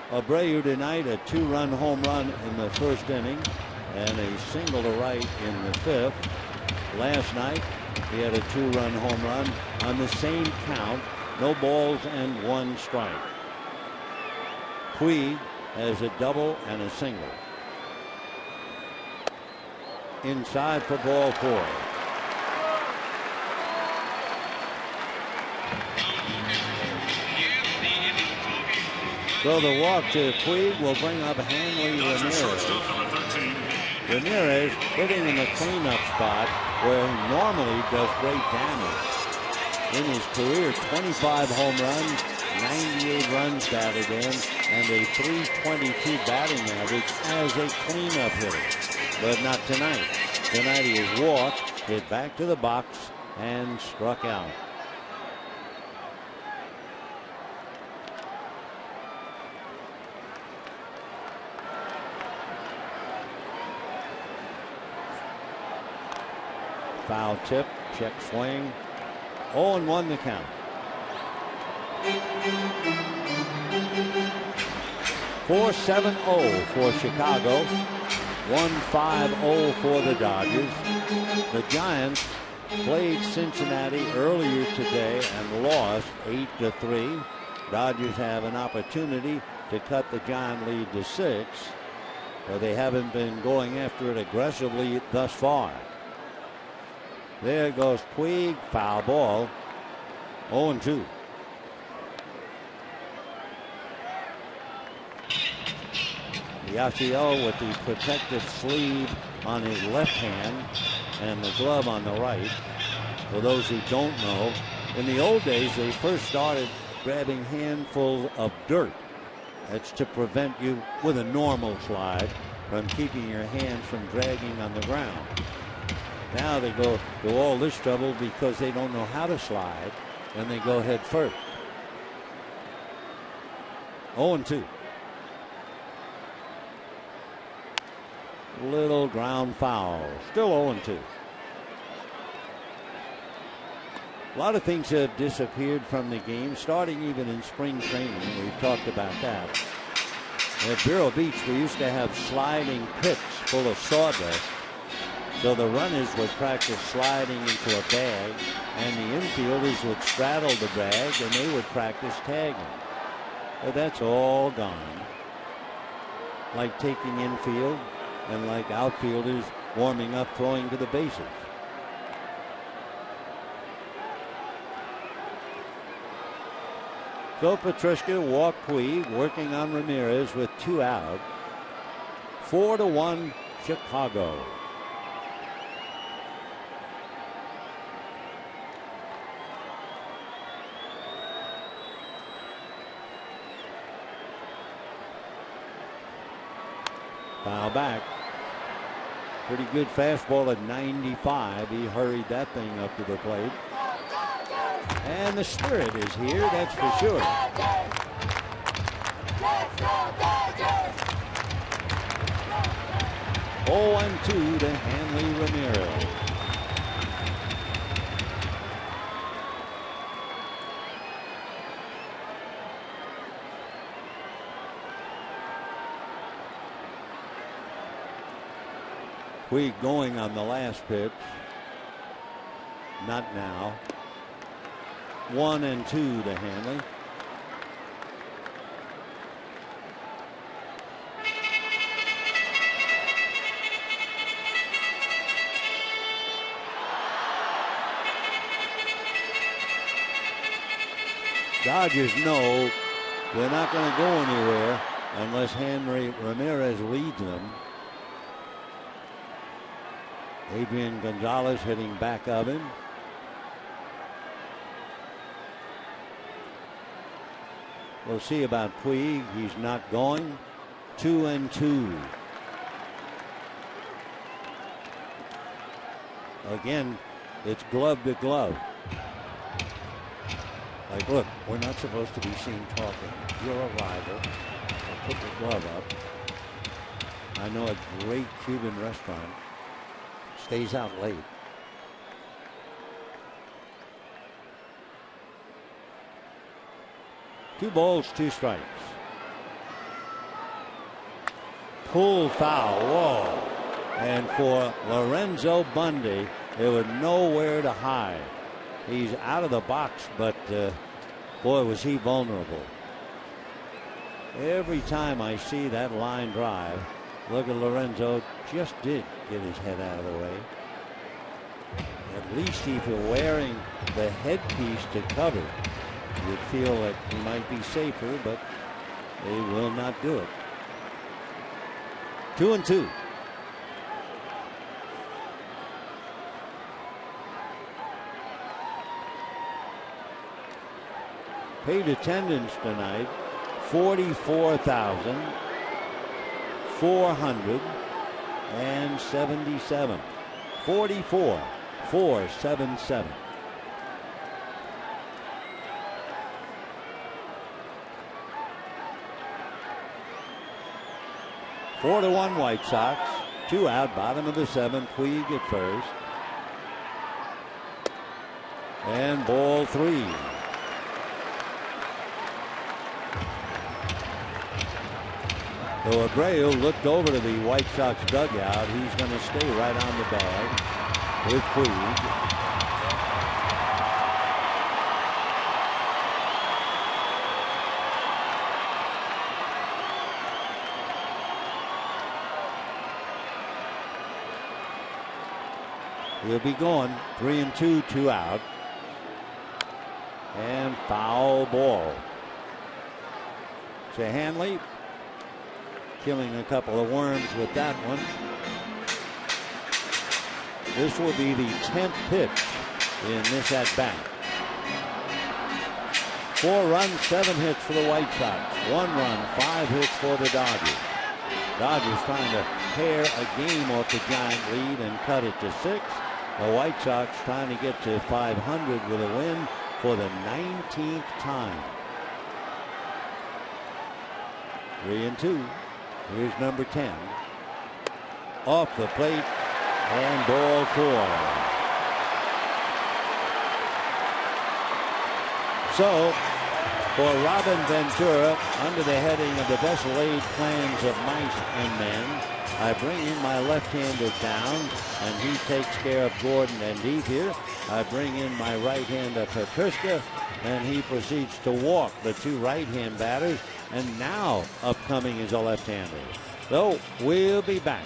Abreu tonight, a 2-run home run in the first inning and a single to right in the fifth. Last night, he had a 2-run home run on the same count, no balls and 1 strike. Puig has a double and a single. Inside for ball 4. So the walk to Puig will bring up Hanley Ramirez. Ramirez hitting in the cleanup spot where he normally does great damage. In his career, 25 home runs, 98 runs batted in, and a .322 batting average as a cleanup hitter. But not tonight. Tonight he has walked, hit back to the box, and struck out. Foul tip, check swing. 0-1 the count. 4-7-0 for Chicago. 1-5-0 for the Dodgers. The Giants played Cincinnati earlier today and lost 8-3. Dodgers have an opportunity to cut the Giant lead to 6, but they haven't been going after it aggressively thus far. There goes Puig, foul ball, 0-2. Yasiel with the protective sleeve on his left hand and the glove on the right. For those who don't know, in the old days they first started grabbing handfuls of dirt. That's to prevent you with a normal slide from keeping your hands from dragging on the ground. Now they go to all this trouble because they don't know how to slide, and they go head first. 0-2. Little ground foul. Still 0-2. A lot of things have disappeared from the game, starting even in spring training. We've talked about that. At Vero Beach, we used to have sliding pits full of sawdust. So the runners would practice sliding into a bag, and the infielders would straddle the bag, and they would practice tagging. But that's all gone. Like taking infield and like outfielders warming up throwing to the bases. So Petrushka walked Puig, working on Ramirez with 2 out. 4-1 Chicago. Foul back. Pretty good fastball at 95. He hurried that thing up to the plate. And the spirit is here, that's for sure. Let's go Dodgers! 0-2 to Hanley Ramirez. Puig going on the last pitch. Not now. 1-2 to Hanley. Dodgers know they're not going to go anywhere unless Hanley Ramirez leads them. Adrian Gonzalez hitting back of him. We'll see about Puig. He's not going. 2-2. Again, it's glove to glove. Like, look, we're not supposed to be seen talking. You're a rival. So put the glove up. I know a great Cuban restaurant stays out late. 2 balls, 2 strikes. Pull foul. Whoa. And for Lorenzo Bundy, there was nowhere to hide. He's out of the box, but boy, was he vulnerable. Every time I see that line drive, look at Lorenzo, just did get his head out of the way. At least if you're wearing the headpiece to cover, you'd feel that he might be safer, but they will not do it. 2-2. Paid attendance tonight, 44,477. 44,477. Four to 1 White Sox. 2 out, bottom of the 7th. Puig at first. And ball 3. So Abreu looked over to the White Sox dugout. He's going to stay right on the bag with Puig. He'll be going 3-2, 2 out. And foul ball. So Hanley killing a couple of worms with that one. This will be the 10th pitch in this at bat. 4 runs, 7 hits for the White Sox. 1 run, 5 hits for the Dodgers. Dodgers trying to pare a game off the giant lead and cut it to 6. The White Sox trying to get to 500 with a win for the 19th time. 3-2. Here's number 10. Off the plate and ball 4. So for Robin Ventura, under the heading of the best laid plans of mice and men, I bring in my left-hander down, and he takes care of Gordon and Deep here. I bring in my right-hander Petruska, and he proceeds to walk the 2 right-hand batters. And now upcoming is a left-hander. So we'll be back.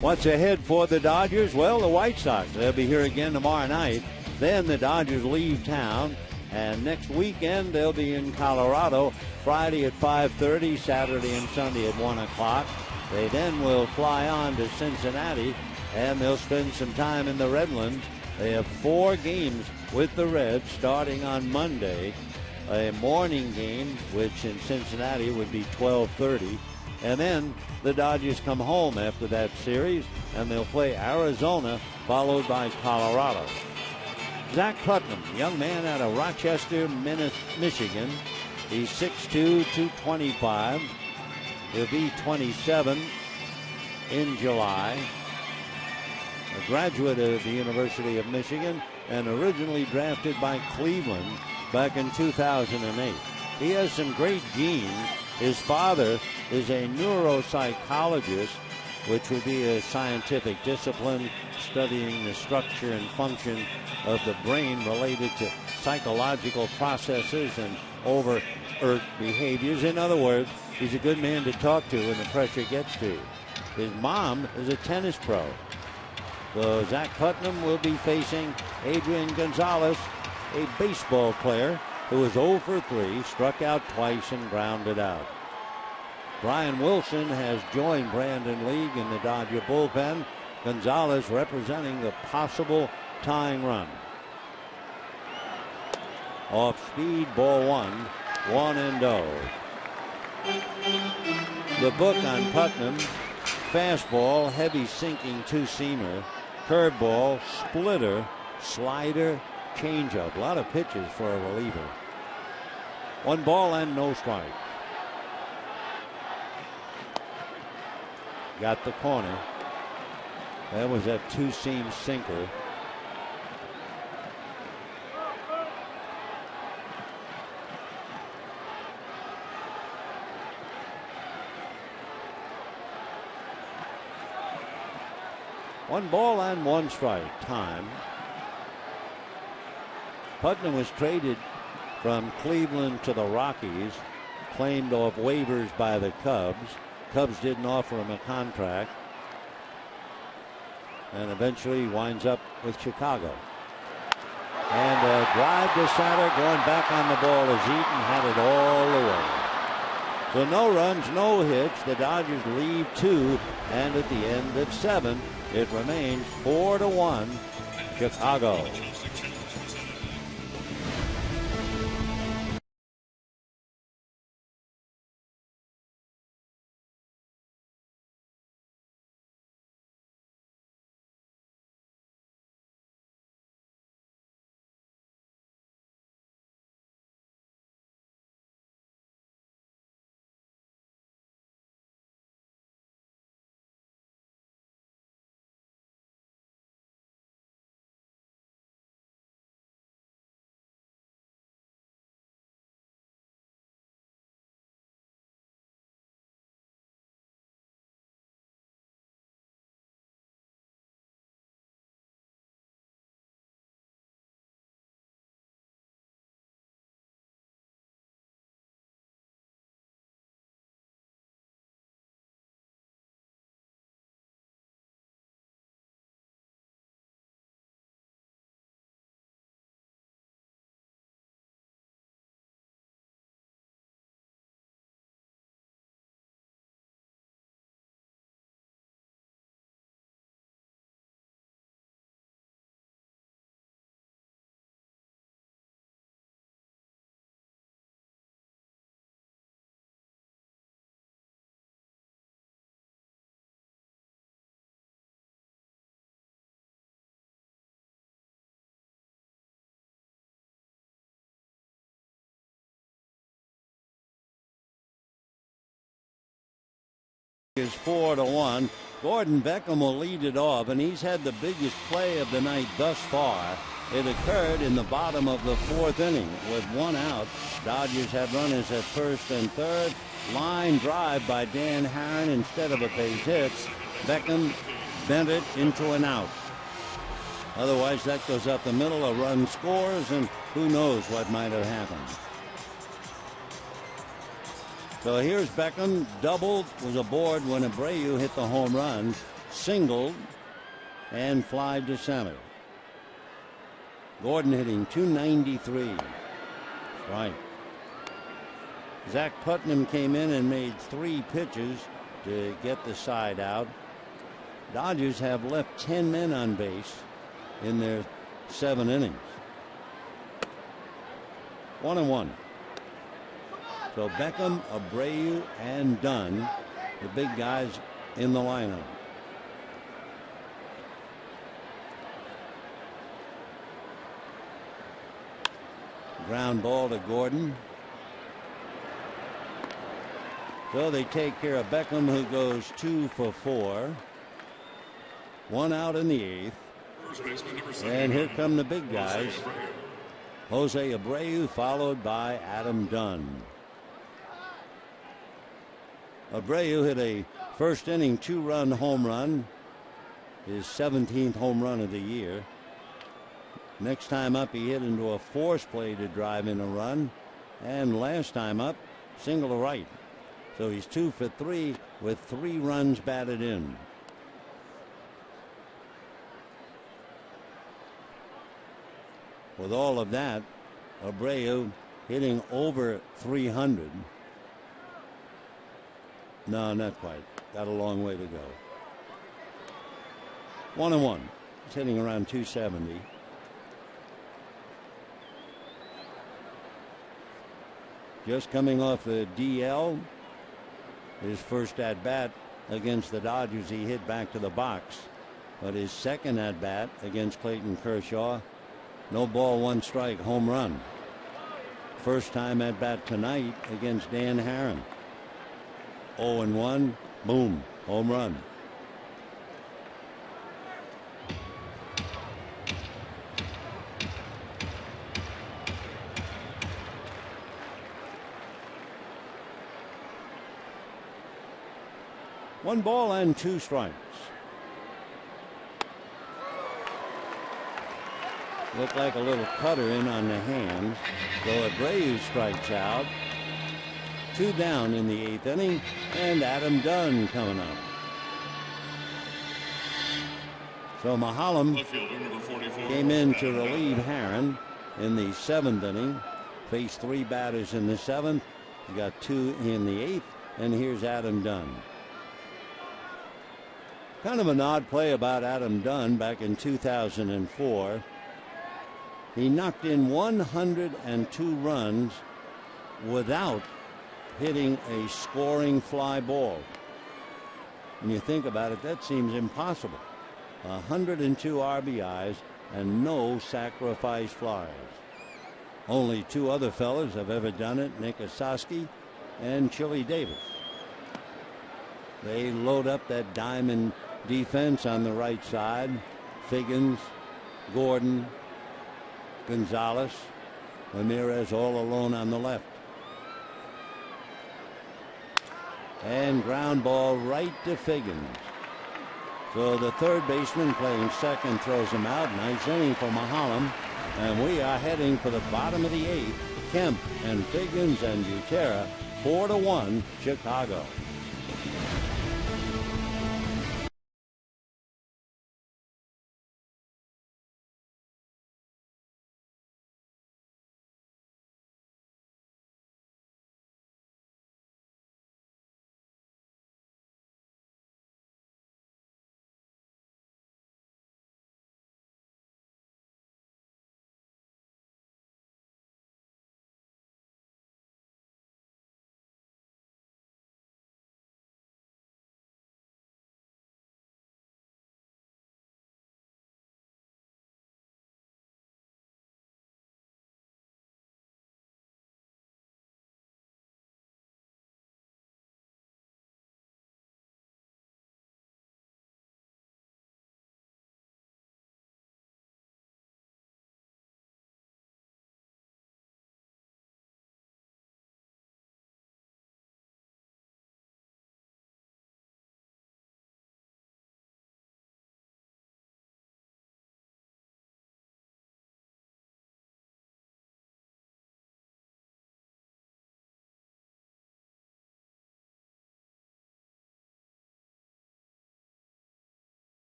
What's ahead for the Dodgers? Well, the White Sox. They'll be here again tomorrow night. Then the Dodgers leave town. And next weekend, they'll be in Colorado. Friday at 5:30, Saturday and Sunday at 1 o'clock. They then will fly on to Cincinnati, and they'll spend some time in the Redlands. They have 4 games with the Reds starting on Monday. A morning game, which in Cincinnati would be 12:30. And then the Dodgers come home after that series, and they'll play Arizona, followed by Colorado. Zach Putnam, young man out of Rochester, Michigan. He's 6'2", 225. He'll be 27 in July. A graduate of the University of Michigan and originally drafted by Cleveland back in 2008. He has some great genes. His father is a neuropsychologist, which would be a scientific discipline studying the structure and function of the brain related to psychological processes and overt behaviors. In other words, he's a good man to talk to when the pressure gets to you. His mom is a tennis pro. So Zach Putnam will be facing Adrian Gonzalez, a baseball player who was 0 for 3, struck out twice and grounded out. Brian Wilson has joined Brandon League in the Dodger bullpen. Gonzalez representing the possible tying run. Off speed, ball 1, 1-0. The book on Putnam: fastball, heavy sinking two-seamer, curveball, splitter, slider, changeup. A lot of pitches for a reliever. 1 ball and no strike. Got the corner. That was that two-seam sinker. One ball and 1 strike. Time. Putnam was traded from Cleveland to the Rockies, claimed off waivers by the Cubs. Cubs didn't offer him a contract, and eventually winds up with Chicago. And a drive to center, going back on the ball as Eaton had it all the way. So no runs, no hits. The Dodgers leave 2, and at the end of 7, it remains 4-1 Chicago. Is 4-1. Gordon Beckham will lead it off, and he's had the biggest play of the night thus far. It occurred in the bottom of the 4th inning with 1 out. Dodgers have runners at first and third. Line drive by Dan Haren instead of a base hit. Beckham bent it into an out. Otherwise, that goes up the middle. A run scores, and who knows what might have happened. So here's Beckham, doubled, was aboard when Abreu hit the home run, singled, and fly to center. Gordon hitting .293. Right. Zach Putnam came in and made 3 pitches to get the side out. Dodgers have left 10 men on base in their 7 innings. 1-1. So Beckham, Abreu, and Dunn the big guys in the lineup. Ground ball to Gordon. So they take care of Beckham, who goes 2 for 4. 1 out in the 8th. And here come the big guys. Jose Abreu followed by Adam Dunn. Abreu hit a first inning 2-run home run, his 17th home run of the year. Next time up, he hit into a force play to drive in a run, and last time up, single to right. So he's 2 for 3 with 3 runs batted in. With all of that, Abreu hitting over 300. No, not quite. Got a long way to go. 1-1. He's hitting around 270. Just coming off the DL. His first at bat against the Dodgers, he hit back to the box. But his second at bat against Clayton Kershaw, no ball, 1 strike, home run. First time at bat tonight against Dan Haren. 0-1, boom, home run. One ball and 2 strikes. Looked like a little cutter in on the hands. So Abreu strikes out. 2 down in the 8th inning, and Adam Dunn coming up. So Mahalam came in to relieve Haren in the 7th inning. Faced 3 batters in the 7th. He got 2 in the 8th, and here's Adam Dunn. Kind of an odd play about Adam Dunn back in 2004. He knocked in 102 runs without hitting a scoring fly ball. When you think about it, that seems impossible. 102 RBIs and no sacrifice flies. Only 2 other fellas have ever done it, Nick Ossowski and Chili Davis. They load up that diamond defense on the right side. Figgins, Gordon, Gonzalez, Ramirez all alone on the left. And ground ball right to Figgins. So the third baseman playing second throws him out. Nice inning for Mahalam. And we are heading for the bottom of the 8th. Kemp and Figgins and Butera, 4-1 Chicago.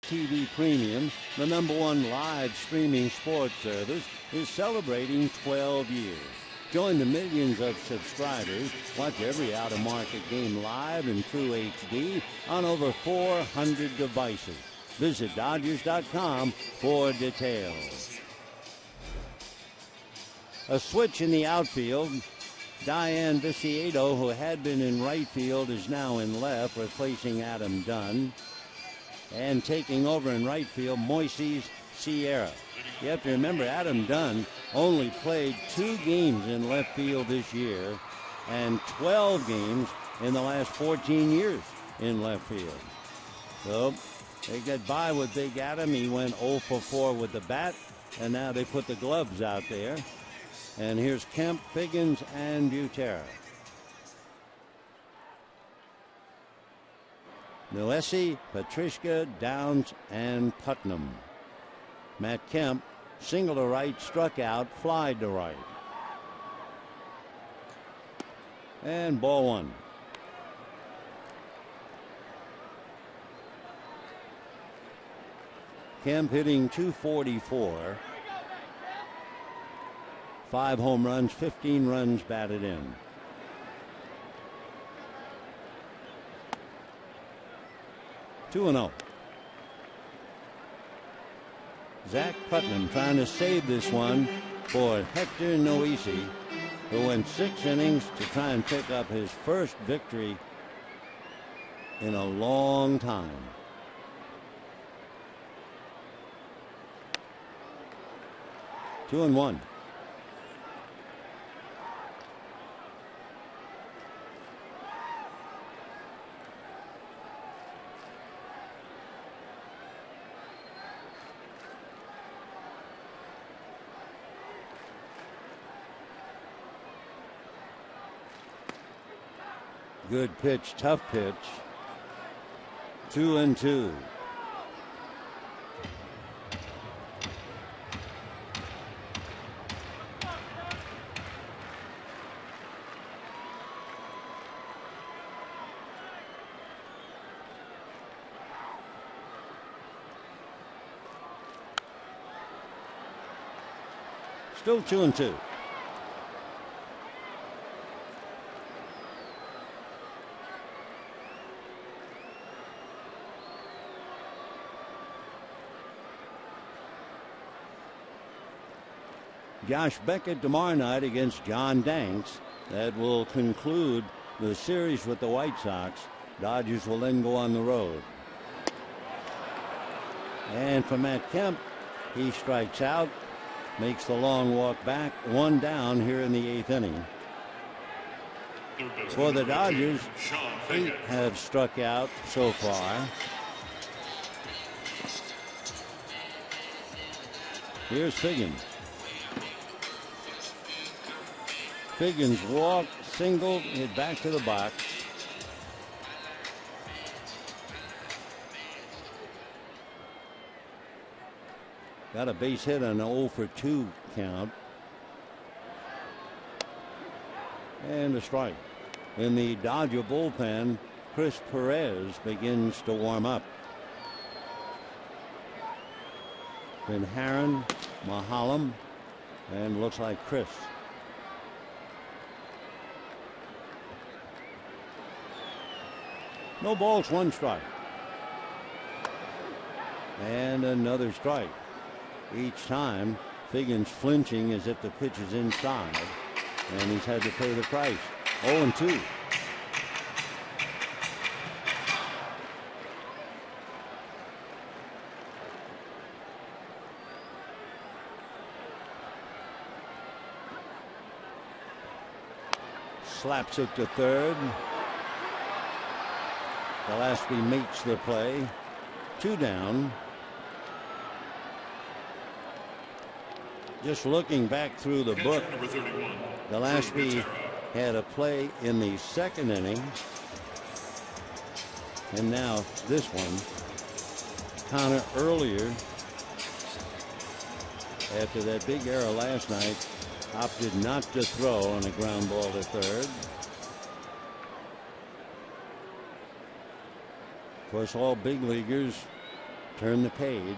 TV Premium, the #1 live streaming sports service, is celebrating 12 years. Join the millions of subscribers. Watch every out-of-market game live and through HD on over 400 devices. Visit Dodgers.com for details. A switch in the outfield. Diane Viciedo, who had been in right field, is now in left, replacing Adam Dunn. And taking over in right field, Moises Sierra. You have to remember, Adam Dunn only played 2 games in left field this year and 12 games in the last 14 years in left field. So they get by with Big Adam. He went 0 for 4 with the bat, and now they put the gloves out there. And here's Kemp, Figgins, and Butera. Noesi, Patricia, Downs, and Putnam. Matt Kemp, single to right, struck out, fly to right. And ball 1. Kemp hitting .244. 5 home runs, 15 runs batted in. Two and 0. Zach Putnam trying to save this one for Hector Noesi, who went 6 innings to try and pick up his first victory in a long time. Two and 1. Good pitch, tough pitch. 2 and 2. Still 2 and 2. Josh Beckett tomorrow night against John Danks. That will conclude the series with the White Sox. Dodgers will then go on the road. And for Matt Kemp, he strikes out, makes the long walk back, 1 down here in the 8th inning. For the Dodgers, 8 have struck out so far. Here's Figgins. Figgins walked, singled, hit back to the box. Got a base hit on an 0 for 2 count. And a strike. In the Dodger bullpen, Chris Perez begins to warm up. Then Harron, Mahalam, and looks like Chris. No balls, 1 strike. And another strike. Each time, Figgins flinching as if the pitch is inside, and he's had to pay the price. 0 and 2. Slaps it to third. Gillespie makes the play. 2 down. Just looking back through the book, Gillespie had a play in the 2nd inning. And now this one. Connor earlier, after that big error last night, opted not to throw on a ground ball to third. Of course, all big leaguers turn the page.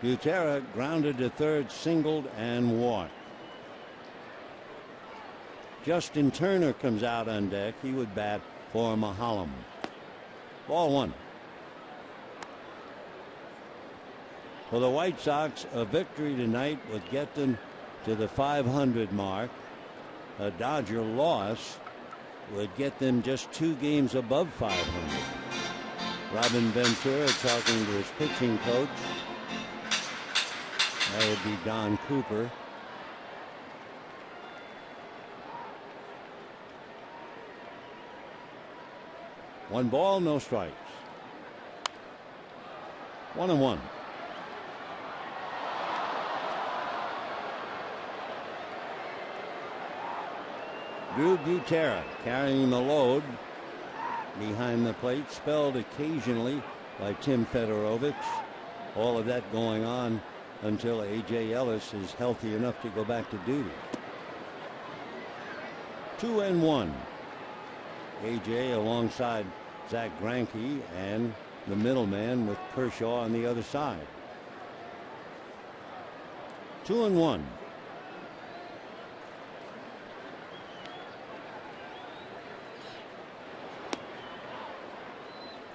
Butera grounded to third, singled, and walked. Justin Turner comes out on deck. He would bat for Mahalam. Ball one. For the White Sox, a victory tonight would get them to the 500 mark. A Dodger loss would get them just 2 games above 500. Robin Ventura talking to his pitching coach. That would be Don Cooper. One ball, no strikes. 1-1. Drew Butera carrying the load behind the plate, spelled occasionally by Tim Fedorovich. All of that going on until A.J. Ellis is healthy enough to go back to duty. 2-1. A.J. alongside Zach Greinke and the middleman with Kershaw on the other side. 2-1.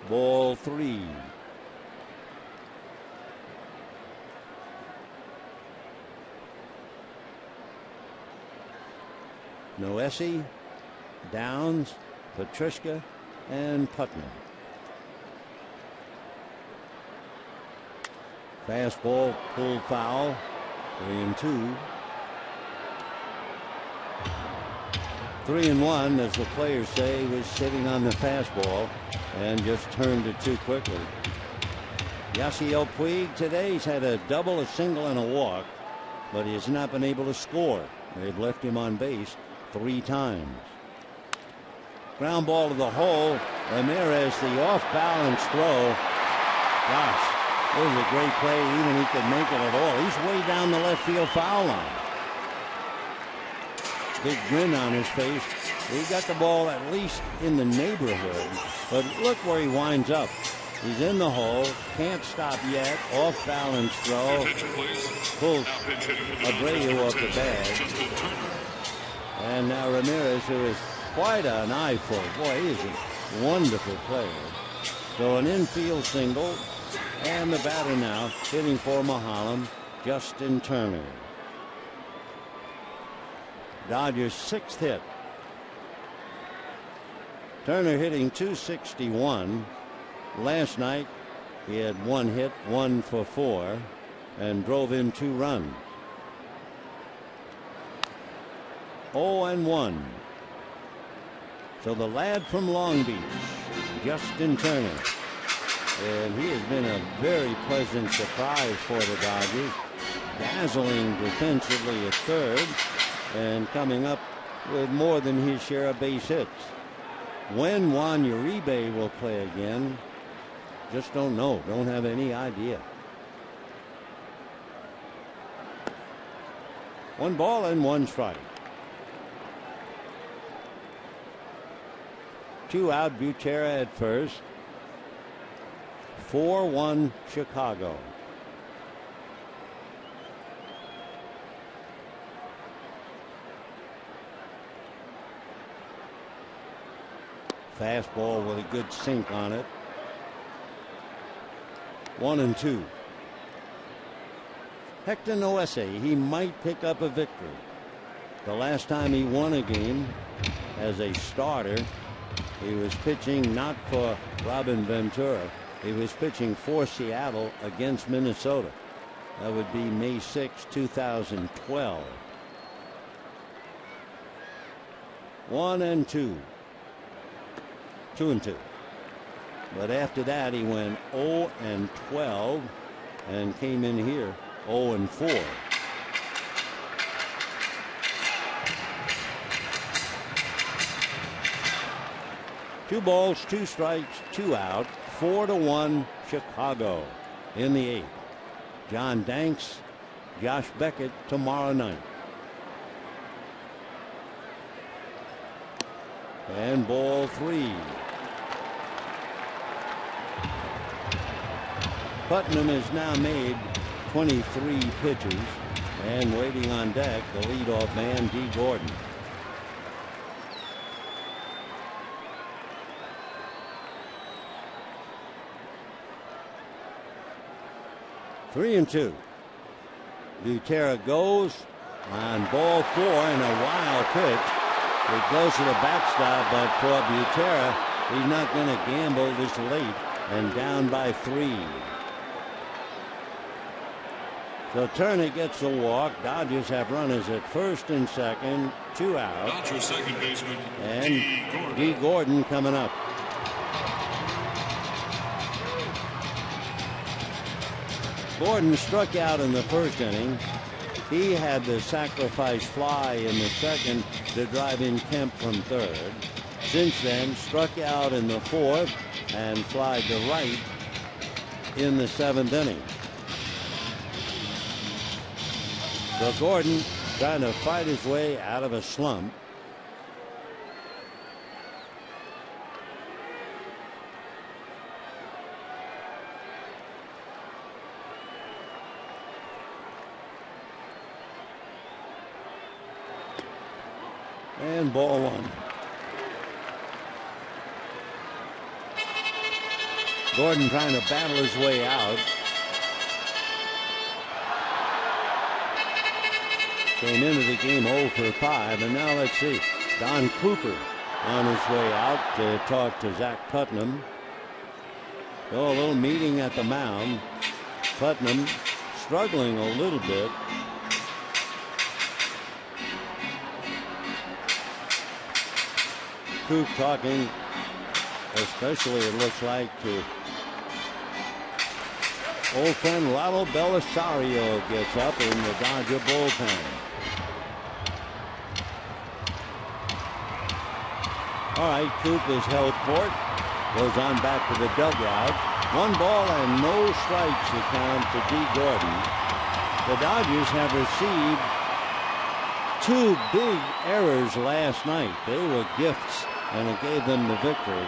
Ball 3. Noesi, Downs, Petrushka, and Putnam. Fastball pulled foul. 3-2. 3-1, as the players say, was sitting on the fastball and just turned it too quickly. Yasiel Puig today, he's had a double, a single, and a walk, but he has not been able to score. They've left him on base 3 times. Ground ball to the hole. Ramirez, the off-balance throw. Gosh, it was a great play. Even he could make it at all. He's way down the left field foul line. Big grin on his face. He got the ball at least in the neighborhood, but look where he winds up. He's in the hole, can't stop yet. Off-balance throw. Pulls Abreu off the bag. And now Ramirez, who is quite an eyeful. Boy, he is a wonderful player. So an infield single, and the batter now hitting for Mahalam, Justin Turner. Dodgers' 6th hit. Turner hitting .261. Last night he had 1 hit, 1 for 4, and drove in 2 runs. 0-1. So the lad from Long Beach, Justin Turner, and he has been a very pleasant surprise for the Dodgers, dazzling defensively at third and coming up with more than his share of base hits. When Juan Uribe will play again, just don't know, don't have any idea. 1 ball and 1 strike. 2 out, Butera at first. 4-1 Chicago. Fastball with a good sink on it. 1-2. Hector Noesi, he might pick up a victory. The last time he won a game as a starter, he was pitching not for Robin Ventura. He was pitching for Seattle against Minnesota. That would be May 6, 2012. 1-2. 2-2. But after that he went 0-12 and came in here 0-4. Two balls, 2 strikes, 2 out. 4-1 Chicago in the 8th. John Danks, Josh Beckett tomorrow night. And ball 3. Putnam has now made 23 pitches. And waiting on deck, the leadoff man, D. Gordon. Three and two. Butera goes on ball 4 and a wild pitch. It goes to the backstop, but for Butera, he's not going to gamble this late, and down by 3. So Turner gets the walk. Dodgers have runners at first and second, 2 out. Dodger second baseman And D. Gordon coming up. Gordon struck out in the first inning. He had the sacrifice fly in the second to drive in Kemp from third. Since then, struck out in the fourth and flied to right in the 7th inning. So Gordon trying to fight his way out of a slump. And ball 1. Gordon trying to battle his way out. Came into the game 0 for 5, and now let's see. Don Cooper on his way out to talk to Zach Putnam. So a little meeting at the mound. Putnam struggling a little bit. Coop talking, especially it looks like, to old friend Lalo Belisario gets up in the Dodger bullpen. All right, Coop is held court, goes on back to the dugout. 1 ball and no strikes to count to D. Gordon. The Dodgers have received 2 big errors last night. They were gifts, and it gave them the victory.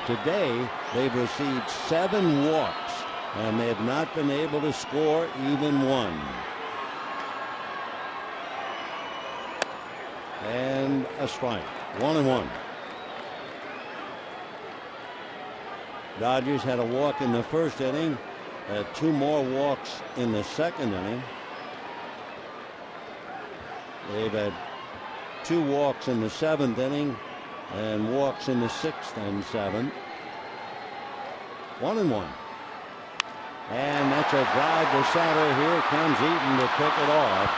Today, they've received 7 walks, and they have not been able to score even 1. And a strike. 1-1. Dodgers had a walk in the first inning, 2 more walks in the second inning. They've had 2 walks in the 7th inning and walks in the 6th and 7th. 1-1. And that's a drive to center. Here comes Eaton to pick it off.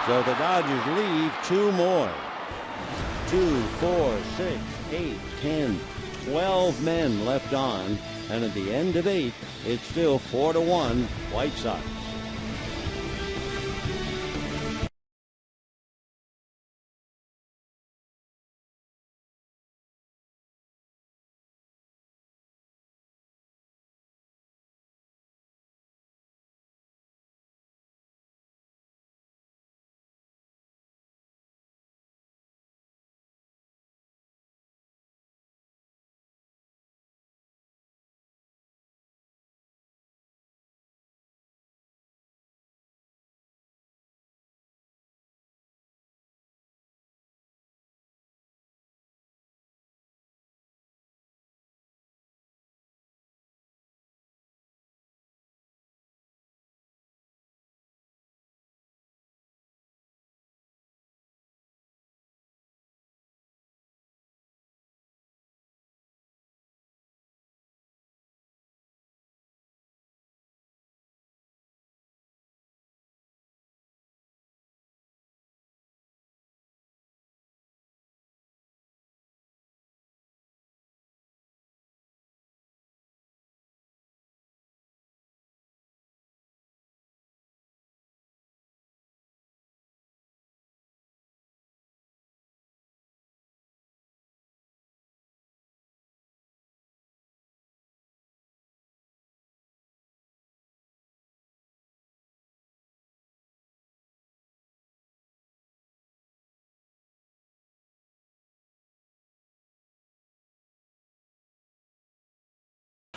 So the Dodgers leave 2 more. 2, 4, 6, 8, 10, 12 men left on. And at the end of 8, it's still 4-1 White Sox.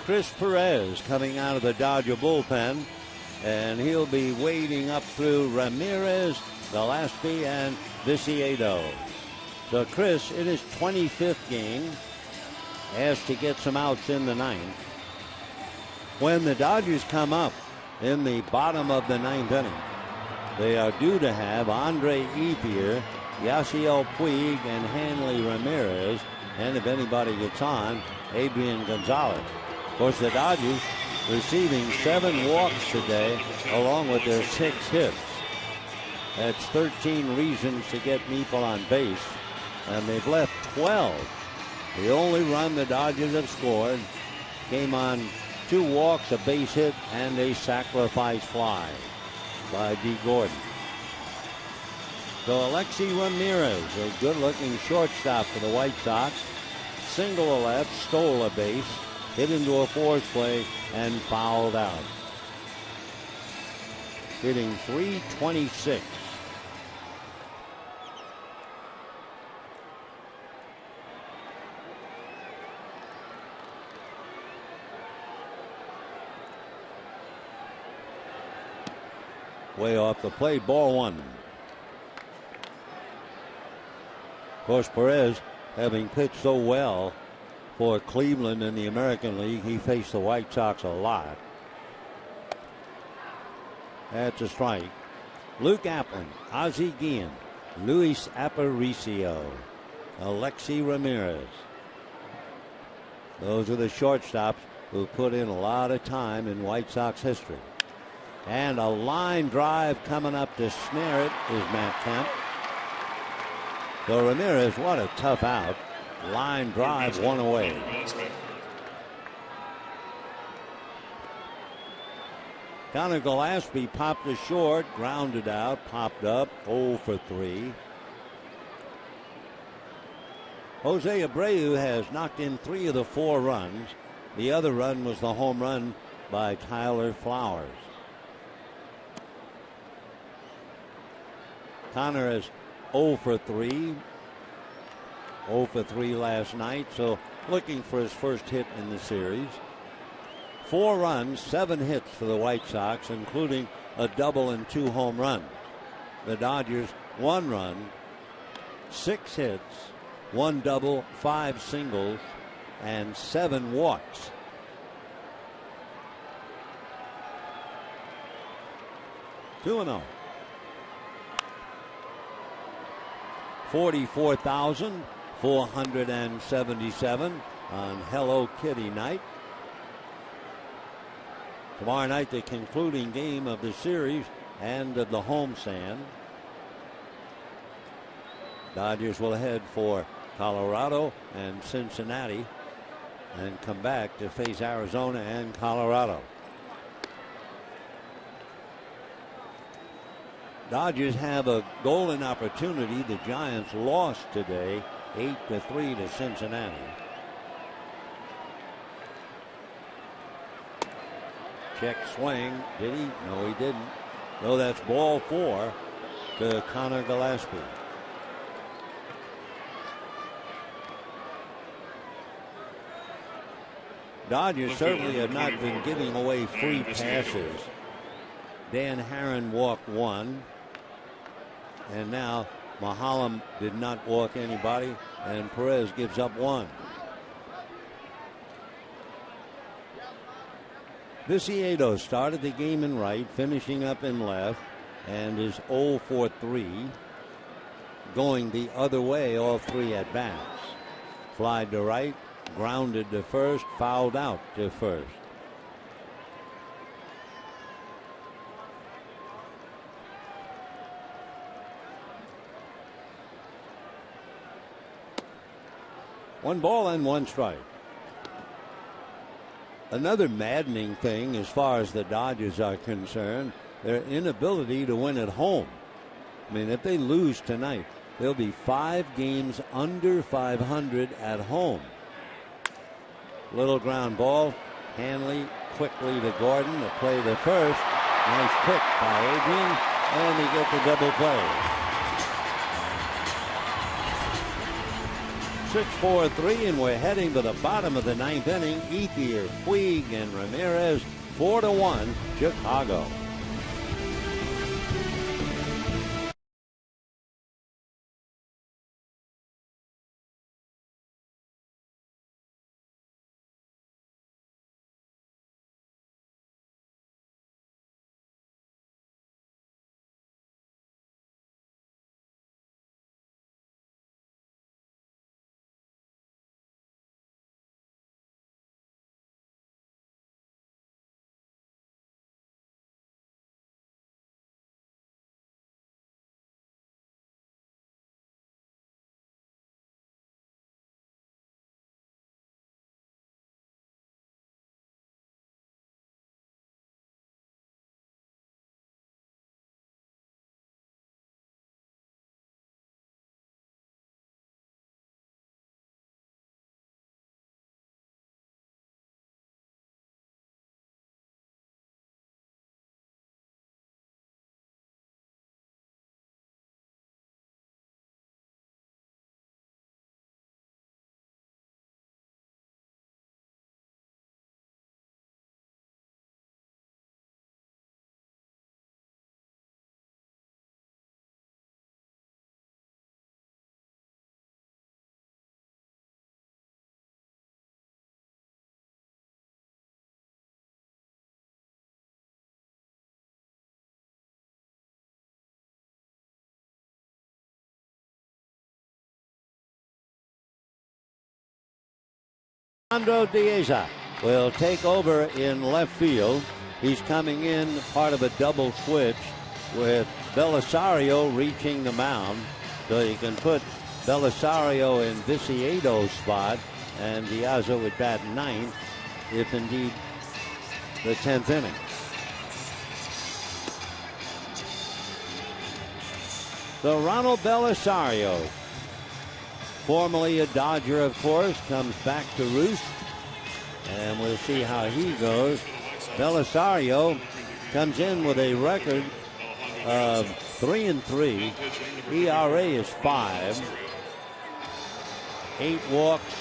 Chris Perez coming out of the Dodger bullpen. and he'll be wading up through Ramirez, Gillespie, and Viciedo. So Chris, in his 25th game, has to get some outs in the ninth. When the Dodgers come up in the bottom of the ninth inning, they are due to have Andre Ethier, Yasiel Puig, and Hanley Ramirez, and if anybody gets on, Adrian Gonzalez. Of course, the Dodgers receiving 7 walks today, along with their 6 hits. That's 13 reasons to get people on base, and they've left 12. The only run the Dodgers have scored came on 2 walks, a base hit, and a sacrifice fly by D. Gordon. So Alexi Ramirez, a good-looking shortstop for the White Sox, single to left, stole a base, hit into a force play, and fouled out. Hitting .326. Way off the plate, ball 1. Of course, Perez, having pitched so well for Cleveland in the American League, he faced the White Sox a lot. That's a strike. Luke Appling, Ozzie Guillen, Luis Aparicio, Alexi Ramirez. Those are the shortstops who put in a lot of time in White Sox history. And a line drive coming up to snare it is Matt Kemp. So Ramirez, what a tough out. Line drive, 1 away. Connor Gillespie popped a short, grounded out, popped up, 0 for 3. Jose Abreu has knocked in 3 of the 4 runs. The other run was the home run by Tyler Flowers. Connor is 0 for 3. 0 for 3 last night, so looking for his first hit in the series. 4 runs, 7 hits for the White Sox, including a double and 2 home runs. The Dodgers, 1 run, 6 hits, 1 double, 5 singles, and 7 walks. Two and 0. 44,477 on Hello Kitty night. Tomorrow night, the concluding game of the series and of the homestand. Dodgers will head for Colorado and Cincinnati and come back to face Arizona and Colorado. Dodgers have a golden opportunity. The Giants lost today 8-3 to Cincinnati. Check swing. Did he? No, he didn't. No, that's ball 4 to Connor Gillespie. Dodgers certainly have not been giving away free passes. Dan Herron walked 1. And now Mahalam did not walk anybody, and Perez gives up 1. Viciedo started the game in right, finishing up in left, and is 0 for 3. Going the other way all 3 at bats. Flied to right, grounded to first, fouled out to first. One ball and 1 strike. Another maddening thing as far as the Dodgers are concerned, their inability to win at home. I mean, if they lose tonight, they'll be 5 games under 500 at home. Little ground ball. Hanley quickly to Gordon to play the first. Nice pick by Adrian, and he gets the double play. 6-4-3, and we're heading to the bottom of the 9th inning. Ethier, Puig, and Ramirez, 4-1 Chicago. Alejandro Diaz will take over in left field. He's coming in part of a double switch with Belisario reaching the mound. So you can put Belisario in Vicieto's spot, and Diaz would bat ninth if indeed the 10th inning. So Ronald Belisario, formerly a Dodger, of course, comes back to roost, and we'll see how he goes. Belisario comes in with a record of 3-3. ERA is 5. 8 walks,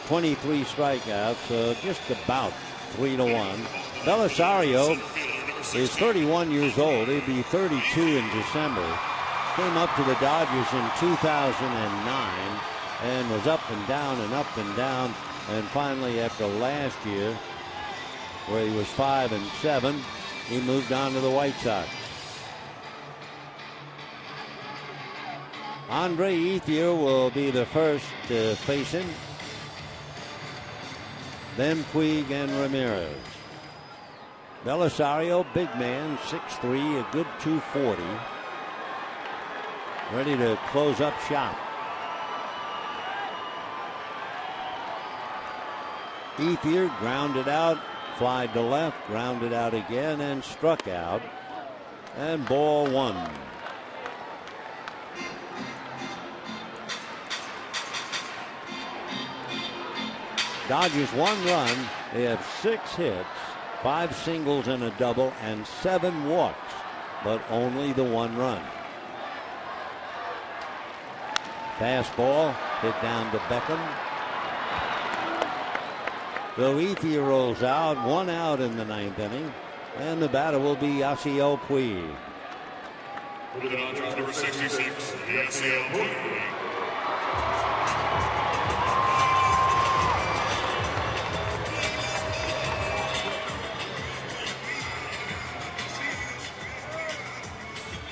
23 strikeouts, so just about 3-1. Belisario is 31 years old. He'll be 32 in December. Came up to the Dodgers in 2009 and was up and down and up and down. And finally, after last year, where he was 5-7, he moved on to the White Sox. Andre Ethier will be the first to face him. Then Puig and Ramirez. Belisario, big man, 6'3", a good 240. Ready to close up shop. Ethier grounded out, flied to left, grounded out again, and struck out. And ball 1. Dodgers 1 run. They have 6 hits, 5 singles and a double, and 7 walks, but only the 1 run. Fastball hit down to Beckham. So Ethier rolls out, 1 out in the 9th inning, and the batter will be Yasiel Puig. For the Dodgers, number 66, Yasiel Puig.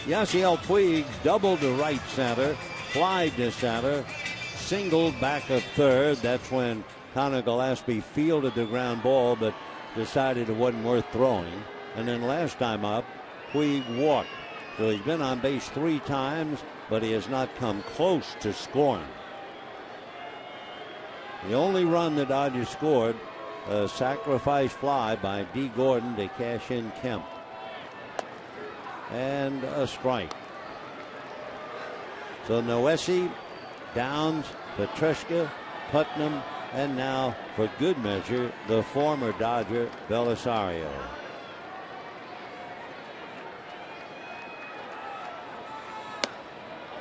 Yasiel Puig doubled to right center, flied to center, singled back of third. That's when Connor Gillespie fielded the ground ball but decided it wasn't worth throwing. And then last time up, Puig walked. So he's been on base 3 times, but he has not come close to scoring. The only run the Dodgers scored, a sacrifice fly by D. Gordon to cash in Kemp. And a strike. So Noesi, Downs, Petrushka, Putnam, and now, for good measure, the former Dodger Belisario.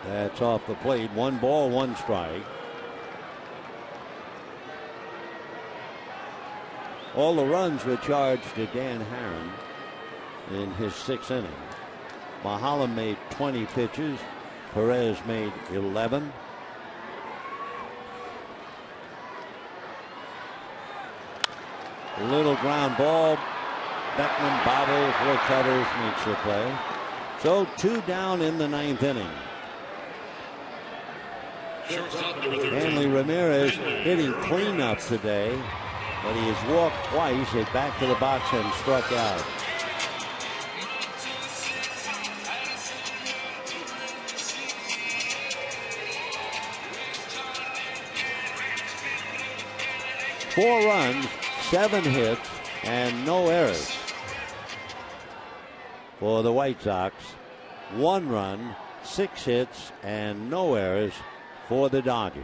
That's off the plate. 1 ball, 1 strike. All the runs were charged to Dan Herron in his 6th inning. Mahalam made 20 pitches. Perez made 11. A little ground ball. Beckman bobbles, recovers, makes the play. So 2 down in the 9th inning. Hanley Ramirez hitting cleanup today, but he has walked twice, hit back to the box and struck out. Four runs, 7 hits, and no errors for the White Sox. 1 run, 6 hits, and no errors for the Dodgers.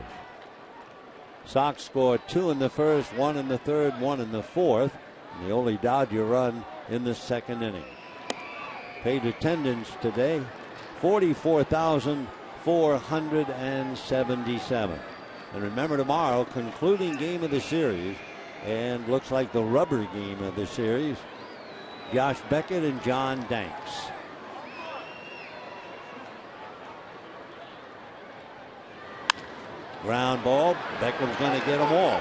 Sox scored 2 in the first, 1 in the third, 1 in the fourth, and the only Dodger run in the 2nd inning. Paid attendance today, 44,477. And remember, tomorrow, concluding game of the series, and looks like the rubber game of the series, Josh Beckett and John Danks. Ground ball. Beckham's going to get them all.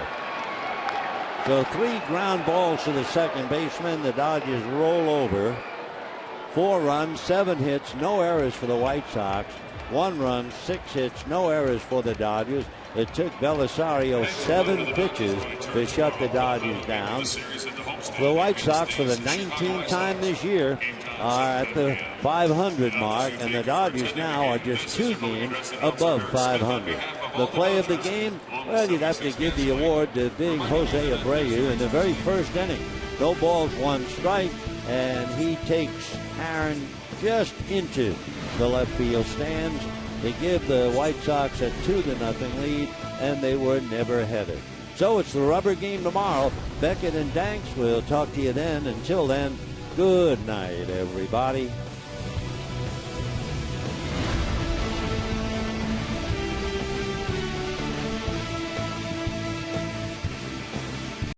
So 3 ground balls to the second baseman. The Dodgers roll over. 4 runs, 7 hits, no errors for the White Sox. 1 run, 6 hits, no errors for the Dodgers. It took Belisario 7 pitches to shut the Dodgers down. The White Sox, for the 19th time this year, are at the 500 mark, and the Dodgers now are just 2 games above 500. The play of the game, well, you'd have to give the award to big Jose Abreu in the very first inning. No balls, 1 strike, and he takes Aaron just into the left field stands. They give the White Sox a 2-0 lead, and they were never headed. So it's the rubber game tomorrow. Beckett and Danks will talk to you then. Until then, good night, everybody.